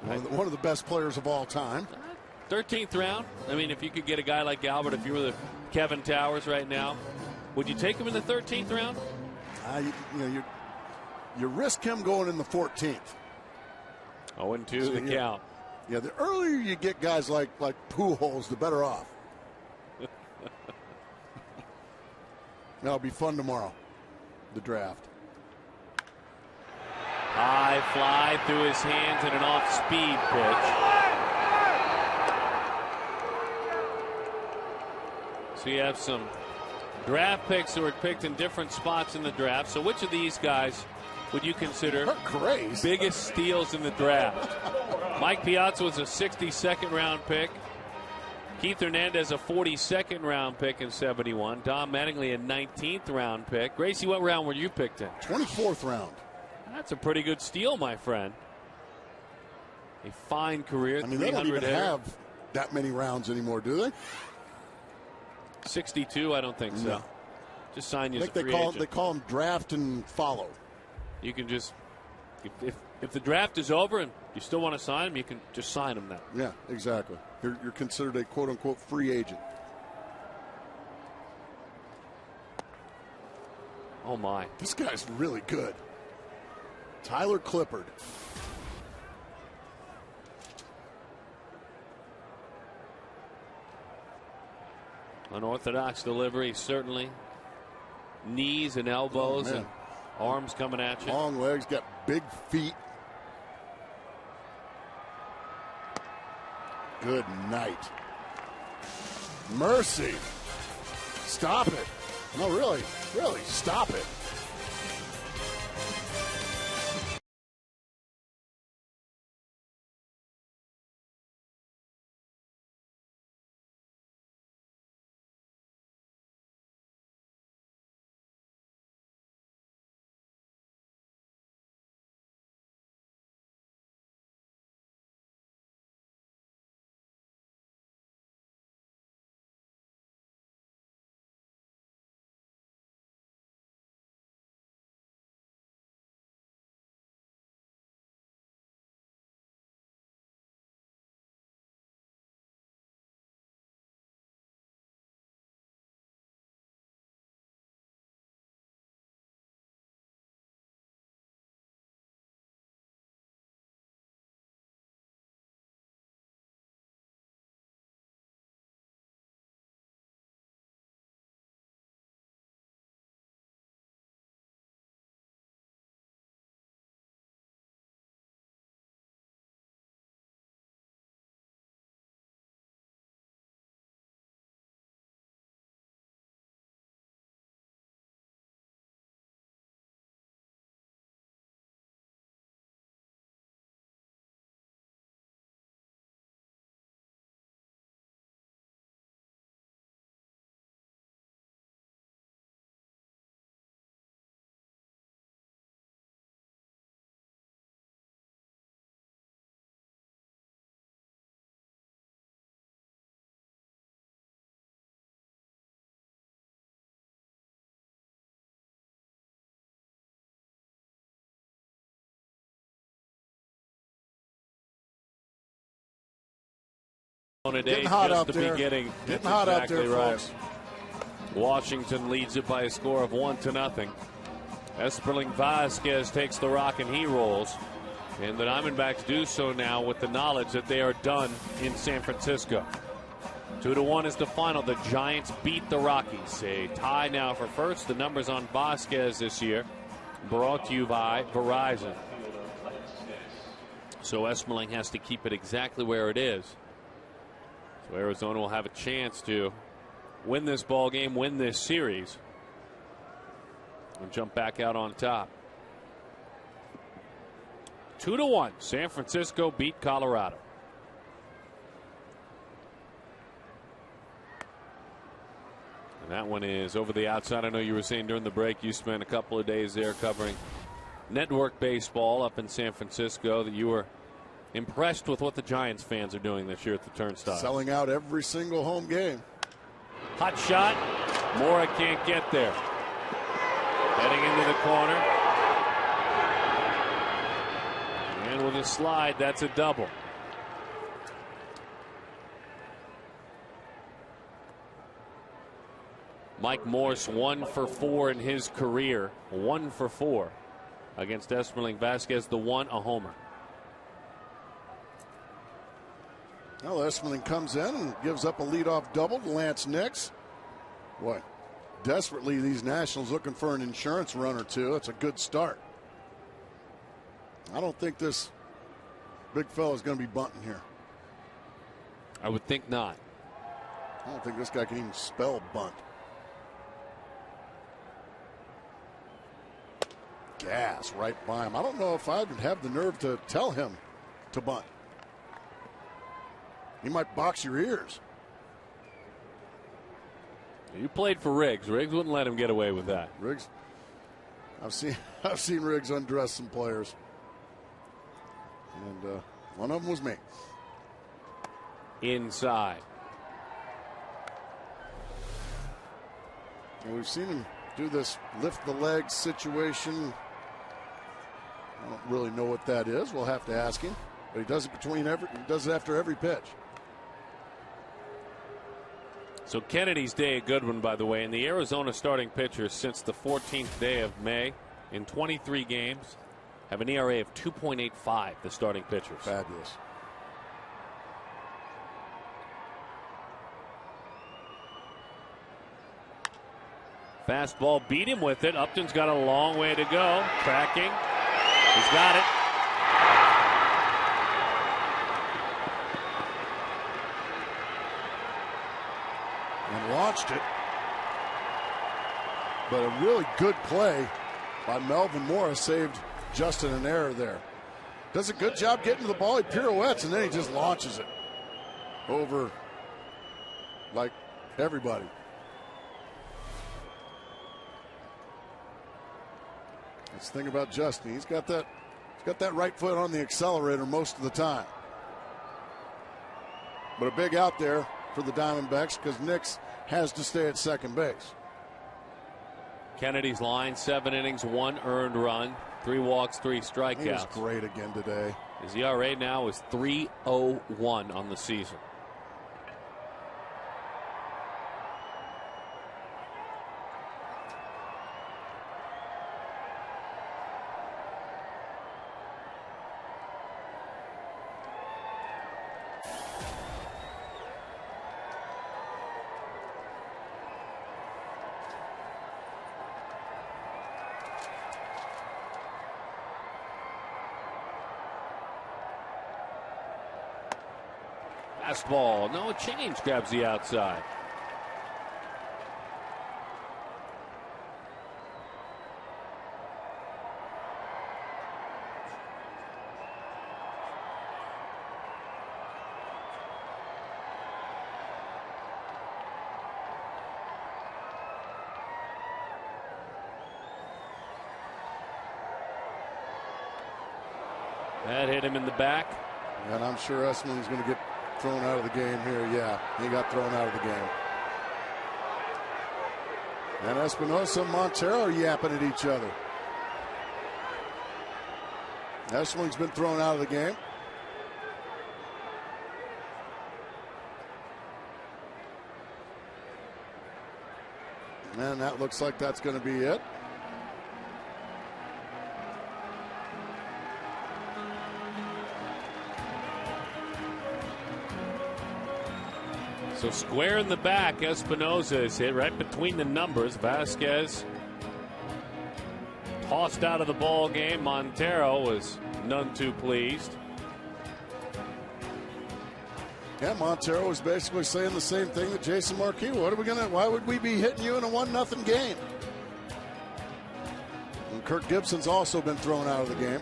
One of the best players of all time. 13th round. I mean, if you could get a guy like Albert, if you were the Kevin Towers right now, would you take him in the 13th round? You risk him going in the 14th. 0-2 the count. Yeah, the earlier you get guys like Pujols, the better off. That'll be fun tomorrow, the draft. High fly through his hands and an off-speed pitch. So you have some draft picks who are picked in different spots in the draft. So which of these guys would you consider biggest steals in the draft? Mike Piazza was a 62nd round pick. Keith Hernandez a 42nd round pick in 71. Don Mattingly a 19th round pick. Gracie, what round were you picked in? 24th round. That's a pretty good steal, my friend. A fine career. I mean, they don't even have that many rounds anymore, do they? 62, I don't think so. No. Just sign you as a I think free agent. they call them draft and follow. You can just, if the draft is over and you still want to sign him, you can just sign him now. Yeah, exactly. You're considered a quote-unquote free agent. Oh, my. This guy's really good. Tyler Clippard. Unorthodox delivery, certainly. Knees and elbows and arms coming at you. Long legs, got big feet. Good night. Mercy. Stop it. No, really, stop it. Getting hot out there. Getting hot out there, folks. Washington leads it by a score of 1-0. Esperling Vasquez takes the rock and he rolls. And the Diamondbacks do so now with the knowledge that they are done in San Francisco. 2-1 is the final. The Giants beat the Rockies. A tie now for first. The numbers on Vasquez this year brought to you by Verizon. So Esperling has to keep it exactly where it is. So Arizona will have a chance to win this ball game, win this series, and jump back out on top. 2-1. San Francisco beat Colorado. And that one is over the outside. I know you were saying during the break you spent a couple of days there covering network baseball up in San Francisco, that you were impressed with what the Giants fans are doing this year at the Turnstile. Selling out every single home game. Hot shot. Mora can't get there. Heading into the corner. And with a slide, that's a double. Mike Morse 1 for 4 in his career. 1 for 4 against Esmeralda. Vasquez, the one, a homer. Well, Esmeralda comes in and gives up a leadoff double to Lance Nix. Boy, desperately these Nationals looking for an insurance run or two. It's a good start. I don't think this big fella is going to be bunting here. I would think not. I don't think this guy can even spell bunt. Gas right by him. I don't know if I would have the nerve to tell him to bunt. He might box your ears. You played for Riggs. Riggs wouldn't let him get away with that. Riggs, I've seen Riggs undress some players, and one of them was me. Inside. And we've seen him do this lift the legs situation. I don't really know what that is. We'll have to ask him. But he does it he does it after every pitch. So Kennedy's day a good one, by the way. And the Arizona starting pitchers since the 14th day of May in 23 games have an ERA of 2.85, the starting pitchers. Fabulous. Fastball beat him with it. Upton's got a long way to go. Tracking. He's got it. And launched it. But a really good play by Melvin Morris saved Justin an error there. Does a good job getting to the ball. He pirouettes and then he just launches it over like everybody. That's the thing about Justin. He's got that right foot on the accelerator most of the time. But a big out there for the Diamondbacks because Nix has to stay at second base. Kennedy's line, 7 innings, 1 earned run, 3 walks, 3 strikeouts. He was great again today. His ERA now is 3.01 on the season. Fastball, no change, grabs the outside. That hit him in the back. And I'm sure Esmond's going to get thrown out of the game here. Yeah, he got thrown out of the game. And Espinosa and Montero are yapping at each other. Esmond's been thrown out of the game. And that looks like that's going to be it. So square in the back, Espinosa is hit right between the numbers. Vasquez tossed out of the ball game. Montero was none too pleased. Yeah, Montero was basically saying the same thing that Jason Marquis. Why would we be hitting you in a 1-0 game? And Kirk Gibson's also been thrown out of the game.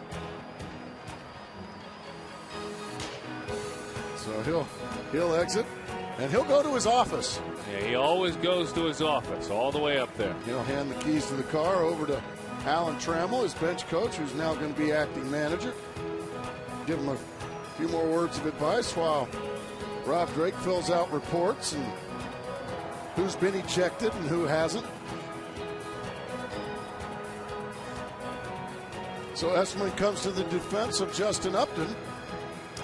So he'll exit. And he'll go to his office. Yeah, he always goes to his office, all the way up there. He'll hand the keys to the car over to Alan Trammell, his bench coach, who's now going to be acting manager. Give him a few more words of advice while Rob Drake fills out reports and who's been ejected and who hasn't. So Esmond comes to the defense of Justin Upton,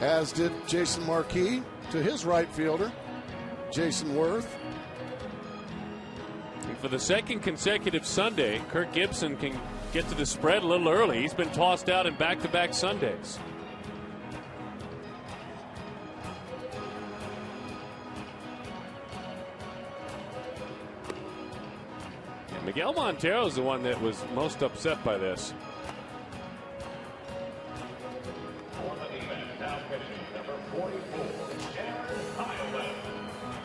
as did Jason Marquis to his right fielder, Jason Worth. And for the second consecutive Sunday, Kirk Gibson can get to the spread a little early. He's been tossed out in back-to-back Sundays. And Miguel Montero's the one that was most upset by this.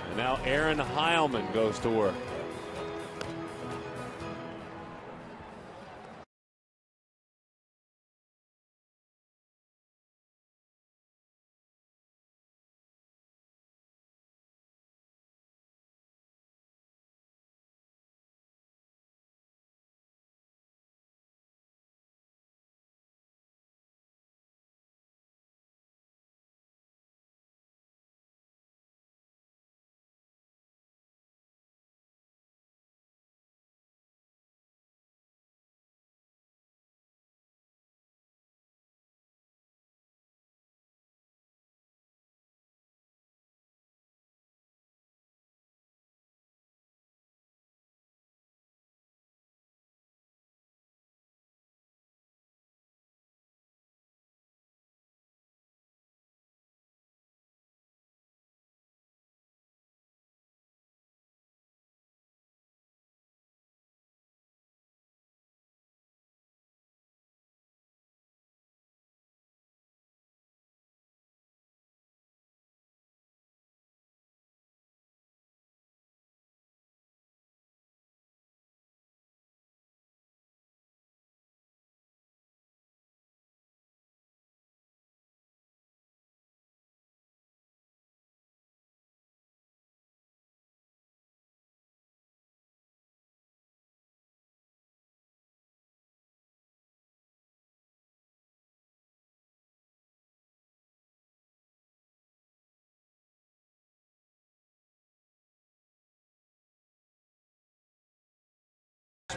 And now Aaron Heilman goes to work.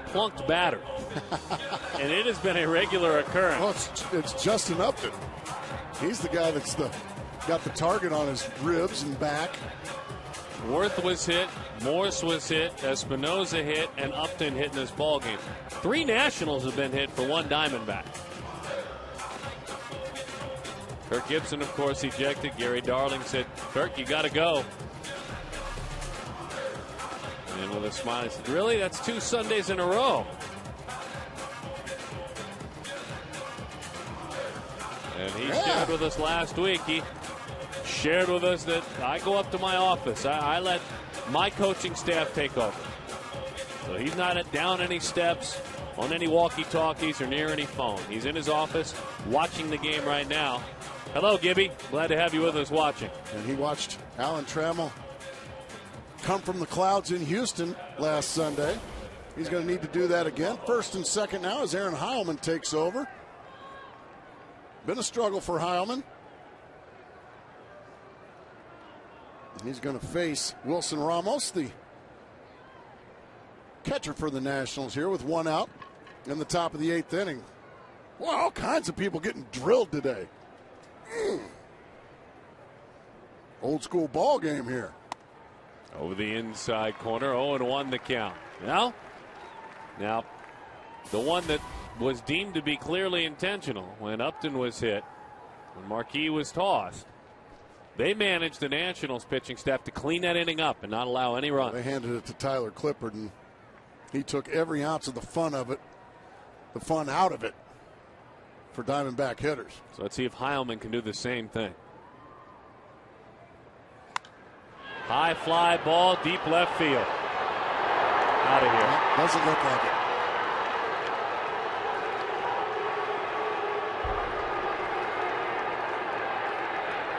Plunked batter. And it has been a regular occurrence. Well, it's Justin Upton. He's the guy that's got the target on his ribs and back. Worth was hit, Morse was hit, Espinoza hit, and Upton hit in this ball game. 3 Nationals have been hit for 1 Diamondback. Kirk Gibson, of course, ejected. Gary Darling said, "Kirk, you got to go." And with a smile, he said, "Really? That's 2 Sundays in a row." And he shared with us last week. He shared with us that I go up to my office. I let my coaching staff take over. So he's not down any steps, on any walkie-talkies, or near any phone. He's in his office watching the game right now. Hello, Gibby. Glad to have you with us watching. And he watched Alan Trammell come from the clouds in Houston last Sunday. He's going to need to do that again. First and second now as Aaron Heilman takes over. Been a struggle for Heilman. He's going to face Wilson Ramos, the catcher for the Nationals here, with 1 out in the top of the 8th inning. Well, all kinds of people getting drilled today. Old school ball game here. Over the inside corner, 0-1 the count. Now, the one that was deemed to be clearly intentional when Upton was hit, when Marquis was tossed, they managed the Nationals pitching staff to clean that inning up and not allow any runs. They handed it to Tyler Clippard, and he took every ounce of the fun out of it for Diamondback hitters. So let's see if Heilman can do the same thing. High fly ball, deep left field. Out of here. Doesn't look like it.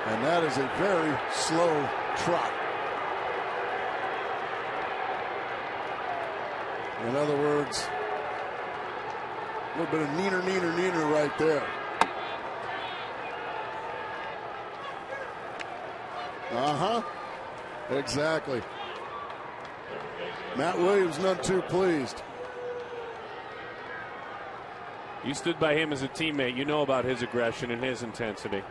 And that is a very slow trot. In other words, a little bit of neener right there. Exactly. Matt Williams none too pleased. You stood by him as a teammate. You know about his aggression and his intensity.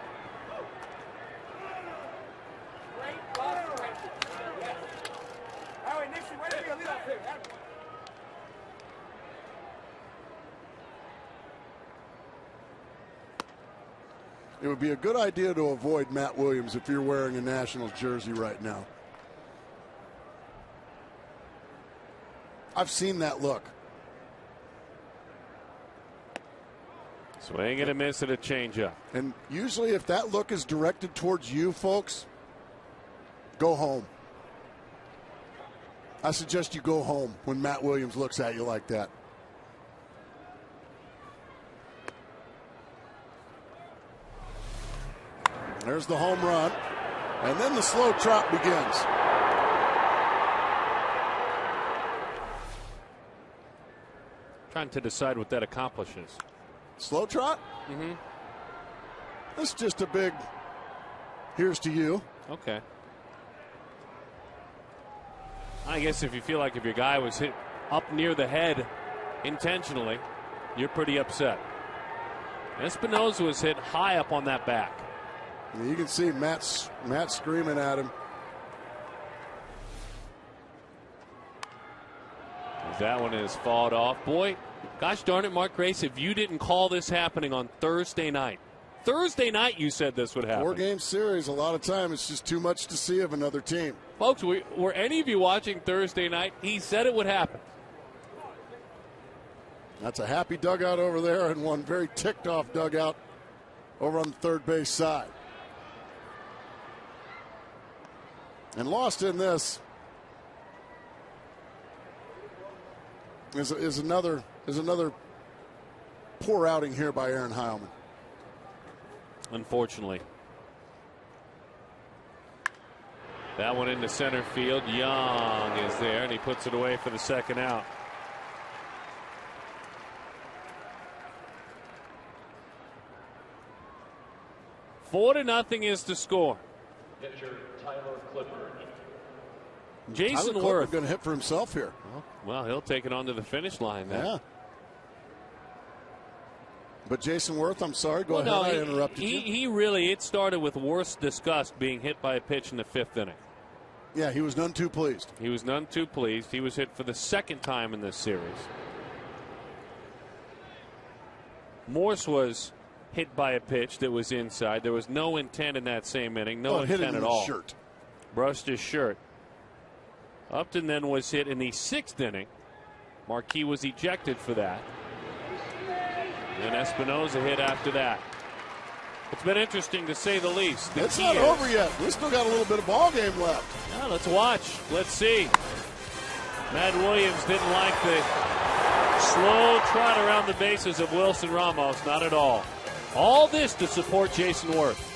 It would be a good idea to avoid Matt Williams if you're wearing a Nationals jersey right now. I've seen that look. Swing and a miss at a changeup. And usually if that look is directed towards you folks, go home. I suggest you go home when Matt Williams looks at you like that. There's the home run. And then the slow trot begins. Trying to decide what that accomplishes. Slow trot? Mm-hmm. That's just a big here's to you. Okay. I guess if you feel like if your guy was hit up near the head intentionally, you're pretty upset. Espinosa was hit high up on that back. You can see Matt screaming at him. That one is fought off. Boy, gosh darn it, Mark Grace, if you didn't call this happening on Thursday night. Thursday night you said this would happen. 4-game series, a lot of time it's just too much to see of another team. Folks, were any of you watching Thursday night? He said it would happen. That's a happy dugout over there and one very ticked off dugout over on the third base side. And lost in this is another poor outing here by Aaron Heilman. Unfortunately. That one into center field. Young is there, and he puts it away for the second out. Four to nothing is the score. Pitcher Tyler Clippard. Jason Tyler Worth going to hit for himself here. Well, he'll take it on to the finish line then. Yeah. But Jason Worth, I'm sorry, go ahead. I interrupted you. He really, it started with Worth's disgust being hit by a pitch in the fifth inning. Yeah, he was none too pleased. He was none too pleased. He was hit for the second time in this series. Morse was hit by a pitch that was inside. There was no intent in that same inning. No intent hit him at in all. His shirt. Brushed his shirt. Upton then was hit in the sixth inning. Marquis was ejected for that. And Espinosa hit after that. It's been interesting to say the least. It's not over yet. We still got a little bit of ball game left. Yeah, let's watch. Let's see. Matt Williams didn't like the slow trot around the bases of Wilson Ramos. Not at all. All this to support Jason Worth.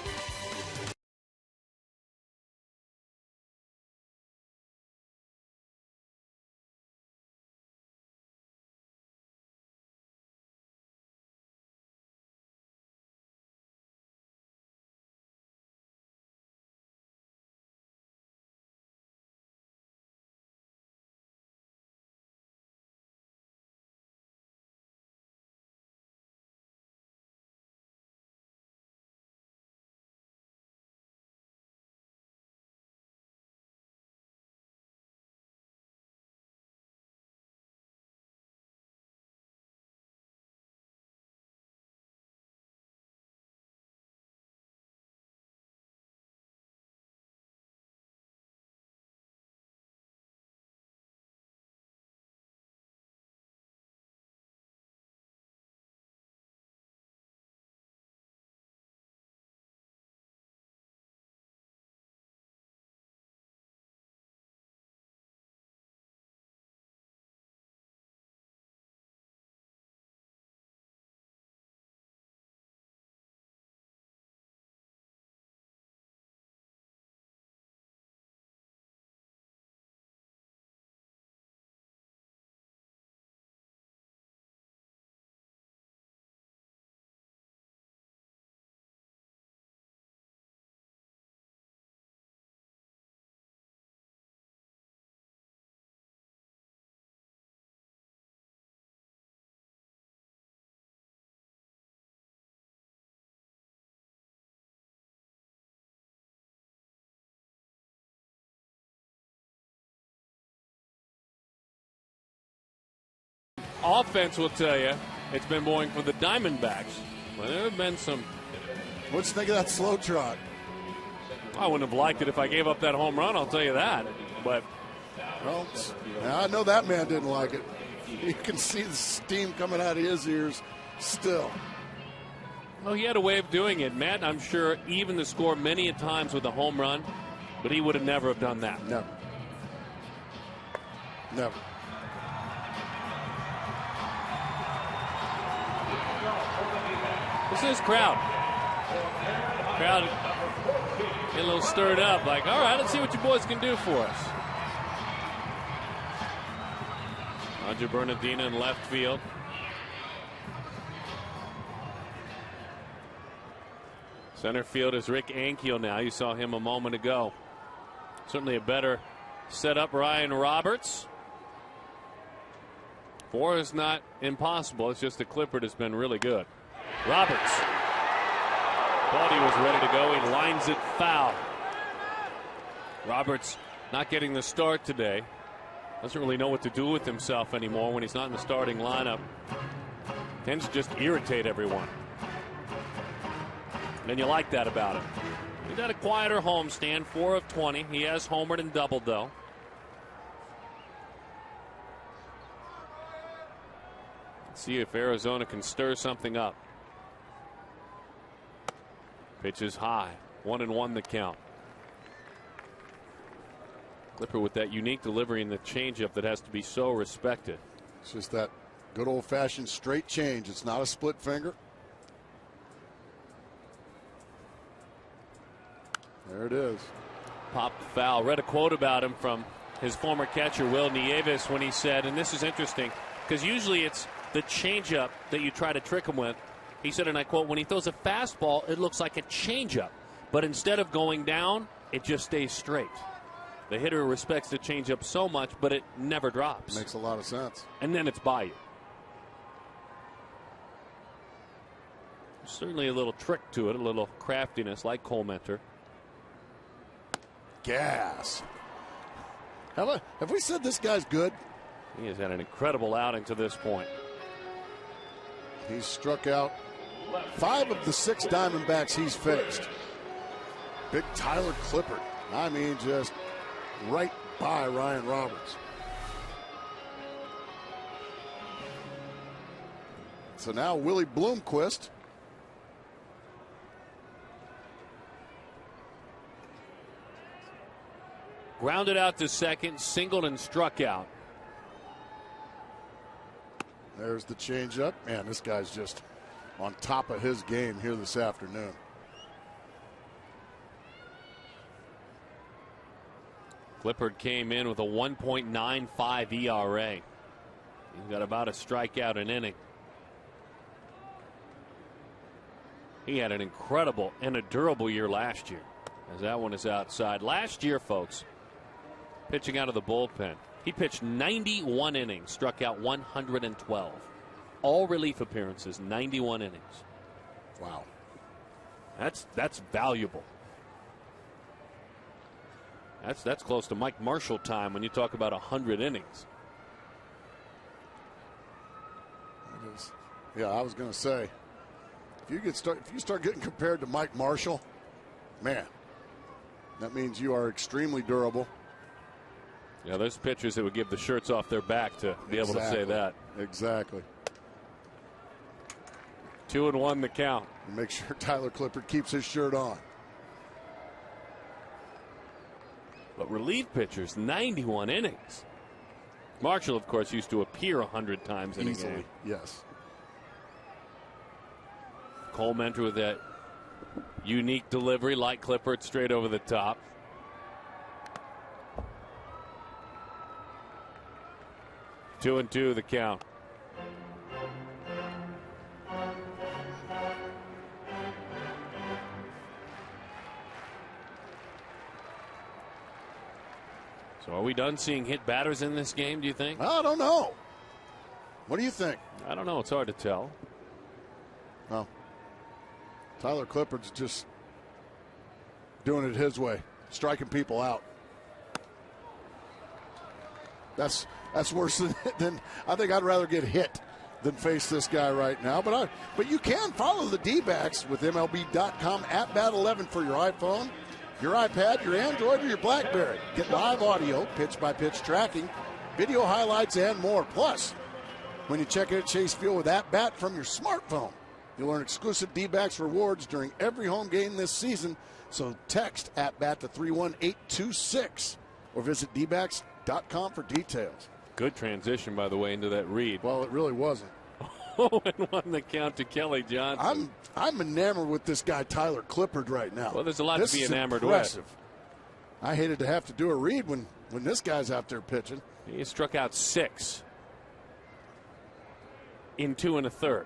Offense will tell you it's been going for the Diamondbacks. Well, there have been some What'd you think of that slow trot? I wouldn't have liked it if I gave up that home run, I'll tell you that. But well, I know that man didn't like it. You can see the steam coming out of his ears still. Well, he had a way of doing it. Matt, I'm sure, even the score many a times with a home run, but he would have never have done that. Never. Never. This is crowd. Crowd get a little stirred up, like, all right, let's see what you boys can do for us. Roger Bernardina in left field. Center field is Rick Ankiel now. You saw him a moment ago. Certainly a better setup. Ryan Roberts. 4 is not impossible. It's just that Clippard has been really good. Roberts. Thought he was ready to go. He lines it foul. Roberts not getting the start today. Doesn't really know what to do with himself anymore when he's not in the starting lineup. Tends to just irritate everyone. And you like that about him. He's had a quieter homestand, 4 of 20. He has homered and doubled, though. Let's see if Arizona can stir something up. Pitch is high. 1-1 the count. Clipper with that unique delivery in the changeup that has to be so respected. It's just that good old-fashioned straight change. It's not a split finger. There it is. Pop foul. Read a quote about him from his former catcher, Will Nieves, when he said, and this is interesting, because usually it's the changeup that you try to trick him with. He said, and I quote, when he throws a fastball, it looks like a changeup. But instead of going down, it just stays straight. The hitter respects the changeup so much, but it never drops. Makes a lot of sense. And then it's by you. Certainly a little trick to it, a little craftiness like Colementor. Gas. Have we said this guy's good? He has had an incredible outing to this point. He's struck out 5 of the 6 Diamondbacks he's faced. Big Tyler Clippard. I mean, just right by Ryan Roberts. So now Willie Bloomquist. Grounded out to second, singled and struck out. There's the changeup. Man, this guy's just on top of his game here this afternoon. Clippard came in with a 1.95 ERA. He's got about a strikeout an inning. He had an incredible and a durable year last year, as that one is outside. Last year, folks, pitching out of the bullpen, he pitched 91 innings, struck out 112. All relief appearances, 91 innings. Wow. That's valuable. That's close to Mike Marshall time when you talk about 100 innings. Yeah, I was going to say, if you start getting compared to Mike Marshall, man, that means you are extremely durable. Yeah, there's pitchers that would give the shirts off their back to be able to say that. Exactly. 2-1 the count. And make sure Tyler Clippard keeps his shirt on. But relief pitchers, 91 innings. Marshall, of course, used to appear 100 times in Easily, a game. yes. Colementor with that unique delivery like Clippard, straight over the top. Two and two the count. So are we done seeing hit batters in this game, do you think? I don't know. What do you think? I don't know. It's hard to tell. Well, Tyler Clippard's just doing it his way, striking people out. That's worse than I think I'd rather get hit than face this guy right now. But you can follow the D-backs with MLB.com at Bat11 for your iPhone, your iPad, your Android, or your BlackBerry. Get live audio, pitch-by-pitch tracking, video highlights, and more. Plus, when you check out Chase Field with At Bat from your smartphone, you'll earn exclusive D-backs rewards during every home game this season. So text At Bat to 31826 or visit dbacks.com for details. Good transition, by the way, into that read. Well, it really wasn't. And won the count to Kelly Johnson. I'm enamored with this guy Tyler Clippard right now. Well, there's a lot to be enamored impressive. with. I hated to have to do a read when this guy's out there pitching. He struck out 6 in 2 1/3.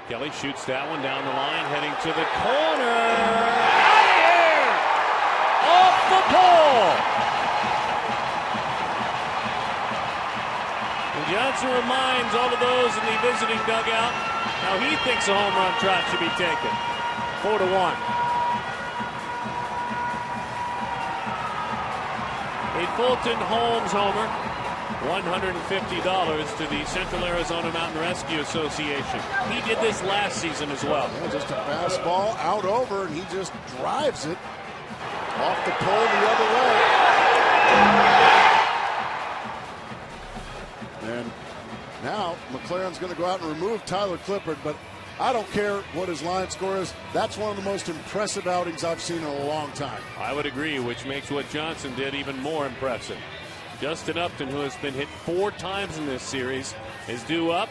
Kelly shoots that one down the line, heading to the corner. Out of here! Off the pole! And Johnson reminds all of those in the visiting dugout how he thinks a home run trot should be taken. 4-1. A Fulton Holmes homer. $150 to the Central Arizona Mountain Rescue Association. He did this last season as well. Yeah, just a fastball out over, and he just drives it off the pole the other way. And now McLaren's going to go out and remove Tyler Clippard, but I don't care what his line score is. That's one of the most impressive outings I've seen in a long time. I would agree, which makes what Johnson did even more impressive. Justin Upton, who has been hit 4 times in this series, is due up.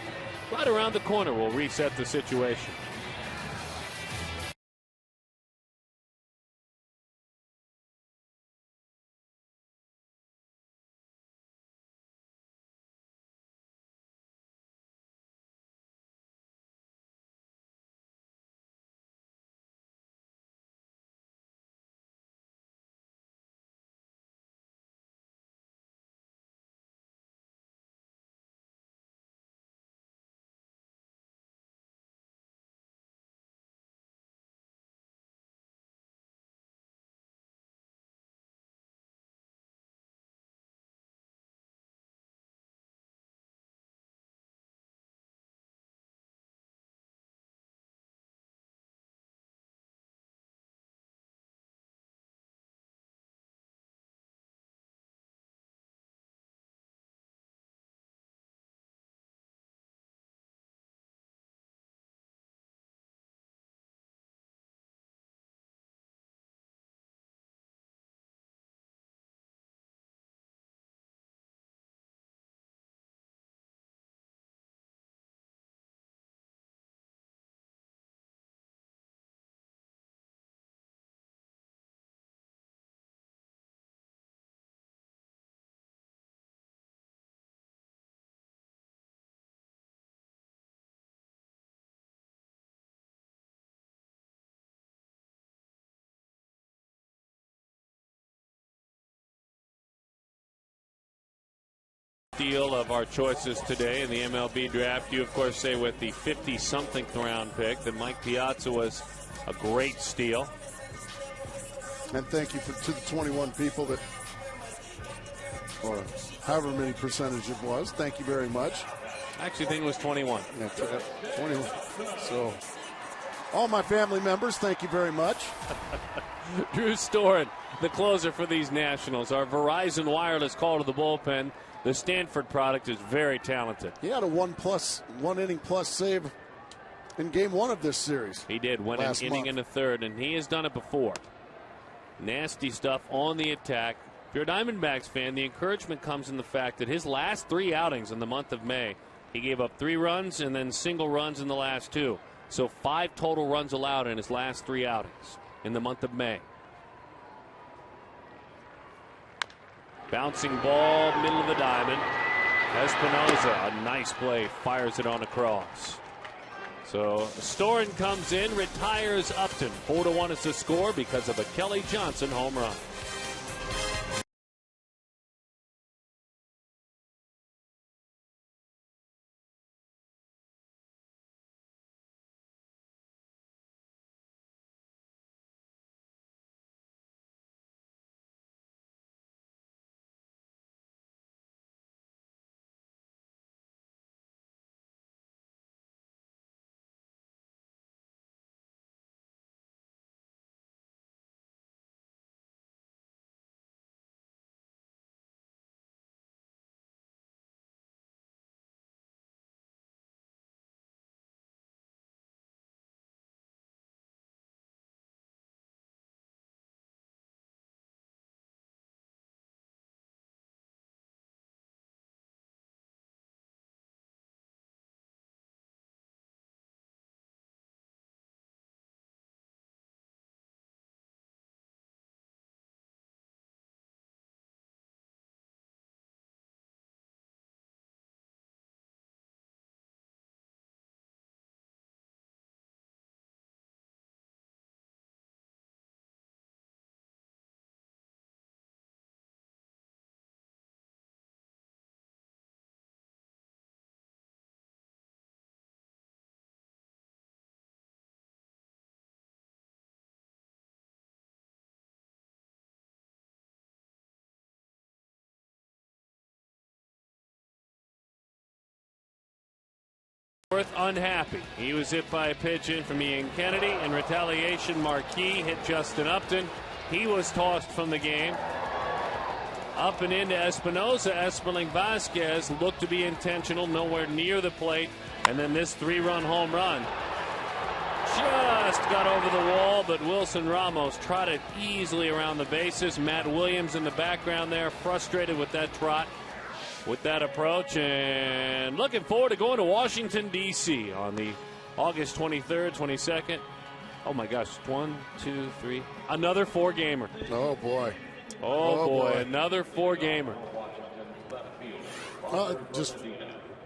Right around the corner will reset the situation. Deal of our choices today in the MLB draft. You, of course, say with the 50-something round pick that Mike Piazza was a great steal. And thank you to the 21 people that, or however many percentage it was. Thank you very much. I actually think it was 21. Yeah, 21. So, all my family members, thank you very much. Drew Storen, the closer for these Nationals. Our Verizon Wireless call to the bullpen. The Stanford product is very talented. He had a one inning plus save in game 1 of this series. He did, went an inning and a third, and he has done it before. Nasty stuff on the attack. If you're a Diamondbacks fan, the encouragement comes in the fact that his last 3 outings in the month of May, he gave up 3 runs and then single runs in the last 2. So 5 total runs allowed in his last 3 outings in the month of May. Bouncing ball, middle of the diamond. Espinosa, a nice play, fires it on across. So Storen comes in, retires Upton. 4-1 is the score because of a Kelly Johnson home run. Worth unhappy. He was hit by a pitch in from Ian Kennedy. In retaliation, Marquis hit Justin Upton. He was tossed from the game. Up and into Espinosa. Esperling Vasquez looked to be intentional, nowhere near the plate. And then this 3-run home run just got over the wall, but Wilson Ramos trotted easily around the bases. Matt Williams in the background there, frustrated with that trot, with that approach, and looking forward to going to Washington, D.C. on the August 23rd, 22nd. Oh, my gosh. 1, 2, 3. Another 4-gamer. Oh, boy. Oh, boy. Another 4-gamer. Just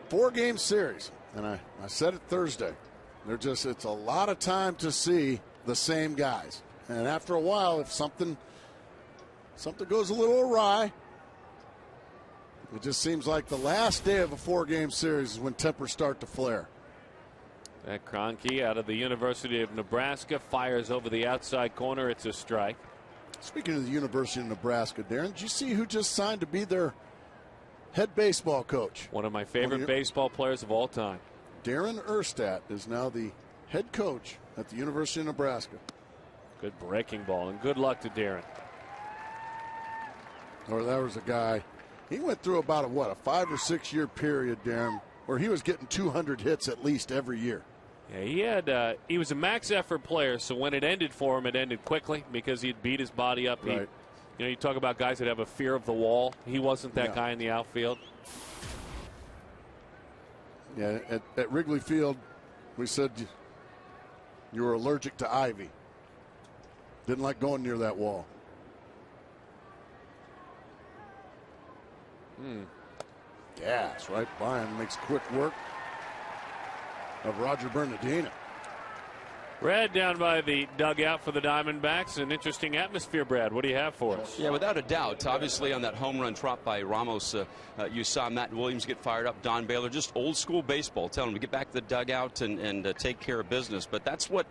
4-game series. And I said it Thursday. It's a lot of time to see the same guys. And after a while, if something goes a little awry, it just seems like the last day of a 4-game series is when tempers start to flare. That Kroenke out of the University of Nebraska fires over the outside corner. It's a strike. Speaking of the University of Nebraska, Darren, did you see who just signed to be their head baseball coach? One of my favorite baseball players of all time. Darren Erstad is now the head coach at the University of Nebraska. Good breaking ball, and good luck to Darren. Or there was a guy, he went through about a 5 or 6 year period, Darren, where he was getting 200 hits at least every year. Yeah, he was a max effort player, so when it ended for him, it ended quickly because he'd beat his body up. Right. You talk about guys that have a fear of the wall. He wasn't that guy in the outfield. Yeah, at Wrigley Field, we said you were allergic to ivy. Didn't like going near that wall. Yeah, that's right. Brian makes quick work of Roger Bernardino. Brad down by the dugout for the Diamondbacks. An interesting atmosphere, Brad. What do you have for us? Yeah, without a doubt. Obviously, on that home run drop by Ramos, you saw Matt Williams get fired up. Don Baylor, just old school baseball, telling him to get back to the dugout and take care of business. But that's what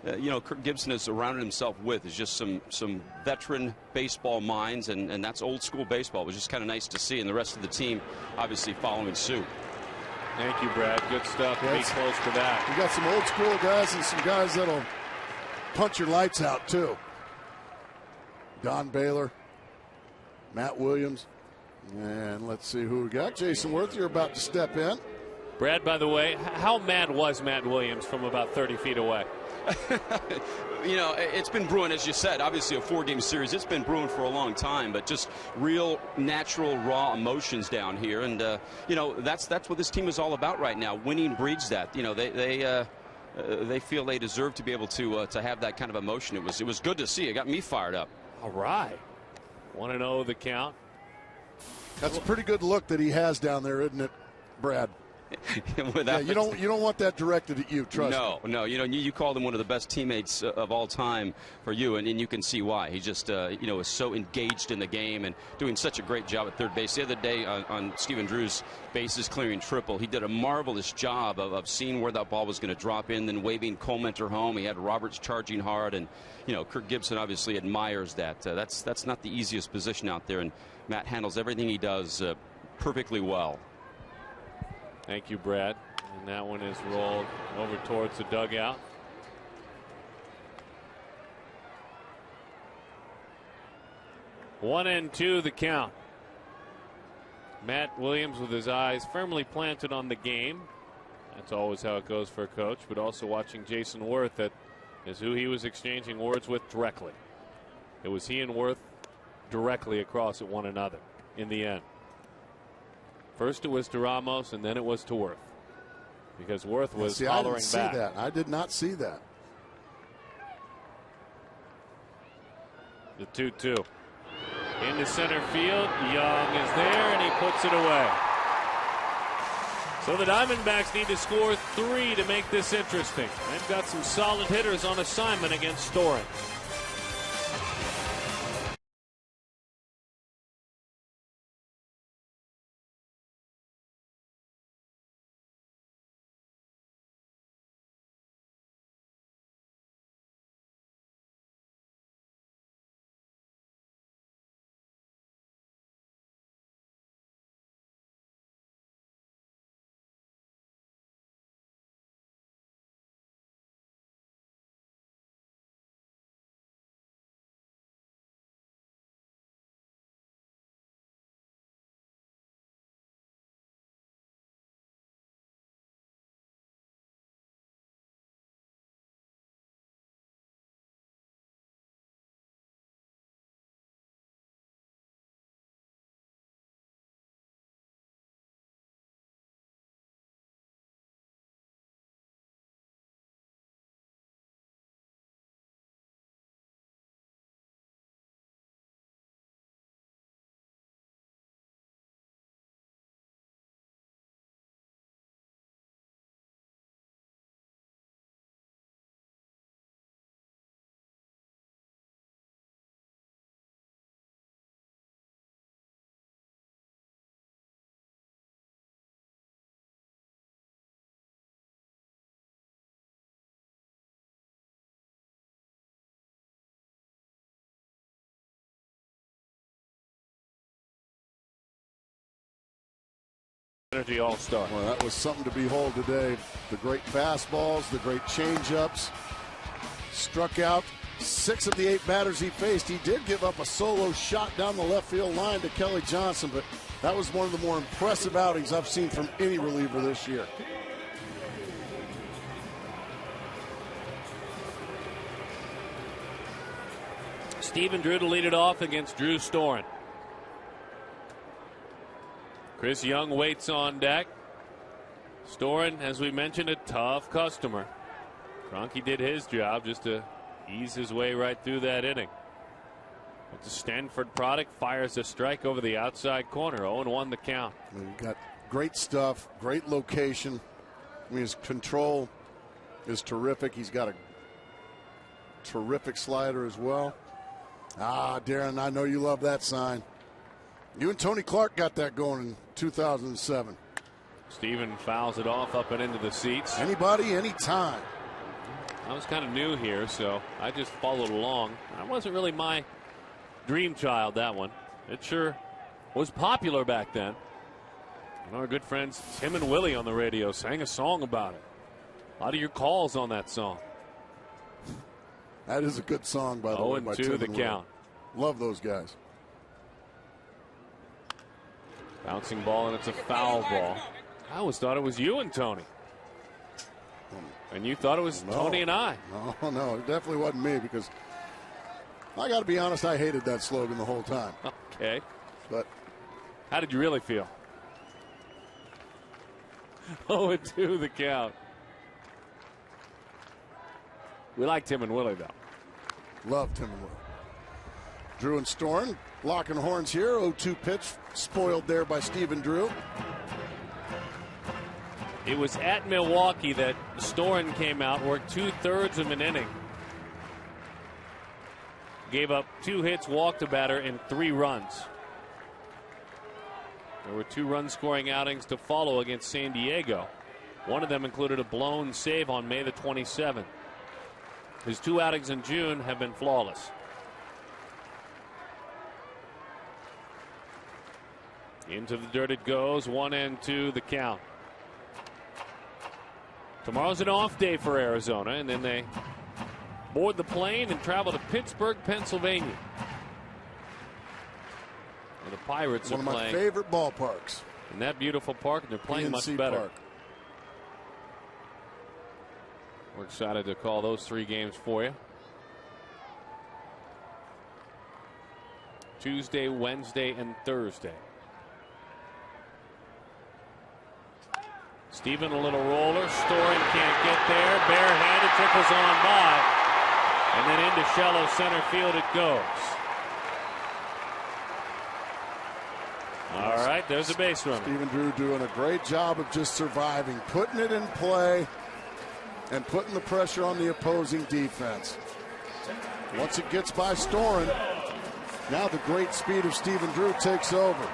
Kirk Gibson has surrounded himself with, is just some veteran baseball minds, and that's old school baseball. It was just kind of nice to see, and the rest of the team obviously following suit. Thank you, Brad. Good stuff. Be close to that. We got some old school guys and some guys that'll punch your lights out too. Don Baylor, Matt Williams, and let's see who we got. Jason Worth, you're about to step in. Brad, by the way, how mad was Matt Williams from about 30 feet away? It's been brewing, as you said, obviously a 4-game series. It's been brewing for a long time, but just real, natural, raw emotions down here. And, that's what this team is all about right now. Winning breeds that. They feel they deserve to be able to have that kind of emotion. It was good to see. It got me fired up. All right. 1-0 the count. That's a pretty good look that he has down there, isn't it, Brad? You don't want that directed at you. Trust me. No. You called him one of the best teammates of all time for you, and you can see why. He just is so engaged in the game and doing such a great job at third base. The other day on Stephen Drew's bases clearing triple, he did a marvelous job of seeing where that ball was going to drop in, then waving Comenter home. He had Roberts charging hard, and Kirk Gibson obviously admires that. That's not the easiest position out there, and Matt handles everything he does perfectly well. Thank you, Brad. And that one is rolled over towards the dugout. One and two the count. Matt Williams with his eyes firmly planted on the game. That's always how it goes for a coach, but also watching Jason Worth, that is who he was exchanging words with directly. It was he and Worth directly across at one another in the end. First it was to Ramos, and then it was to Worth, because Worth was hollering back. I did not see that. The 2-2 into center field. Young is there, and he puts it away. So the Diamondbacks need to score 3 to make this interesting. They've got some solid hitters on assignment against Story. Energy All-Star. Well, that was something to behold today. The great fastballs, the great changeups. Struck out 6 of the 8 batters he faced. He did give up a solo shot down the left field line to Kelly Johnson, but that was one of the more impressive outings I've seen from any reliever this year. Stephen Drew to lead it off against Drew Storen. Chris Young waits on deck. Storen, as we mentioned, a tough customer. Kroenke did his job just to ease his way right through that inning. But the Stanford product fires a strike over the outside corner. 0-1 the count. He got great stuff, great location. I mean, his control is terrific. He's got a terrific slider as well. Ah, Darren, I know you love that sign. You and Tony Clark got that going in 2007. Stephen fouls it off up and into the seats. Anybody, anytime. I was kind of new here, so I just followed along. I wasn't really my dream child, that one. It sure was popular back then. And our good friends Tim and Willie on the radio sang a song about it. A lot of your calls on that song. That is a good song, by the way. 0-2 the count. Love those guys. Bouncing ball, and it's a foul ball. I always thought it was you and Tony. And you thought it was Tony and I. No, it definitely wasn't me, because I got to be honest, I hated that slogan the whole time. Okay. But how did you really feel? 0-2 the count. We like Tim and Willie, though. Love Tim and Willie. Drew and Storen locking horns here. 0-2 pitch spoiled there by Stephen Drew. It was at Milwaukee that Storen came out, worked 2/3 of an inning. Gave up 2 hits, walked a batter, and 3 runs. There were 2 run-scoring outings to follow against San Diego. One of them included a blown save on May the 27th. His 2 outings in June have been flawless. Into the dirt it goes. 1-2 the count. Tomorrow's an off day for Arizona, and then they board the plane and travel to Pittsburgh, Pennsylvania. And the Pirates are playing. One of my favorite ballparks. In that beautiful park, and they're playing PNC much better. Park. We're excited to call those 3 games for you. Tuesday, Wednesday, and Thursday. Stephen, a little roller. Storen can't get there. Barehanded, trickles on by. And then into shallow center field it goes. All right, there's a base runner. Stephen Drew doing a great job of just surviving, putting it in play, and putting the pressure on the opposing defense. Once it gets by Storen, now the great speed of Stephen Drew takes over.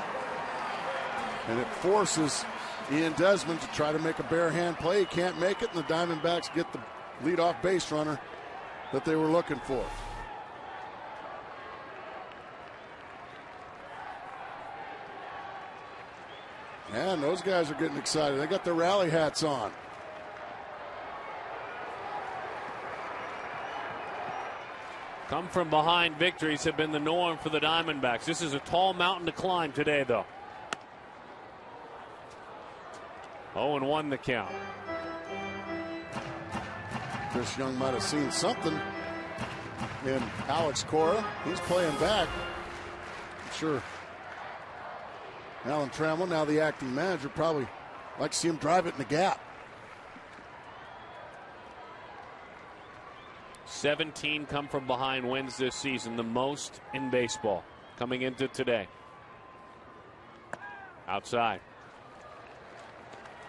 And it forces Ian Desmond to try to make a bare hand play. He can't make it, and the Diamondbacks get the leadoff base runner that they were looking for. And those guys are getting excited. They got their rally hats on. Come from behind victories have been the norm for the Diamondbacks. This is a tall mountain to climb today, though. 0-1 the count. Chris Young might have seen something in Alex Cora. He's playing back. I'm sure Alan Trammell, now the acting manager, probably like to see him drive it in the gap. 17 come from behind wins this season, the most in baseball coming into today. Outside.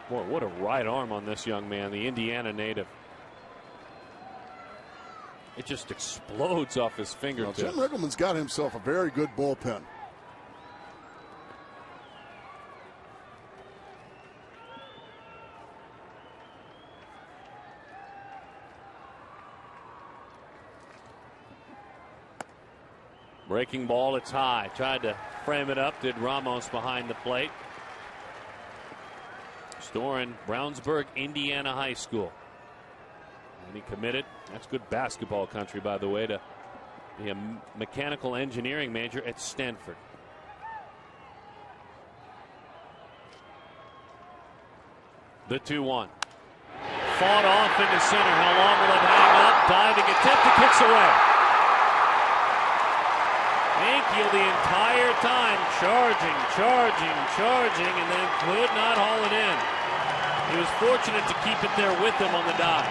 Boy, what a right arm on this young man, the Indiana native. It just explodes off his fingertips. Jim Riggleman's got himself a very good bullpen. Breaking ball, it's high. Tried to frame it up, did Ramos behind the plate. Storen, Brownsburg, Indiana High School. And he committed. That's good basketball country, by the way, to be a mechanical engineering major at Stanford. The 2-1. Fought off into center. How long will it hang up? Diving attempt, the kick's away. Ankiel the entire time charging, and then could not haul it in. He was fortunate to keep it there with him on the dive.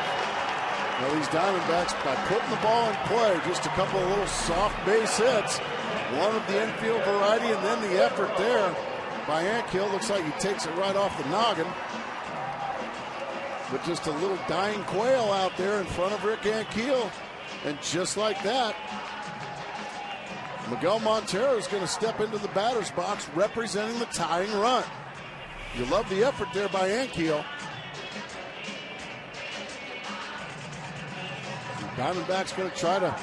Well, these Diamondbacks, by putting the ball in play, just a couple of little soft base hits, one of the infield variety, and then the effort there by Ankiel. Looks like he takes it right off the noggin. But just a little dying quail out there in front of Rick Ankiel. And just like that, Miguel Montero is going to step into the batter's box representing the tying run. You love the effort there by Ankiel. The Diamondbacks going to try to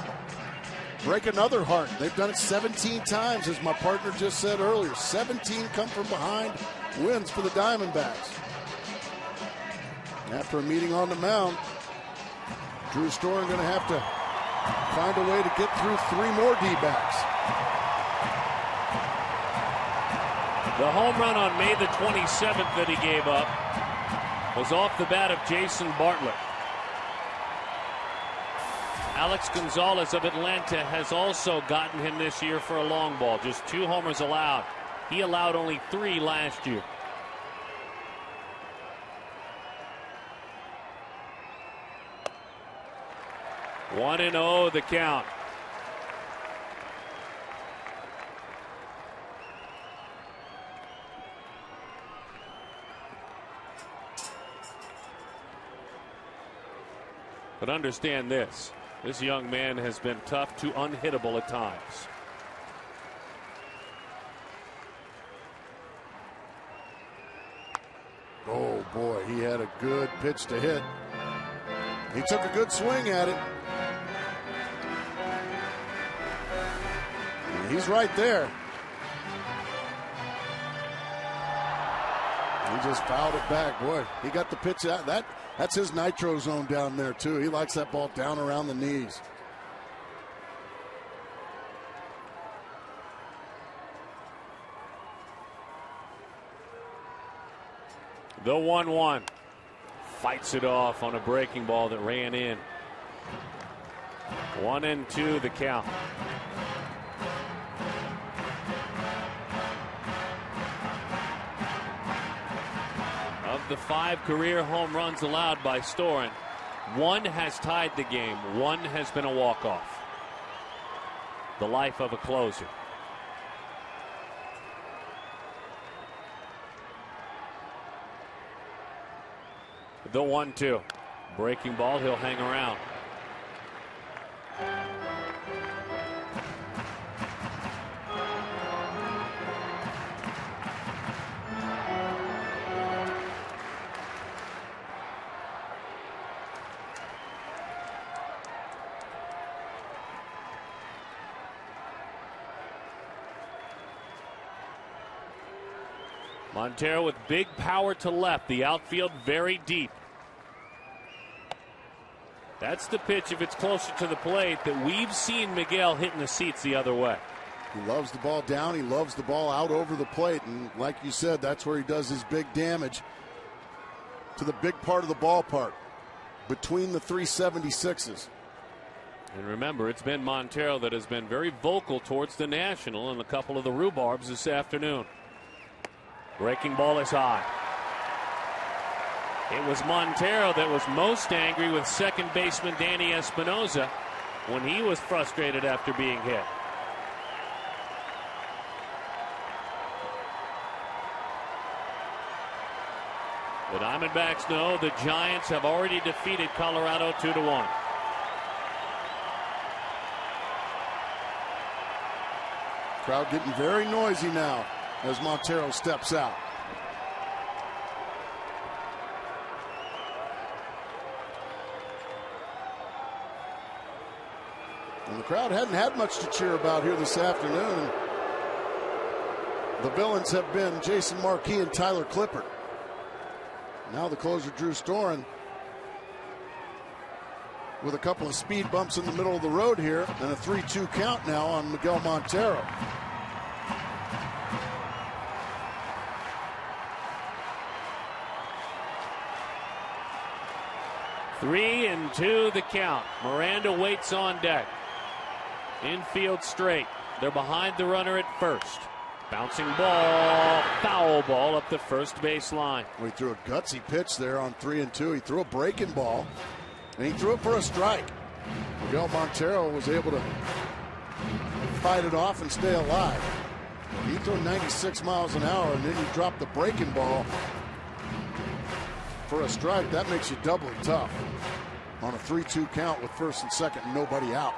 break another heart. They've done it 17 times, as my partner just said earlier. 17 come from behind wins for the Diamondbacks. After a meeting on the mound, Drew Storen going to have to find a way to get through 3 more D-backs. The home run on May the 27th that he gave up was off the bat of Jason Bartlett. Alex Gonzalez of Atlanta has also gotten him this year for a long ball. Just 2 homers allowed. He allowed only 3 last year. One and 0 the count. But understand this. This young man has been tough to unhittable at times. Oh boy, he had a good pitch to hit. He took a good swing at it. He's right there. He just fouled it back. Boy, he got the pitch out. That's his nitro zone down there, too. He likes that ball down around the knees. The 1-1. Fights it off on a breaking ball that ran in. 1-2 the count. Of the 5 career home runs allowed by Storen, 1 has tied the game. 1 has been a walk-off. The life of a closer. The 1-2. Breaking ball, he'll hang around. Montero with big power to left. The outfield very deep. That's the pitch, if it's closer to the plate, that we've seen Miguel hitting the seats the other way. He loves the ball down. He loves the ball out over the plate. And like you said, that's where he does his big damage to the big part of the ballpark, between the 376s. And remember, it's been Montero that has been very vocal towards the National and a couple of the rhubarbs this afternoon. Breaking ball is high. It was Montero that was most angry with second baseman Danny Espinosa when he was frustrated after being hit. The Diamondbacks know the Giants have already defeated Colorado 2-1. Crowd getting very noisy now as Montero steps out. And the crowd hadn't had much to cheer about here this afternoon. The villains have been Jason Marquis and Tyler Clippard. Now the closer, Drew Storen, with a couple of speed bumps in the middle of the road here, and a 3-2 count now on Miguel Montero. Three and two the count. Miranda waits on deck. Infield straight. They're behind the runner at first. Bouncing ball, foul ball up the first base line. Well, he threw a gutsy pitch there on 3 and 2. He threw a breaking ball, and he threw it for a strike. Miguel Montero was able to fight it off and stay alive. He threw 96 miles an hour, and then he dropped the breaking ball for a strike. That makes you doubly tough on a 3-2 count with first and second and nobody out.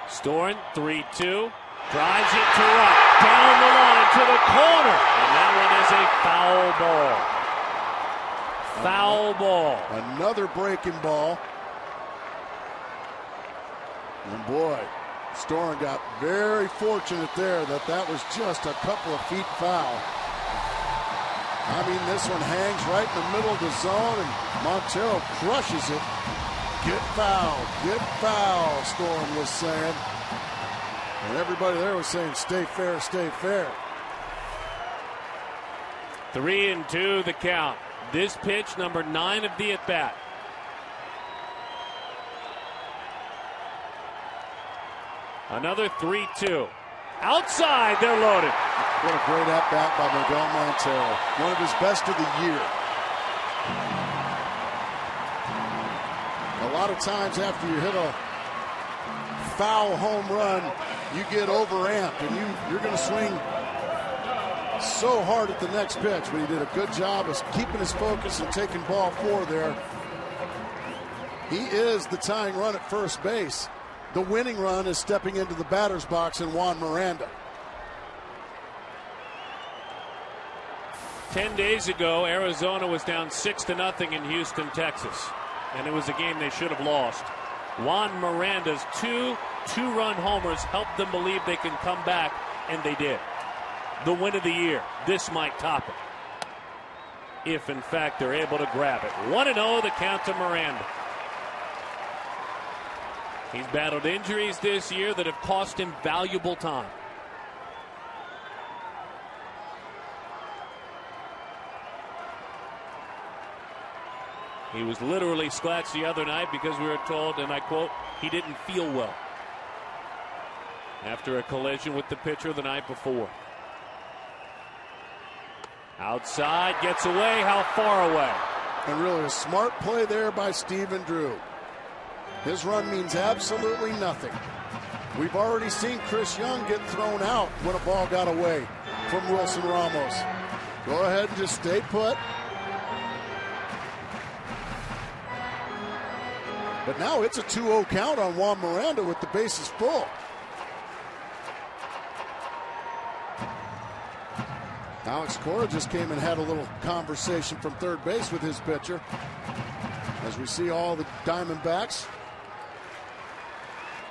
Storen, 3-2, drives it to right, down the line to the corner, and that one is a foul ball. Foul ball. Another breaking ball. And boy, Storen got very fortunate there that was just a couple of feet foul. I mean, this one hangs right in the middle of the zone, and Montero crushes it. Get fouled, Storen was saying. And everybody there was saying, stay fair, stay fair. 3 and 2 the count. This pitch, number 9 of the at-bat. Another 3-2. Outside, they're loaded. What a great at-bat by Miguel Montero. One of his best of the year. A lot of times after you hit a foul home run, you get overamped, and you're going to swing so hard at the next pitch. But he did a good job of keeping his focus and taking ball 4 there. He is the tying run at first base. The winning run is stepping into the batter's box in Juan Miranda. 10 days ago, Arizona was down 6-0 in Houston, Texas. And it was a game they should have lost. Juan Miranda's two-run homers helped them believe they can come back, and they did. The win of the year. This might top it, if in fact they're able to grab it. 1-0 the count to Miranda. He's battled injuries this year that have cost him valuable time. He was literally scratched the other night because we were told, and I quote, he didn't feel well after a collision with the pitcher the night before. Outside, gets away. How far away? And really a smart play there by Stephen Drew. His run means absolutely nothing. We've already seen Chris Young get thrown out when a ball got away from Wilson Ramos. Go ahead and just stay put. But now it's a 2-0 count on Juan Miranda with the bases full. Alex Cora just came and had a little conversation from third base with his pitcher. As we see all the Diamondbacks.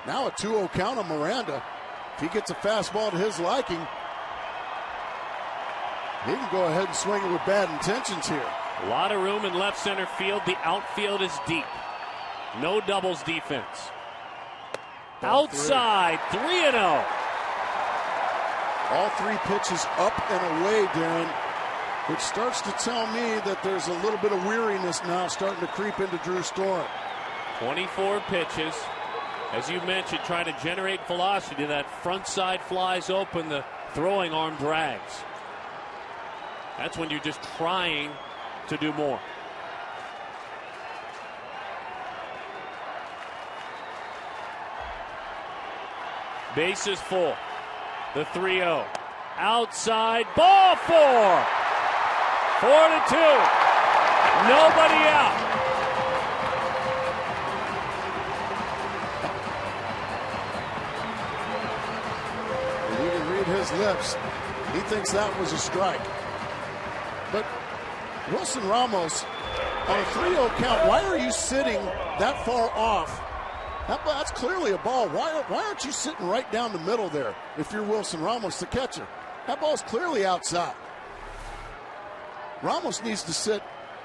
Now a 2-0 count on Miranda. If he gets a fastball to his liking, he can go ahead and swing it with bad intentions here. A lot of room in left center field. The outfield is deep. No doubles defense. Outside, 3-0. All 3 pitches up and away, Darren, which starts to tell me that there's a little bit of weariness now starting to creep into Drew Storen. 24 pitches. As you mentioned, trying to generate velocity. That front side flies open, the throwing arm drags. That's when you're just trying to do more. Bases full. The 3-0. Outside. Ball 4. 4-2. Nobody out. And you can read his lips. He thinks that was a strike. But Wilson Ramos, on a 3-0 count, why are you sitting that far off That's clearly a ball. Why aren't you sitting right down the middle there if you're Wilson Ramos, the catcher? That ball's clearly outside. Ramos needs to sit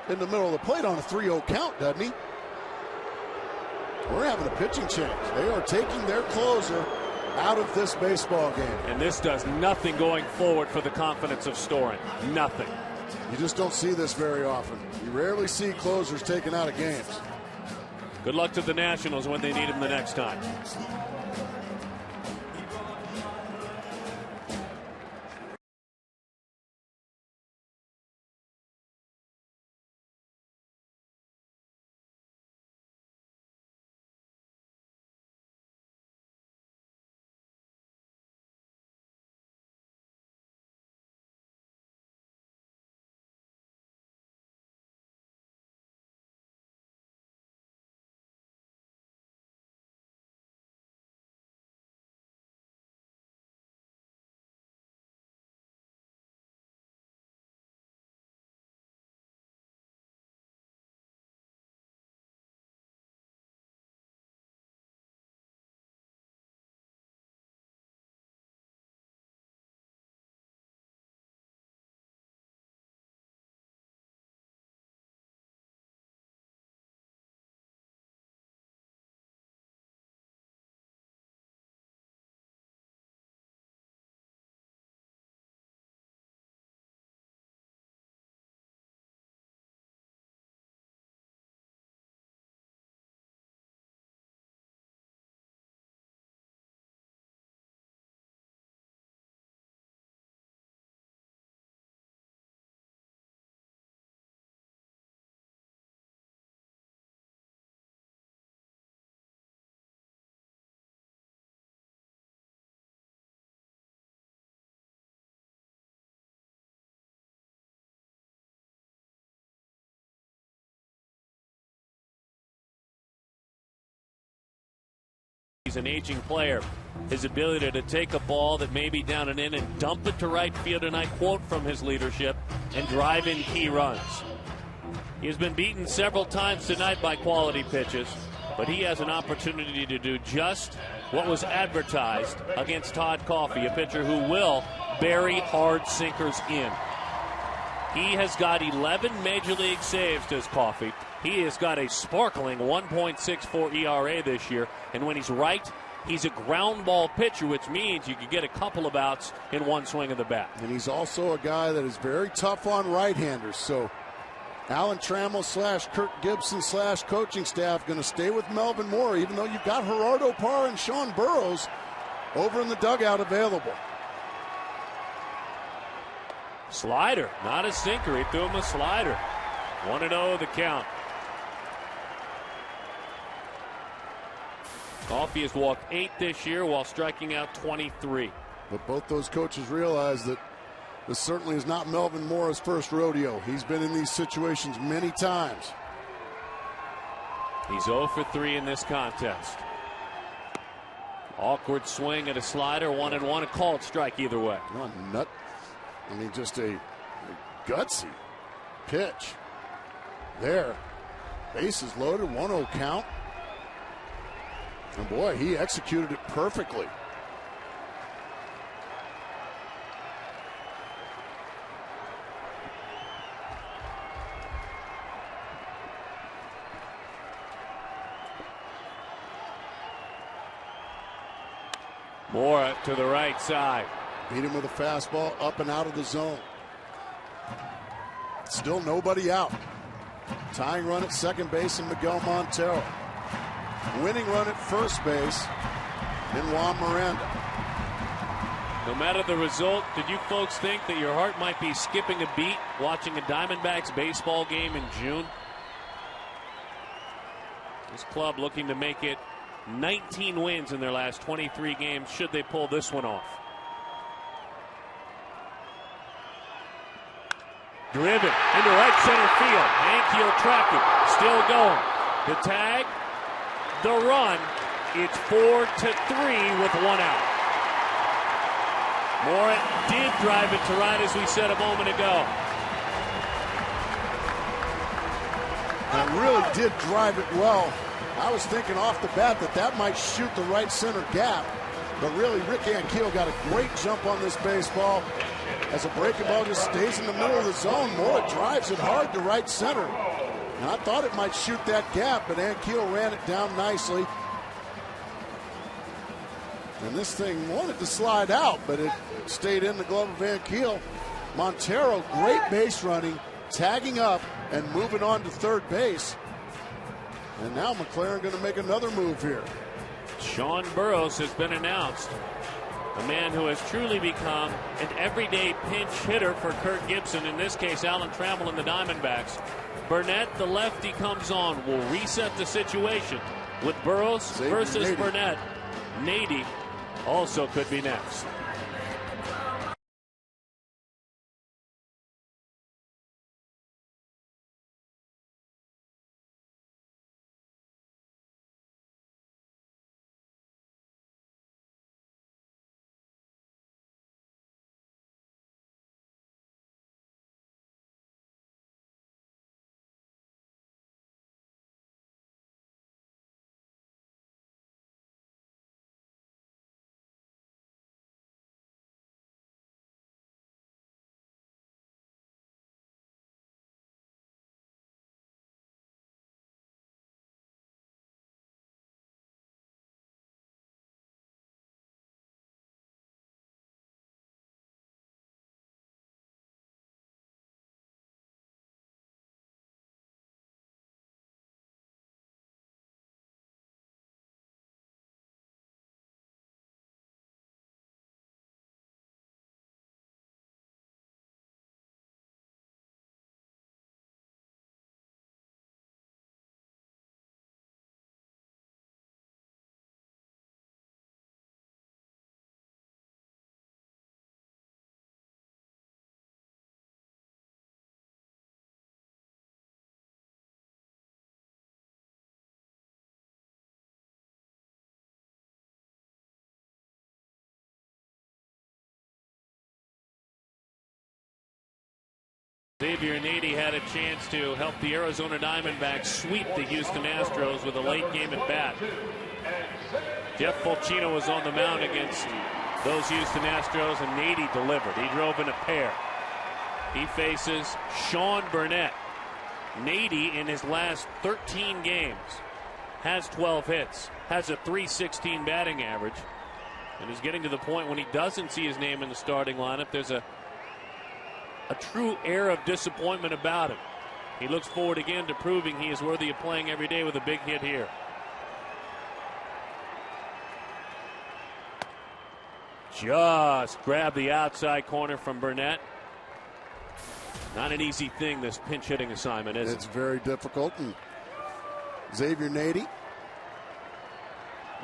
in the middle of the plate on a 3-0 count, doesn't he? We're having a pitching change. They are taking their closer out of this baseball game. And this does nothing going forward for the confidence of Storen. Nothing. You just don't see this very often. You rarely see closers taken out of games. Good luck to the Nationals when they need him the next time. He's an aging player. His ability to take a ball that may be down and in and dump it to right field, and I quote from his leadership, and drive in key runs. He has been beaten several times tonight by quality pitches, but he has an opportunity to do just what was advertised against Todd Coffey, a pitcher who will bury hard sinkers in. He has got 11 Major League saves, does Coffey. He has got a sparkling 1.64 ERA this year, and when he's right, he's a ground ball pitcher, which means you could get a couple of outs in one swing of the bat. And he's also a guy that is very tough on right-handers, so Alan Trammell / Kirk Gibson / coaching staff going to stay with Melvin Moore, even though you've got Gerardo Parra and Sean Burrows over in the dugout available. Slider, not a sinker. He threw him a slider. 1-0 the count. Coffey has walked 8 this year while striking out 23. But both those coaches realize that this certainly is not Melvin Moore's first rodeo. He's been in these situations many times. He's 0 for 3 in this contest. Awkward swing at a slider, 1-1, a called strike either way. I mean, just a gutsy pitch. There. Bases loaded, 1-0 count. And boy, he executed it perfectly. Moore to the right side. Beat him with a fastball up and out of the zone. Still nobody out. Tying run at second base in Miguel Montero. Winning run at first base in Juan Miranda. No matter the result, did you folks think that your heart might be skipping a beat watching a Diamondbacks baseball game in June? This club looking to make it 19 wins in their last 23 games should they pull this one off. Driven into right center field. Ankiel tracking. Still going. The tag. The run. It's 4-3 with 1 out. Moore did drive it to right, as we said a moment ago. And really did drive it well. I was thinking off the bat that might shoot the right center gap. But really, Rick Ankiel got a great jump on this baseball. As a breaking ball just stays in the middle of the zone, Mora drives it hard to right center. And I thought it might shoot that gap, but Ankiel ran it down nicely. And this thing wanted to slide out, but it stayed in the glove of Ankiel. Montero, great base running, tagging up and moving on to third base. And now McLaren going to make another move here. Sean Burroughs has been announced. A man who has truly become an everyday pinch hitter for Kirk Gibson. In this case, Alan Trammell and the Diamondbacks. Burnett, the lefty, comes on. Will reset the situation with Burroughs versus Burnett. Nady also could be next. Xavier Nady had a chance to help the Arizona Diamondbacks sweep the Houston Astros with a late game at bat. Jeff Fulcino was on the mound against those Houston Astros, and Nady delivered. He drove in a pair. He faces Sean Burnett. Nady, in his last 13 games, has 12 hits, has a .316 batting average, and is getting to the point when he doesn't see his name in the starting lineup. There's a true air of disappointment about him. He looks forward again to proving he is worthy of playing every day with a big hit here. Just grab the outside corner from Burnett. Not an easy thing, this pinch hitting assignment, is it? It's very difficult. And Xavier Nady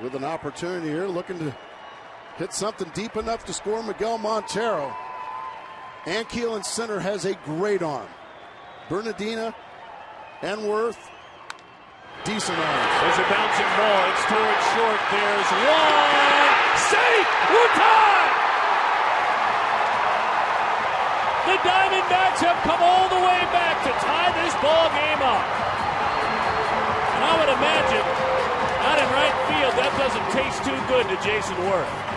with an opportunity here, looking to hit something deep enough to score Miguel Montero. Ankiel in center has a great arm. Bernardina, Enworth, decent arms. There's a bouncing ball. It's towards short. There's one. Safe. We're tied. The Diamondbacks have come all the way back to tie this ball game up. And I would imagine, out in right field, that doesn't taste too good to Jason Worth.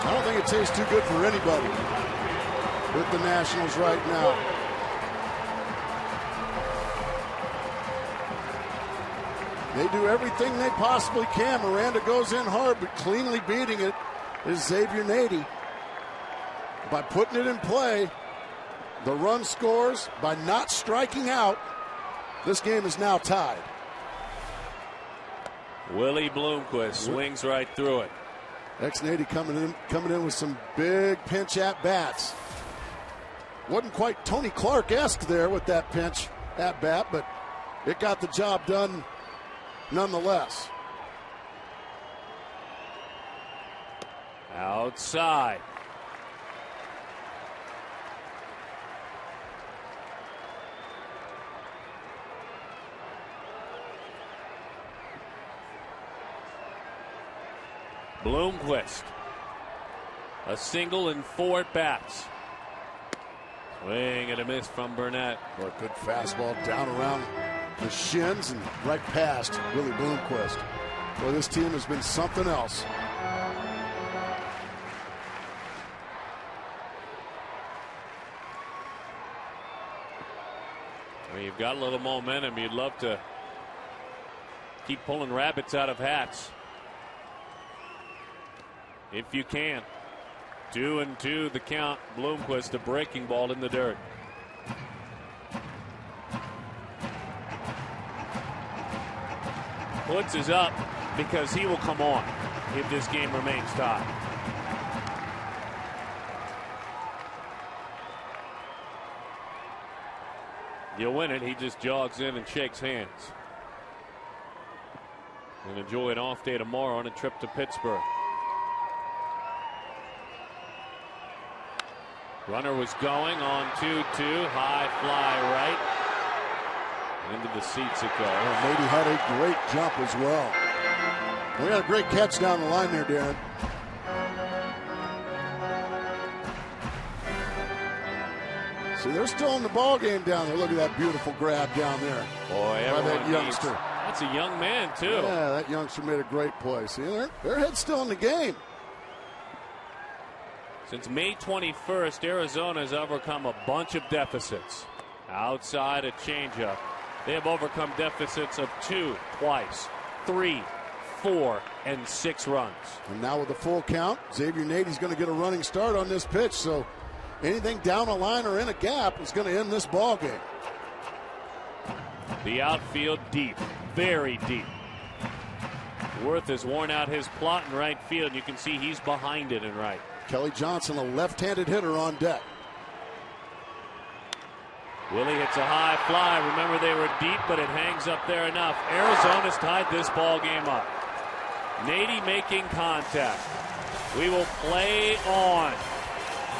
I don't think it tastes too good for anybody with the Nationals right now. They do everything they possibly can. Miranda goes in hard, but cleanly beating it is Xavier Nady. By putting it in play, the run scores. By not striking out, this game is now tied. Willie Bloomquist swings right through it. Ex-Nady coming in with some big pinch at bats. Wasn't quite Tony Clark-esque there with that pinch at bat, but it got the job done nonetheless. Outside. Bloomquist. A single and 4 at bats. Swing and a miss from Burnett. Boy, good fastball down around the shins and right past Willie Bloomquist. Well, this team has been something else. Well, you've got a little momentum. You'd love to keep pulling rabbits out of hats. If you can. 2-2 the count. Bloomquist, a breaking ball in the dirt. Woods is up because he will come on if this game remains tied. You'll win it. He just jogs in and shakes hands. And enjoy an off day tomorrow on a trip to Pittsburgh. Runner was going on 2-2. High fly right. Into the seats it goes. Well, Nady had a great jump as well. We got a great catch down the line there, Darren. See, they're still in the ball game down there. Look at that beautiful grab down there. Boy, by that youngster. That's a young man, too. Yeah, that youngster made a great play. See, their head's still in the game. Since May 21st, Arizona has overcome a bunch of deficits. Outside a changeup. They have overcome deficits of 2 twice, 3, 4, and 6 runs. And now with the full count, Xavier Nady's going to get a running start on this pitch. So anything down a line or in a gap is going to end this ball game. The outfield deep, very deep. Worth has worn out his plot in right field, and you can see he's behind it in right. Kelly Johnson, a left-handed hitter on deck. Willie hits a high fly. Remember, they were deep, but it hangs up there enough. Arizona's tied this ball game up. Nady making contact. We will play on.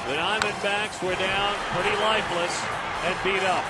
The Diamondbacks were down pretty lifeless and beat up.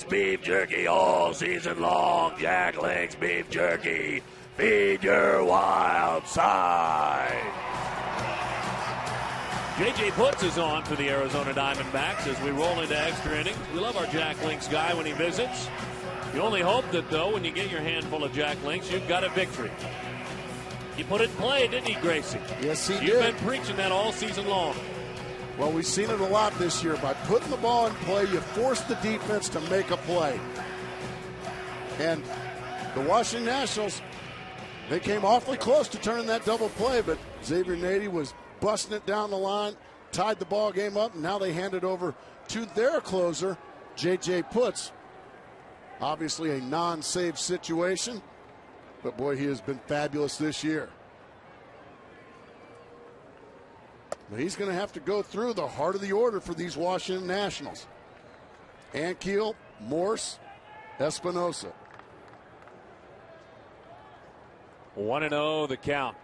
Beef jerky all season long. Jack Link's beef jerky. Feed your wild side. J.J. Putz is on for the Arizona Diamondbacks as we roll into extra innings. We love our Jack Link's guy when he visits. You only hope that, though, when you get your handful of Jack Link's, you've got a victory. He put it in play, didn't he, Gracie? Yes, he did. You've been preaching that all season long. Well, we've seen it a lot this year. By putting the ball in play, you force the defense to make a play. And the Washington Nationals, they came awfully close to turning that double play, but Xavier Nady was busting it down the line, tied the ball game up, and now they hand it over to their closer, J.J. Putz. Obviously a non-save situation, but boy, he has been fabulous this year. But he's going to have to go through the heart of the order for these Washington Nationals. Ankiel, Morse, Espinosa. 1-0 the count.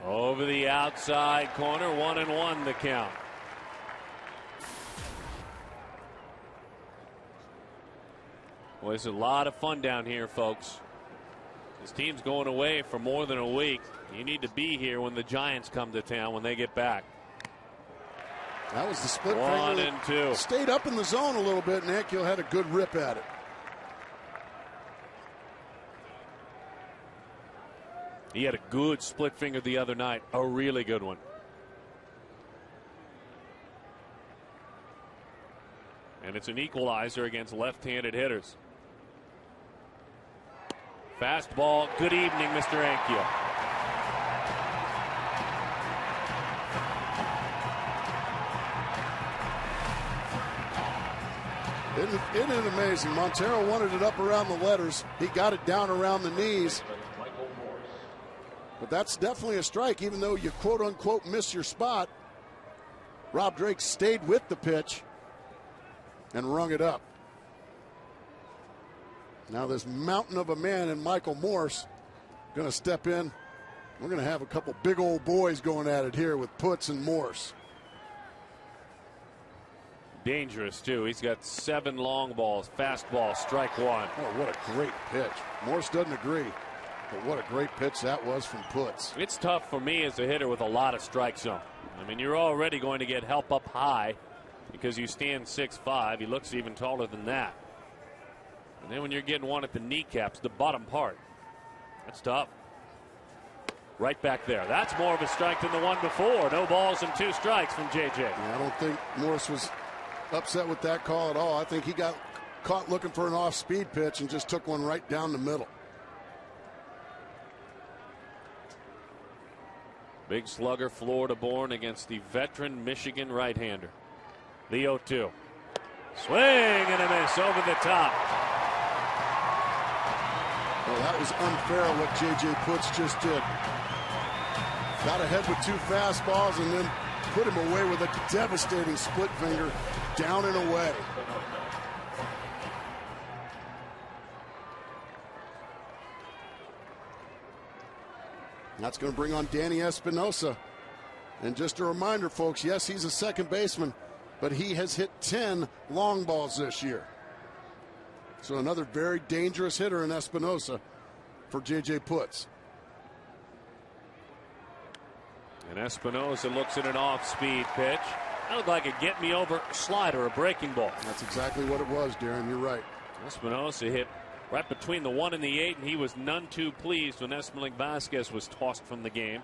Over the outside corner, 1-1 the count. Well, it's a lot of fun down here, folks. This team's going away for more than a week. You need to be here when the Giants come to town when they get back. That was the split 1 finger and 2. Stayed up in the zone a little bit, and Ankiel had a good rip at it. He had a good split finger the other night, a really good one. And it's an equalizer against left-handed hitters. Fastball. Good evening, Mr. Ankiel. Isn't it amazing? Montero wanted it up around the letters. He got it down around the knees. But that's definitely a strike, even though you quote-unquote miss your spot. Rob Drake stayed with the pitch and rung it up. Now this mountain of a man in Michael Morse going to step in. We're going to have a couple big old boys going at it here with Putz and Morse. Dangerous, too. He's got 7 long balls. Fastball, strike 1. Oh, what a great pitch. Morse doesn't agree, but what a great pitch that was from Putz. It's tough for me as a hitter with a lot of strike zone. I mean, you're already going to get help up high because you stand 6'5". He looks even taller than that. And then when you're getting one at the kneecaps, the bottom part, that's tough. Right back there. That's more of a strike than the one before. No balls and 2 strikes from JJ. Yeah, I don't think Morse was upset with that call at all. I think he got caught looking for an off-speed pitch and just took one right down the middle. Big slugger, Florida-born against the veteran Michigan right-hander. The 0-2. Swing and a miss over the top. Well, that was unfair what J.J. Putz just did. Got ahead with 2 fastballs and then put him away with a devastating split finger down and away. That's going to bring on Danny Espinosa. And just a reminder, folks, yes, he's a second baseman, but he has hit 10 long balls this year. So another very dangerous hitter in Espinosa for J.J. Putz. And Espinosa looks at an off-speed pitch. That looked like a get-me-over slider, a breaking ball. That's exactly what it was, Darren. You're right. Espinosa hit right between the 1 and the 8, and he was none too pleased when Esmeralda Vasquez was tossed from the game.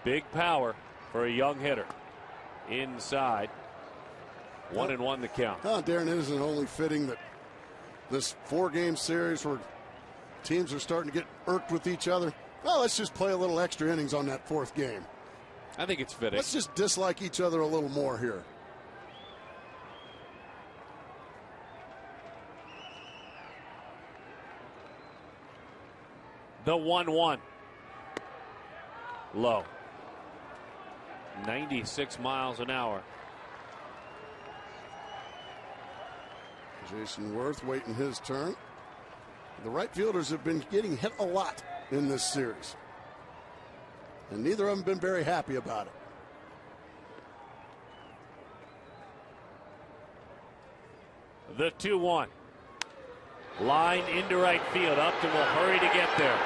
Big power for a young hitter. Inside. 1-1 the count. Darren, it isn't only fitting that this 4-game series where teams are starting to get irked with each other. Well, let's just play a little extra innings on that 4th game. I think it's fitting. Let's just dislike each other a little more here. The 1-1. Low. 96 miles an hour. Jason Worth waiting his turn. The right fielders have been getting hit a lot in this series, and neither of them been very happy about it. The 2-1. Line into right field. Upton will hurry to get there.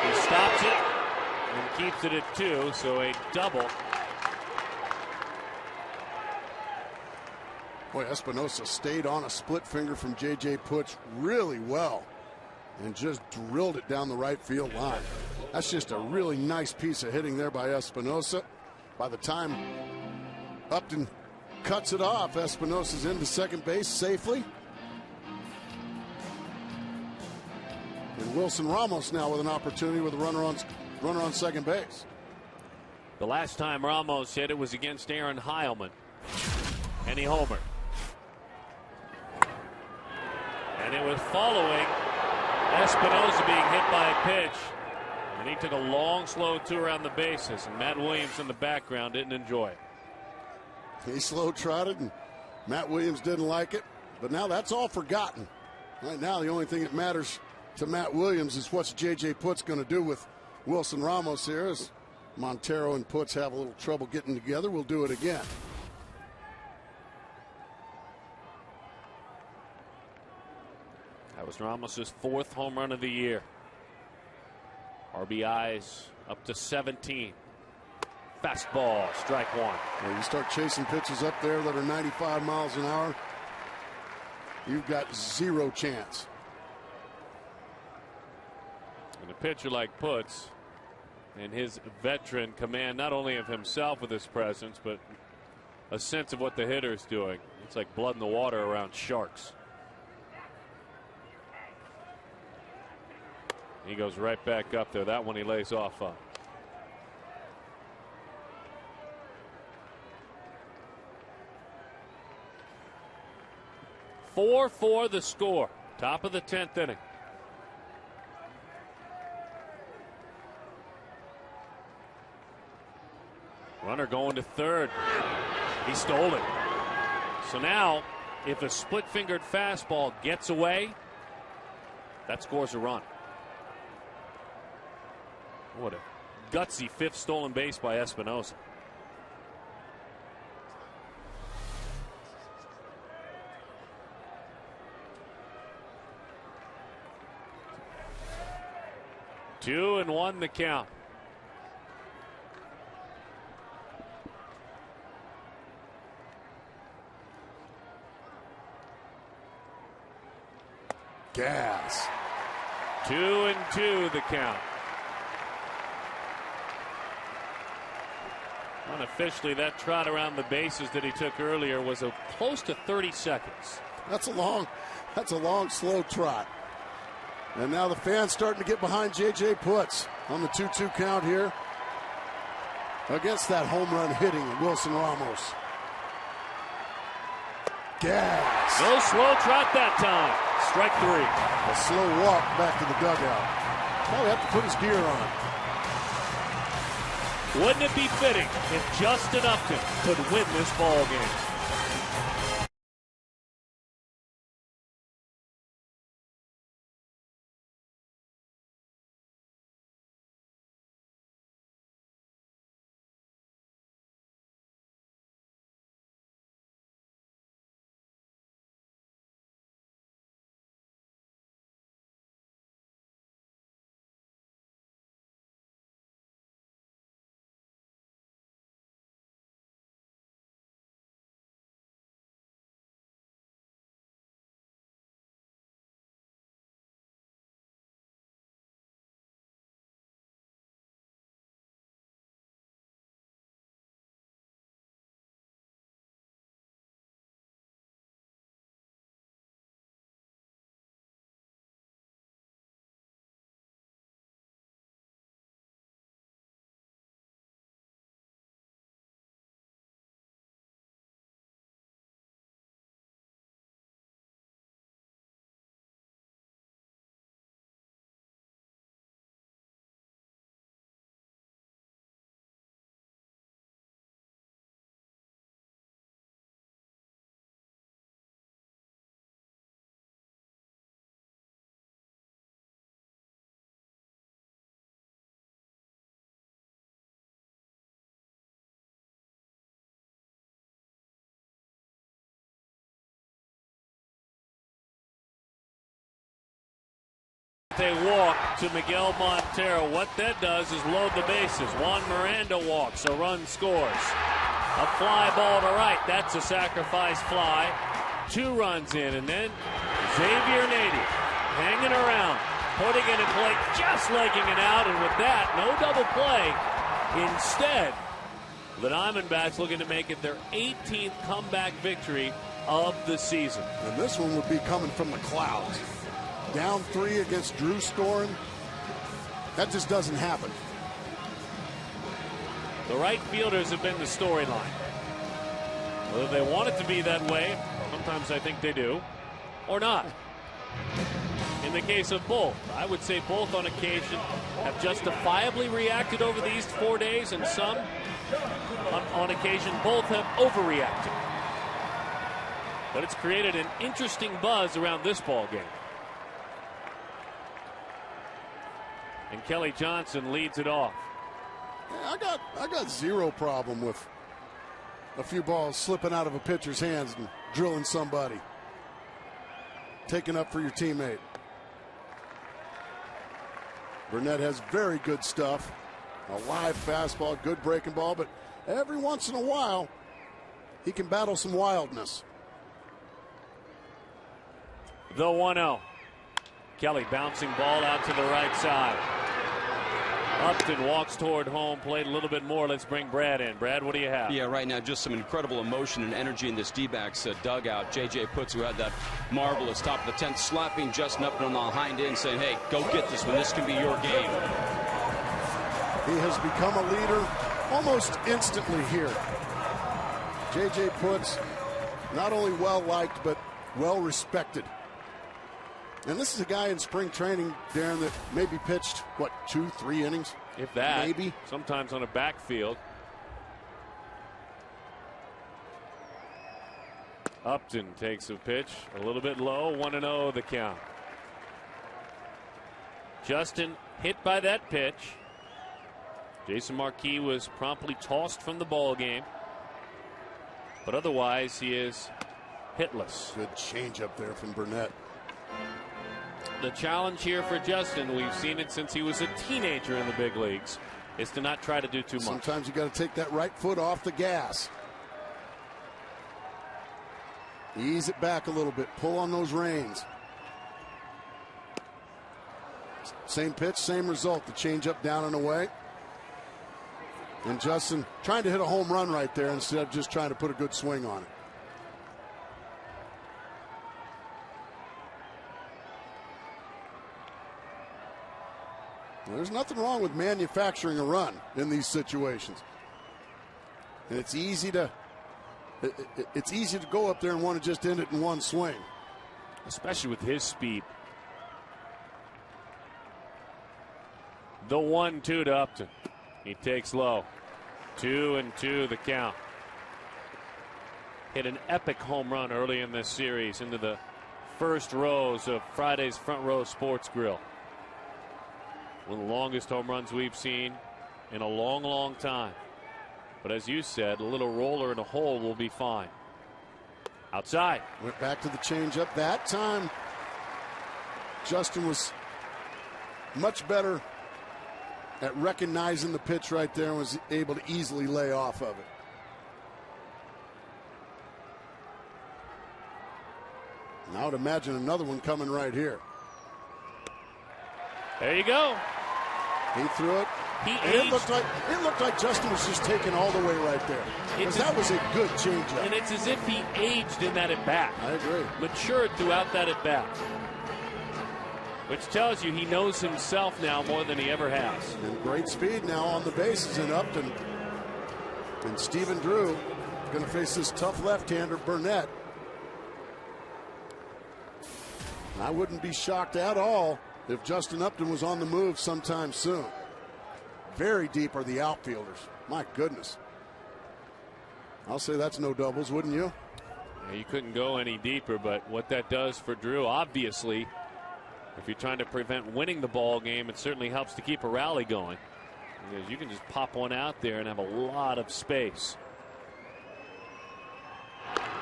He stops it and keeps it at 2, so a double. Boy, Espinosa stayed on a split finger from J.J. Putz really well and just drilled it down the right field line. That's just a really nice piece of hitting there by Espinosa. By the time Upton cuts it off, Espinosa's into second base safely. And Wilson Ramos now with an opportunity with a runner on second base. The last time Ramos hit it was against Aaron Heilman, and he homered. And it was following Espinosa being hit by a pitch. And he took a long, slow 2 around the bases. And Matt Williams in the background didn't enjoy it. He slow-trotted, and Matt Williams didn't like it. But now that's all forgotten. Right now, the only thing that matters to Matt Williams is what's J.J. Putz going to do with Wilson Ramos here. As Montero and Putz have a little trouble getting together, we'll do it again. That was Ramos' 4th home run of the year. RBIs up to 17. Fastball, strike one. Well, you start chasing pitches up there that are 95 miles an hour, you've got zero chance. And a pitcher like Putz and his veteran command not only of himself with his presence, but a sense of what the hitter is doing. It's like blood in the water around sharks. He goes right back up there. That one he lays off on. Four the score. Top of the 10th inning. Runner going to third. He stole it. So now, if a split-fingered fastball gets away, that scores a run. What a gutsy 5th stolen base by Espinosa. Two and one the count. Gas. 2-2 the count. Unofficially, that trot around the bases that he took earlier was close to 30 seconds. That's a long, slow trot. And now the fans starting to get behind J.J. Putz on the 2-2 count here against that home run hitting Wilson Ramos. Gas. No slow trot that time. Strike 3. A slow walk back to the dugout. Probably have to put his gear on. Wouldn't it be fitting if Justin Upton could win this ball game? They walk to Miguel Montero. What that does is load the bases. Juan Miranda walks, a run scores. A fly ball to right, that's a sacrifice fly. 2 runs in, and then Xavier Nady hanging around, putting it in play, just legging it out, and with that, no double play. Instead, the Diamondbacks looking to make it their 18th comeback victory of the season. And this one would be coming from the clouds. Down 3 against Drew Storen. That just doesn't happen. The right fielders have been the storyline. Whether they want it to be that way, sometimes I think they do, or not. In the case of both, I would say both on occasion have justifiably reacted over these 4 days, and some On occasion, both have overreacted. But it's created an interesting buzz around this ball game. And Kelly Johnson leads it off. Yeah, I got zero problem with a few balls slipping out of a pitcher's hands and drilling somebody. Taking up for your teammate. Burnett has very good stuff. A live fastball, good breaking ball, but every once in a while, he can battle some wildness. The 1-0. Kelly bouncing ball out to the right side. Upton walks toward home plate a little bit more. Let's bring Brad in. Brad, what do you have? Yeah, right now just some incredible emotion and energy in this D-backs dugout. J.J. Putz, who had that marvelous top of the 10th, slapping Justin Upton on the hind end, saying, hey, go get this one. This can be your game. He has become a leader almost instantly here. J.J. Putz, not only well-liked, but well-respected. And this is a guy in spring training, Darren, that maybe pitched, what, 2-3 innings? If that. Maybe. Sometimes on a backfield. Upton takes a pitch a little bit low. 1-0 the count. Justin hit by that pitch. Jason Marquis was promptly tossed from the ball game. But otherwise, he is hitless. Good changeup there from Burnett. The challenge here for Justin, we've seen it since he was a teenager in the big leagues, is to not try to do too much. Sometimes you got to take that right foot off the gas. Ease it back a little bit. Pull on those reins. Same pitch, same result. The changeup down and away. And Justin trying to hit a home run right there instead of just trying to put a good swing on it. There's nothing wrong with manufacturing a run in these situations. And it's easy to go up there and want to just end it in one swing. Especially with his speed. The 1-2 to Upton. He takes low. 2-2 the count. Hit an epic home run early in this series into the first rows of Friday's Front Row Sports Grill. One of the longest home runs we've seen in a long, long time. But as you said, a little roller in a hole will be fine. Outside. Went back to the changeup. That time, Justin was much better at recognizing the pitch right there and was able to easily lay off of it. And I would imagine another one coming right here. There you go. He threw it. It looked like Justin was just taking all the way right there. Because that was a good changeup. And it's as if he aged in that at-bat. I agree. Matured throughout that at-bat. Which tells you he knows himself now more than he ever has. And great speed now on the bases and Upton. And Stephen Drew going to face this tough left-hander, Burnett. And I wouldn't be shocked at all if Justin Upton was on the move sometime soon. Very deep are the outfielders. My goodness. I'll say that's no doubles, wouldn't you? Yeah, you couldn't go any deeper, but what that does for Drew, obviously, if you're trying to prevent winning the ball game, it certainly helps to keep a rally going. Because you can just pop one out there and have a lot of space.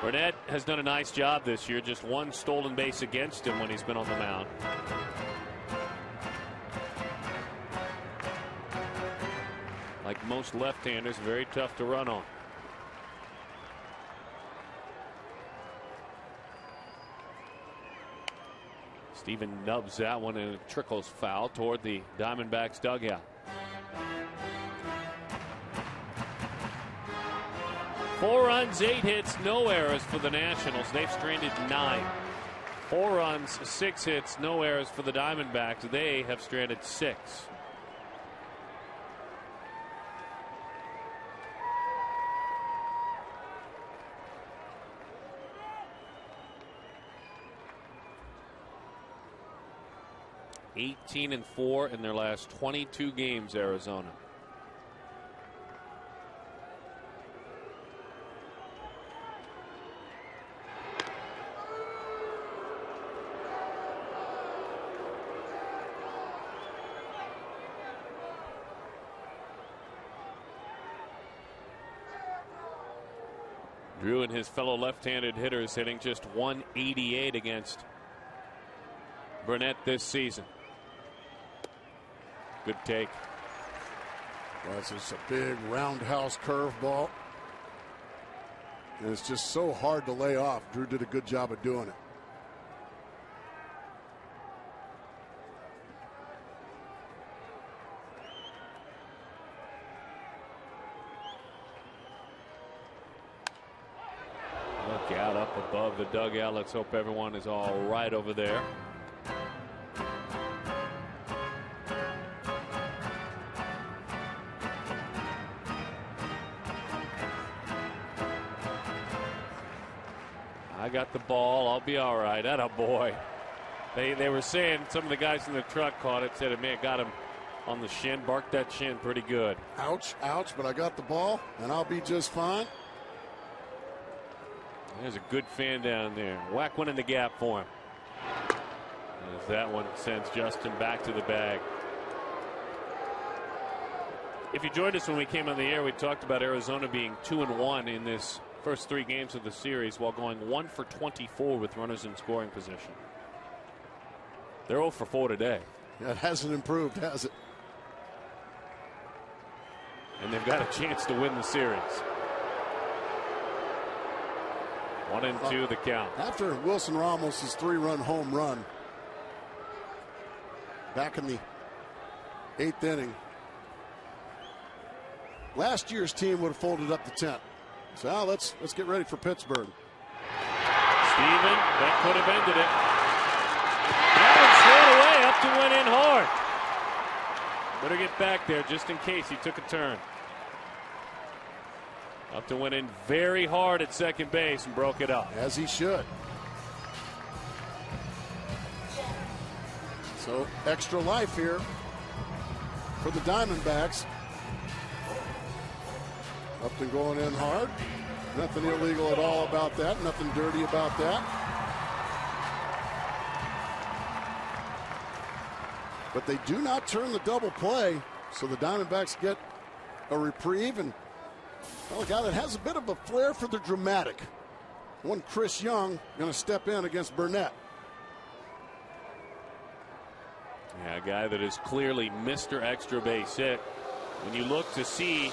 Burnett has done a nice job this year. Just one stolen base against him when he's been on the mound. Like most left-handers, very tough to run on. Steven nubs that one and it trickles foul toward the Diamondbacks dugout. 4 runs, 8 hits, no errors for the Nationals. They've stranded 9. 4 runs, 6 hits, no errors for the Diamondbacks. They have stranded 6. (18-4) in their last 22 games, Arizona. Drew and his fellow left-handed hitters hitting just 188 against Burnett this season. Good take. Well, it's just a big roundhouse curveball. And it's just so hard to lay off. Drew did a good job of doing it. Look out up above the dugout. Let's hope everyone is all right over there. I got the ball. I'll be all right. Atta boy. They were saying, some of the guys in the truck caught it, said it may have got him on the shin, barked that shin pretty good. Ouch, ouch, but I got the ball, and I'll be just fine. There's a good fan down there. Whack one in the gap for him. As that one sends Justin back to the bag. If you joined us when we came on the air, we talked about Arizona being 2-1 in this first 3 games of the series while going 1 for 24 with runners in scoring position. They're 0 for 4 today. Yeah, it hasn't improved, has it? And they've got a chance to win the series. 1-2 the count. After Wilson Ramos' 3-run home run back in the 8th inning, last year's team would have folded up the tent. So let's get ready for Pittsburgh. Steven, that could have ended it. That one's thrown away, up to went in hard. Better get back there just in case he took a turn. Upton went in very hard at second base and broke it up. As he should. So extra life here for the Diamondbacks. Upton going in hard. Nothing illegal at all about that. Nothing dirty about that. But they do not turn the double play, so the Diamondbacks get a reprieve. And well, a guy that has a bit of a flair for the dramatic. One Chris Young going to step in against Burnett. Yeah, a guy that is clearly Mr. Extra Base hit. When you look to see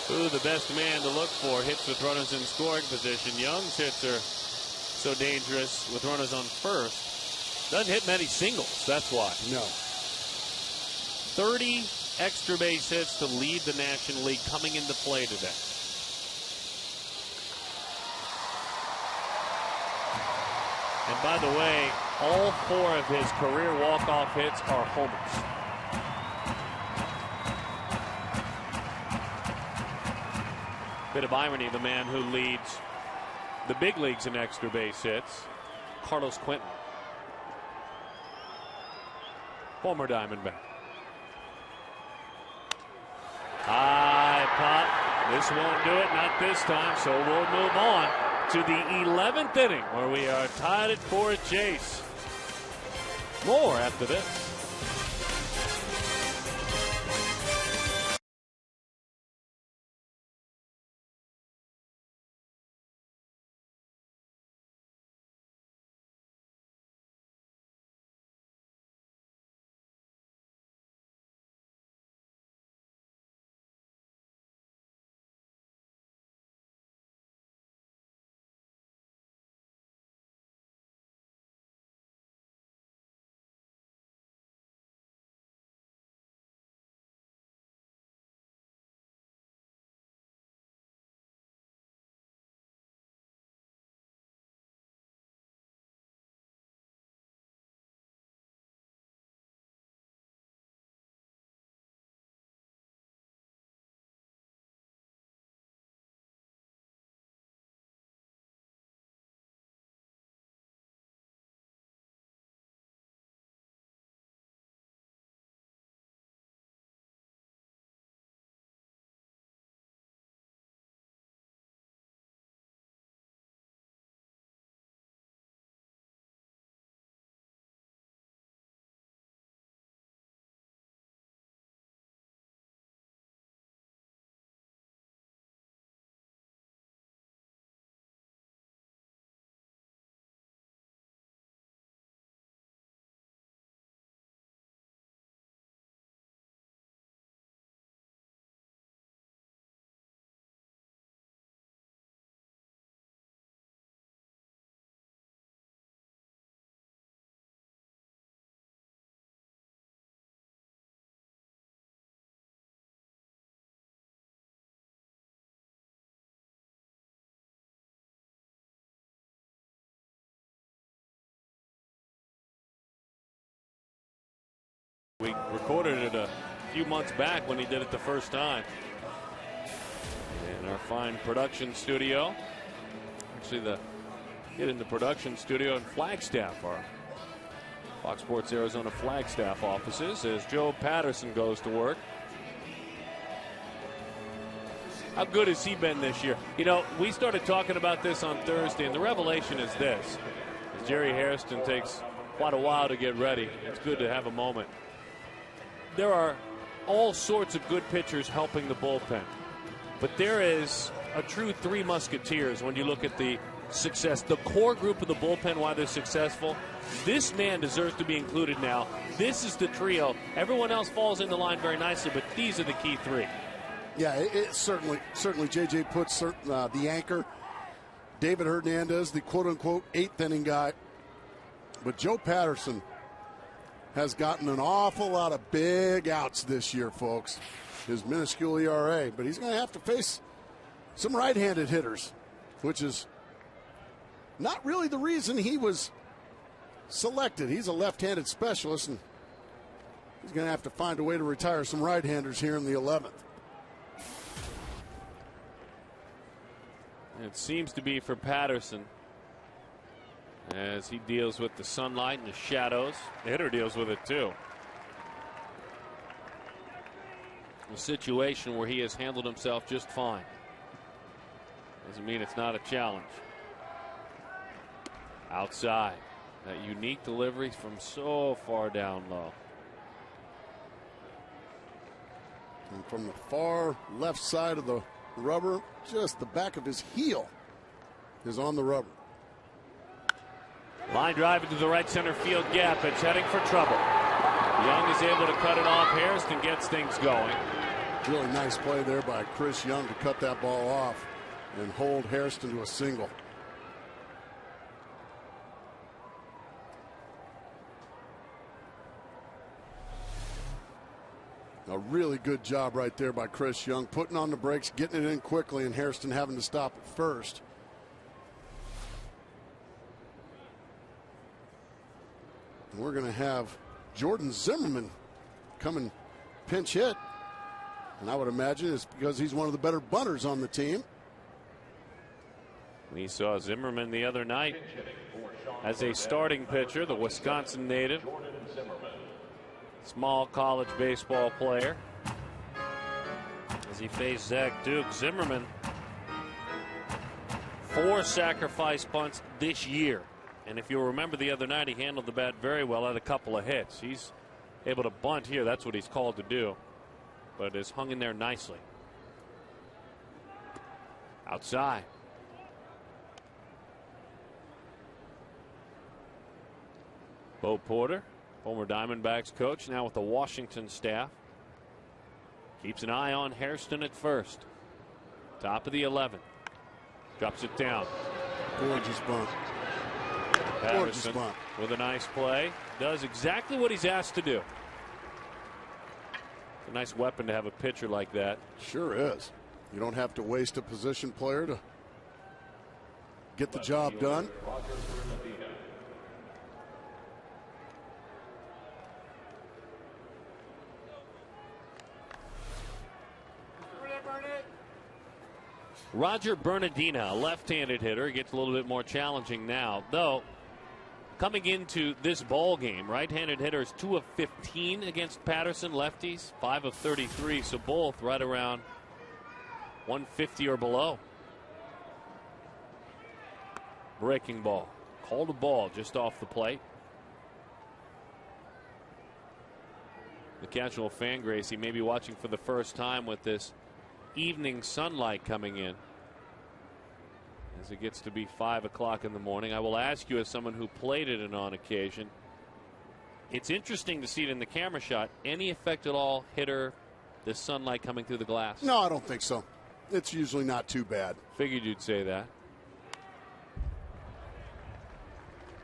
who the best man to look for hits with runners in scoring position, Young's hits are so dangerous with runners on first. Doesn't hit many singles, that's why. No. 30 extra base hits to lead the National League coming into play today. And by the way, all 4 of his career walk-off hits are homers. Bit of irony, the man who leads the big leagues in extra base hits, Carlos Quentin, former Diamondback. High pop. This won't do it, not this time, so we'll move on to the 11th inning where we are tied at 4 at Chase. More after this. We recorded it a few months back when he did it the first time. In our fine production studio. Actually, in the production studio in Flagstaff, our Fox Sports Arizona Flagstaff offices, as Joe Patterson goes to work. How good has he been this year? You know, we started talking about this on Thursday, and the revelation is this. As Jerry Hairston takes quite a while to get ready, it's good to have a moment. There are all sorts of good pitchers helping the bullpen. But there is a true three musketeers when you look at the success. The core group of the bullpen, why they're successful. This man deserves to be included now. This is the trio. Everyone else falls into line very nicely, but these are the key three. Yeah, it certainly J.J. puts the anchor. David Hernandez, the quote-unquote eighth inning guy. But Joe Patterson has gotten an awful lot of big outs this year, folks. His minuscule ERA. But he's going to have to face some right-handed hitters, which is not really the reason he was selected. He's a left-handed specialist, and he's going to have to find a way to retire some right-handers here in the 11th. It seems to be for Patterson as he deals with the sunlight and the shadows. The hitter deals with it too. A situation where he has handled himself just fine. Doesn't mean it's not a challenge. Outside. That unique delivery from so far down low. And from the far left side of the rubber, just the back of his heel is on the rubber. Line drive into the right center field gap. It's heading for trouble. Young is able to cut it off. Hairston gets things going. Really nice play there by Chris Young to cut that ball off and hold Hairston to a single. A really good job right there by Chris Young, putting on the brakes, getting it in quickly, and Hairston having to stop at first. And we're going to have Jordan Zimmerman come and pinch hit. And I would imagine it's because he's one of the better bunters on the team. We saw Zimmerman the other night as a starting pitcher, the Wisconsin native. Small college baseball player. As he faced Zach Duke, Zimmerman, 4 sacrifice bunts this year. And if you'll remember the other night, he handled the bat very well, had a couple of hits. He's able to bunt here. That's what he's called to do. But is hung in there nicely. Outside. Bo Porter, former Diamondbacks coach, now with the Washington staff. Keeps an eye on Hairston at first. Top of the 11th. Drops it down. Gorgeous bunt. Patterson with a nice play. Does exactly what he's asked to do. It's a nice weapon to have a pitcher like that. Sure is. You don't have to waste a position player to get the job done. Roger Bernardina, a left-handed hitter, gets a little bit more challenging now. Though, coming into this ball game, right-handed hitters 2 of 15 against Patterson, lefties 5 of 33, so both right around 150 or below. Breaking ball. Called a ball just off the plate. The casual fan, Gracie, may be watching for the first time with this evening sunlight coming in as it gets to be 5 o'clock in the morning. I will ask you, as someone who played it on occasion, it's interesting to see it in the camera shot. Any effect at all, hitter, the sunlight coming through the glass? No, I don't think so. It's usually not too bad. Figured you'd say that.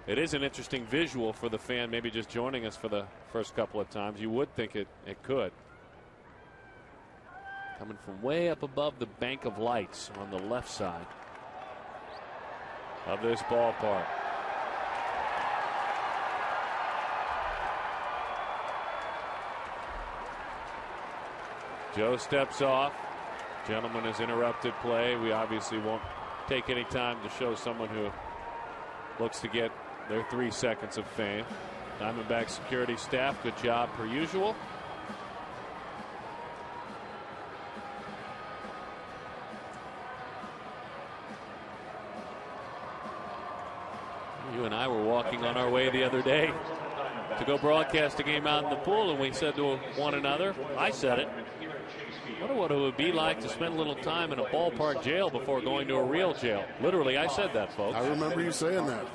It is an interesting visual for the fan maybe just joining us for the first couple of times. You would think it could. Coming from way up above the bank of lights on the left side of this ballpark. Joe steps off. Gentleman has interrupted play. We obviously won't take any time to show someone who looks to get their 3 seconds of fame. Diamondback security staff, good job per usual. You and I were walking on our way the other day to go broadcast a game out in the pool, and we said to one another, I said it, I wonder what it would be like to spend a little time in a ballpark jail before going to a real jail. Literally, I said that, folks. I remember you saying that.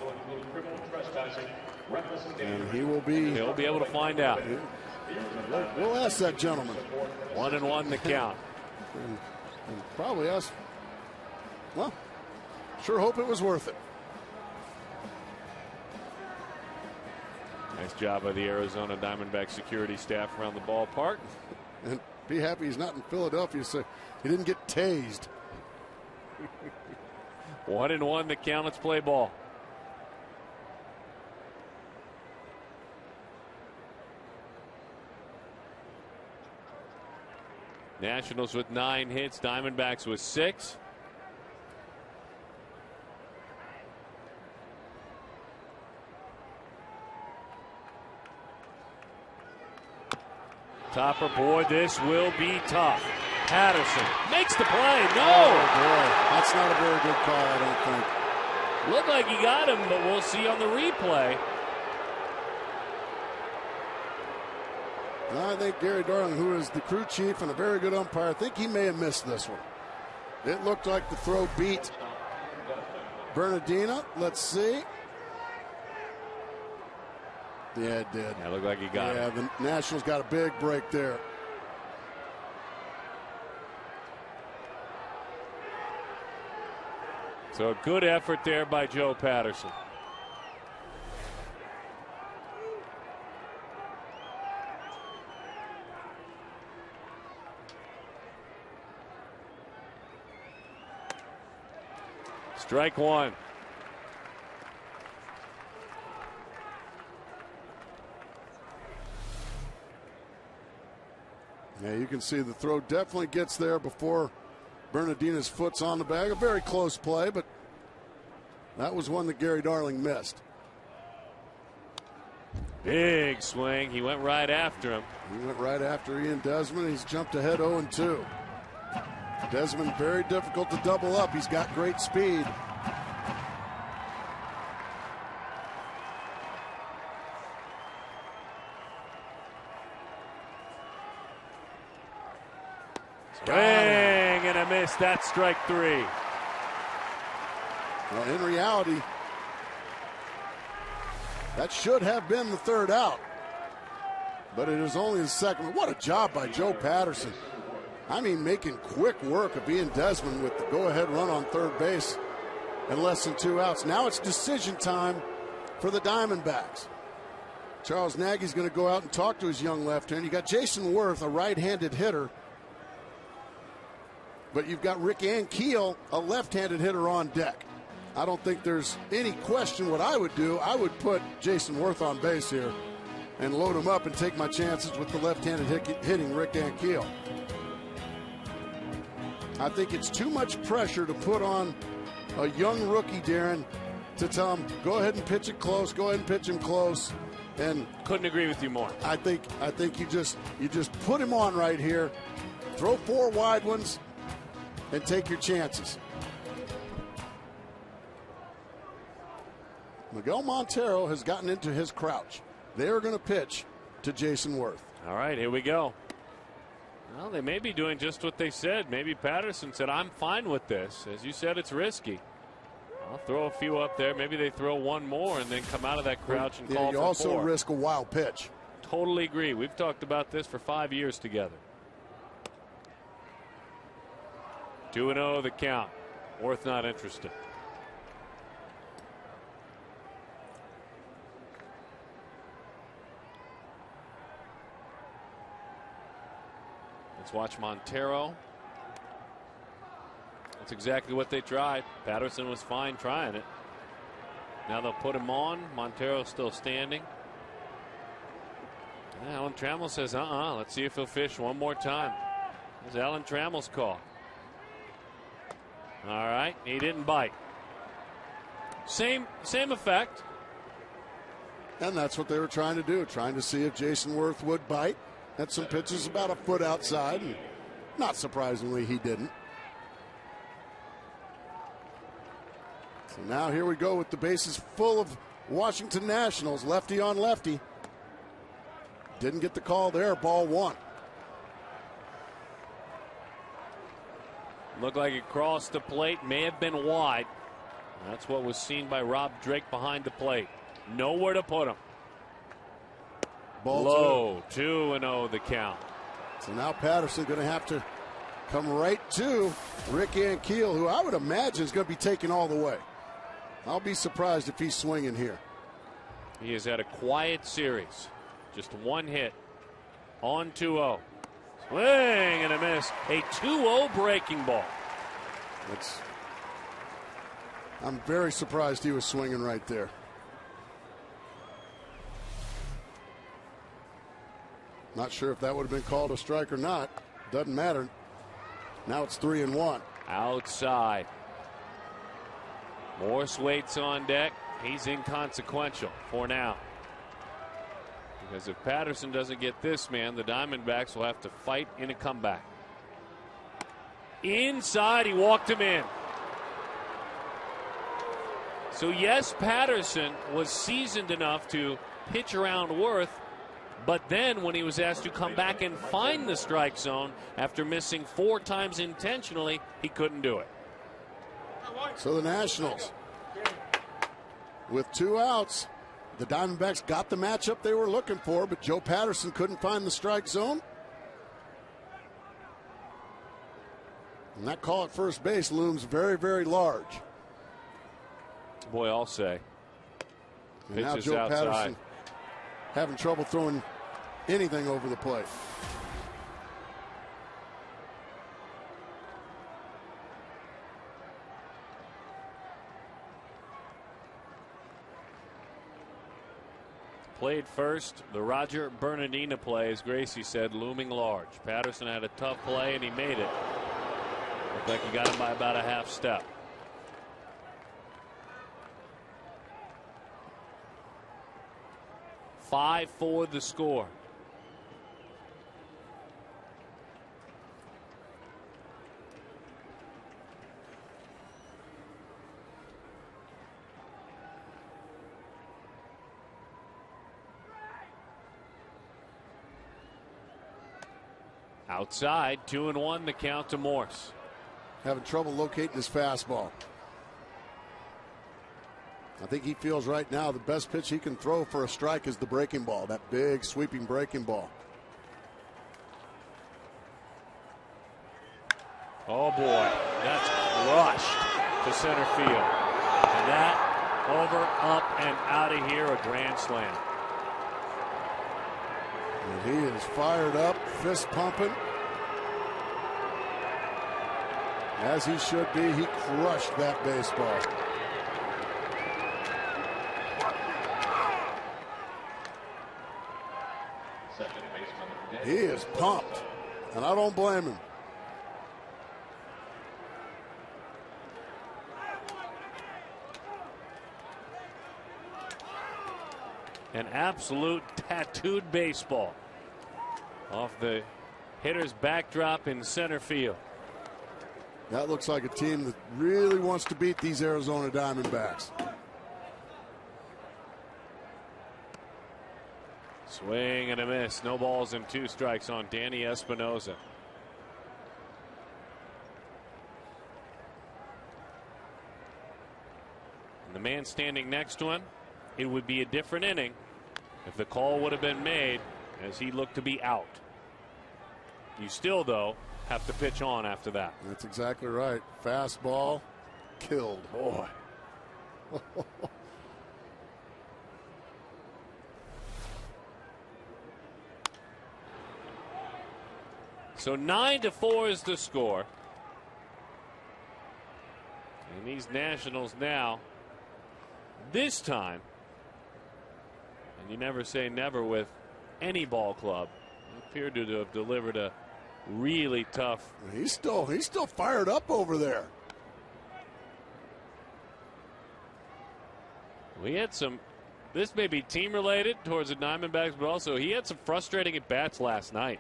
And he'll be able to find out. We'll ask that gentleman. 1-1 the count. and probably ask, well, sure hope it was worth it. Nice job by the Arizona Diamondback security staff around the ballpark. And be happy he's not in Philadelphia, so he didn't get tased. 1-1 the count. Let's play ball. Nationals with 9 hits, Diamondbacks with 6. Topper, boy, this will be tough. Patterson makes the play. No! Oh, boy. That's not a very good call, I don't think. Looked like he got him, but we'll see on the replay. I think Gary Darling, who is the crew chief and a very good umpire, I think he may have missed this one. It looked like the throw beat Bernardino. Let's see. Yeah, it did. Yeah, it looked like he got it. Yeah, the Nationals got a big break there. So a good effort there by Joe Patterson. Strike one. Yeah, you can see the throw definitely gets there before Bernardino's foot's on the bag. A very close play, but that was one that Gary Darling missed. Big swing. He went right after him. He went right after Ian Desmond. He's jumped ahead 0-2. Desmond very difficult to double up. He's got great speed. Swing and a miss. That's strike 3. Well, in reality, that should have been the third out. But it is only the second. What a job by Joe Patterson. I mean, making quick work of Ian Desmond with the go-ahead run on third base and less than 2 outs. Now it's decision time for the Diamondbacks. Charles Nagy's going to go out and talk to his young left-hander. You got Jason Worth, a right-handed hitter. But you've got Rick Ankiel, a left-handed hitter on deck. I don't think there's any question what I would do. I would put Jason Worth on base here and load him up and take my chances with the left-handed hitting Rick Ankiel. I think it's too much pressure to put on a young rookie, Darren, to tell him, go ahead and pitch it close, go ahead and pitch him close. And couldn't agree with you more. I think you just put him on right here, throw 4 wide ones, and take your chances. Miguel Montero has gotten into his crouch. They're going to pitch to Jason Worth. All right, here we go. Well, they may be doing just what they said. Maybe Patterson said, I'm fine with this. As you said, it's risky. I'll throw a few up there. Maybe they throw one more and then come out of that crouch and call for 4. You also risk a wild pitch. Totally agree. We've talked about this for 5 years together. 2-0 the count. Worth not interested. Let's watch Montero. That's exactly what they tried. Patterson was fine trying it. Now they'll put him on. Montero's still standing. Now, and Trammell says, let's see if he'll fish one more time. There's Alan Trammell's call. All right, he didn't bite. Same effect. And that's what they were trying to do, trying to see if Jason Worth would bite. Had some pitches about a foot outside, and not surprisingly, he didn't. So now here we go with the bases full of Washington Nationals, lefty on lefty. Didn't get the call there, ball one. Looked like it crossed the plate, may have been wide. That's what was seen by Rob Drake behind the plate. Nowhere to put him. Ball low, 2-0 the count. So now Patterson going to have to come right to Rick Ankiel, who I would imagine is going to be taking all the way. I'll be surprised if he's swinging here. He has had a quiet series. Just one hit on 2-0. Swing and a miss. A 2-0 breaking ball. I'm very surprised he was swinging right there. Not sure if that would have been called a strike or not. Doesn't matter. Now it's 3-1. Outside. Morse waits on deck. He's inconsequential for now. Because if Patterson doesn't get this man, the Diamondbacks will have to fight in a comeback. Inside, he walked him in. So yes, Patterson was seasoned enough to pitch around Worth, but then when he was asked to come back and find the strike zone after missing 4 times intentionally, he couldn't do it. So the Nationals, with 2 outs, the Diamondbacks got the matchup they were looking for, but Joe Patterson couldn't find the strike zone. And that call at first base looms very, very large. Boy, I'll say. And now Joe outside. Patterson having trouble throwing anything over the plate. Played first, the Roger Bernardina play, as Gracie said, looming large. Patterson had a tough play and he made it. Looked like he got him by about a half step. Five for the score. Outside, 2-1 the count to Morse. Having trouble locating his fastball. I think he feels right now the best pitch he can throw for a strike is the breaking ball, that big sweeping breaking ball. Oh boy, that's rushed to center field. And that over, up, and out of here, a grand slam. And he is fired up, fist pumping. As he should be, he crushed that baseball. He is pumped, and I don't blame him. An absolute tattooed baseball off the hitter's backdrop in center field. That looks like a team that really wants to beat these Arizona Diamondbacks. Swing and a miss. No balls and 2 strikes on Danny Espinosa. And the man standing next to him, it would be a different inning if the call would have been made as he looked to be out. You still, though, have to pitch on after that. That's exactly right. Fastball killed. Boy. So 9-4 is the score. And these Nationals now, this time, and you never say never with any ball club, appear to have delivered a really tough. He's still fired up over there. We had some, this may be team related towards the Diamondbacks, but also he had some frustrating at bats last night.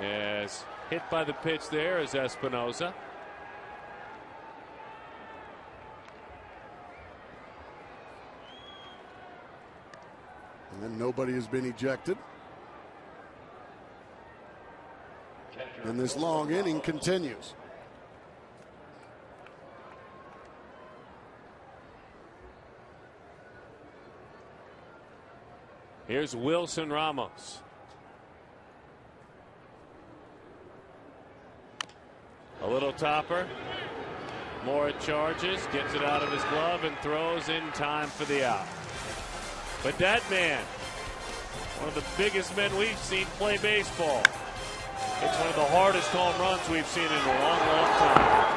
As hit by the pitch there is Espinosa. And nobody has been ejected. And this long inning continues. Here's Wilson Ramos. A little topper. Mora charges, gets it out of his glove, and throws in time for the out. But that man, one of the biggest men we've seen play baseball. It's one of the hardest home runs we've seen in a long, long time.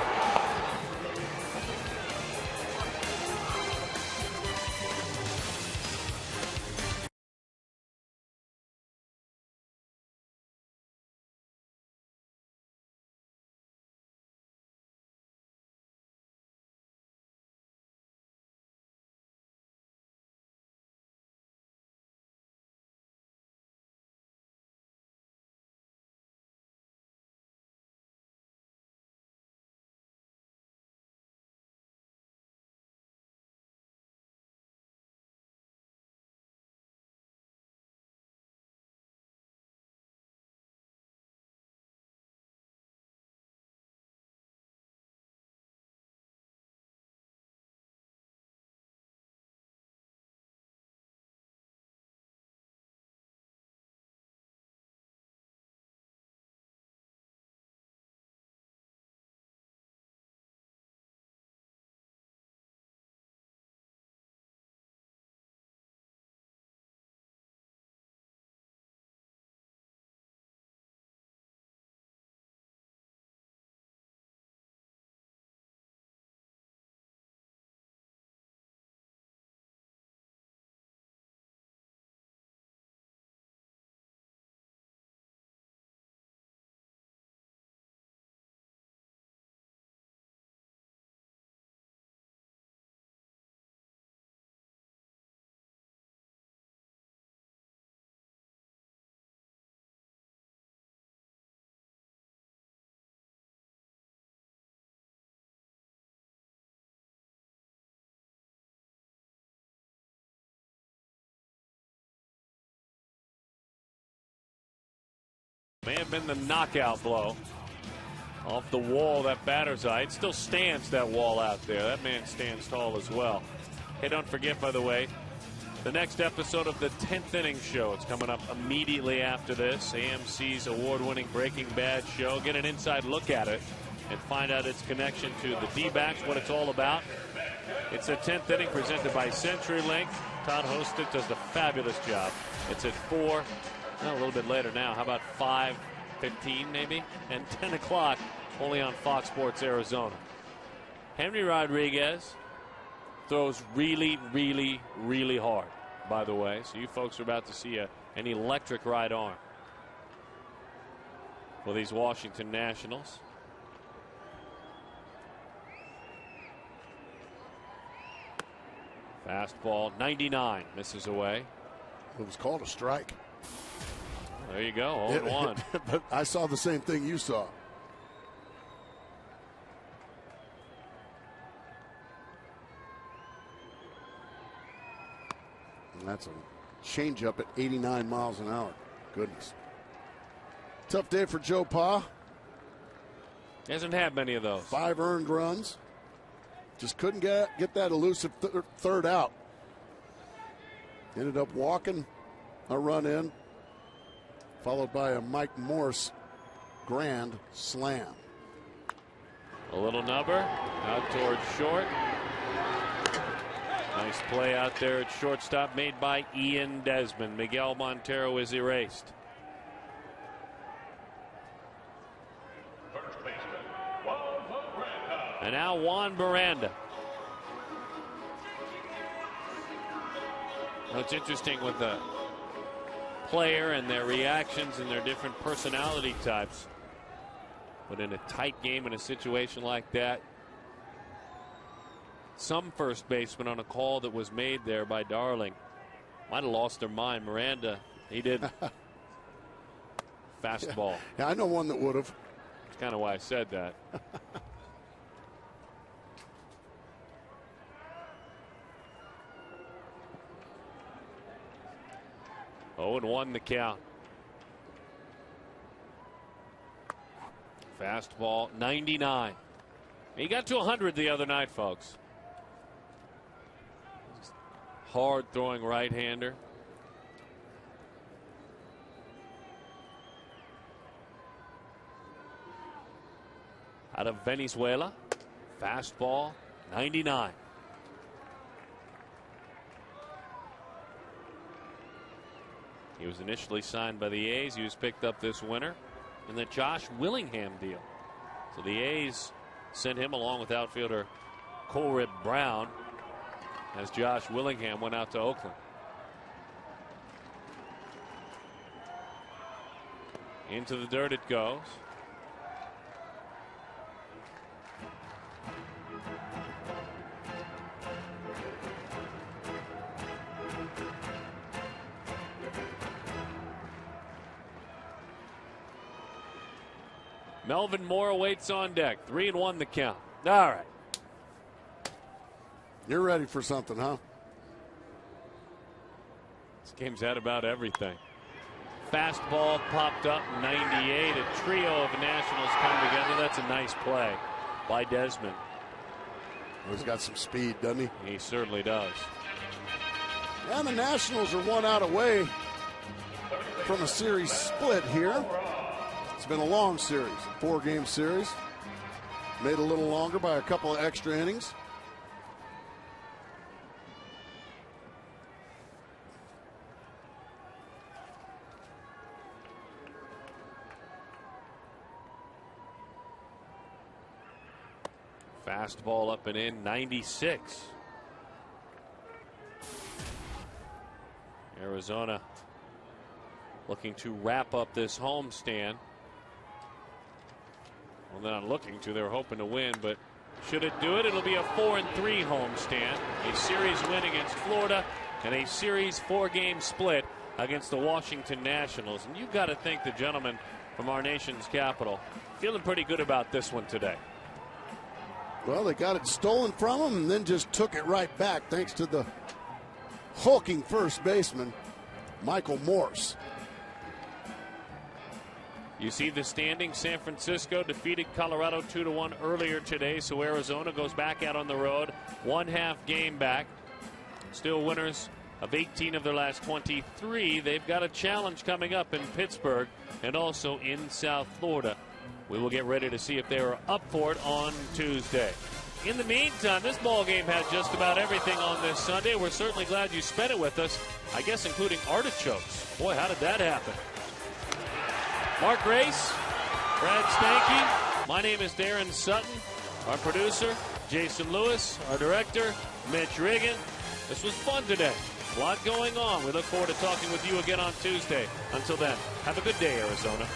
May have been the knockout blow off the wall, that batter's eye. It still stands, that wall out there. That man stands tall as well. Hey, don't forget, by the way, the next episode of the 10th Inning Show. It's coming up immediately after this. AMC's award-winning Breaking Bad show. Get an inside look at it and find out its connection to the D-backs, what it's all about. It's the 10th inning presented by CenturyLink. Todd Hosted does a fabulous job. It's at 4. A little bit later now. How about 5:15 maybe? And 10 o'clock only on Fox Sports Arizona. Henry Rodriguez throws really, really, really hard, by the way. So you folks are about to see an electric right arm for these Washington Nationals. Fastball 99 misses away. It was called a strike. There you go, 0-1. But I saw the same thing you saw. And that's a changeup at 89 miles an hour. Goodness. Tough day for Joe Pa. Hasn't had many of those. 5 earned runs. Just couldn't get that elusive third out. Ended up walking a run in, followed by a Mike Morse grand slam. A little nubber out towards short. Nice play out there at shortstop made by Ian Desmond. Miguel Montero is erased. And now Juan Miranda. Well, it's interesting with the player and their reactions and their different personality types. But in a tight game, in a situation like that, some first baseman on a call that was made there by Darling might have lost their mind. Miranda, he did. Fastball. Yeah, I know one that would have. That's kind of why I said that. 0-1 the count. Fastball, 99. He got to 100 the other night, folks. Hard throwing right-hander. Out of Venezuela. Fastball, 99. He was initially signed by the A's. He was picked up this winter in the Josh Willingham deal. So the A's sent him along with outfielder Colrib Brown as Josh Willingham went out to Oakland. Into the dirt it goes. Melvin Moore waits on deck. 3-1 the count. All right. You're ready for something, huh? This game's had about everything. Fastball popped up, 98. A trio of Nationals come together. That's a nice play by Desmond. He's got some speed, doesn't he? He certainly does. And the Nationals are 1 out away from a series split here. It's been a long series, 4-game series. Made a little longer by a couple of extra innings. Fastball up and in, 96. Arizona looking to wrap up this homestand. Well, they're not looking to. They're hoping to win, but should it do it, it'll be a 4-3 homestand. A series win against Florida and a series 4-game split against the Washington Nationals. And you've got to think the gentleman from our nation's capital feeling pretty good about this one today. Well, they got it stolen from them and then just took it right back thanks to the hulking first baseman, Michael Morse. You see the standing. San Francisco defeated Colorado 2-1 earlier today, so Arizona goes back out on the road, 1/2 game back. Still winners of 18 of their last 23. They've got a challenge coming up in Pittsburgh and also in South Florida. We will get ready to see if they are up for it on Tuesday. In the meantime, this ball game had just about everything on this Sunday. We're certainly glad you spent it with us, I guess including artichokes. Boy, how did that happen? Mark Grace, Brad Stanky, my name is Darren Sutton, our producer, Jason Lewis, our director, Mitch Riggin. This was fun today. A lot going on. We look forward to talking with you again on Tuesday. Until then, have a good day, Arizona.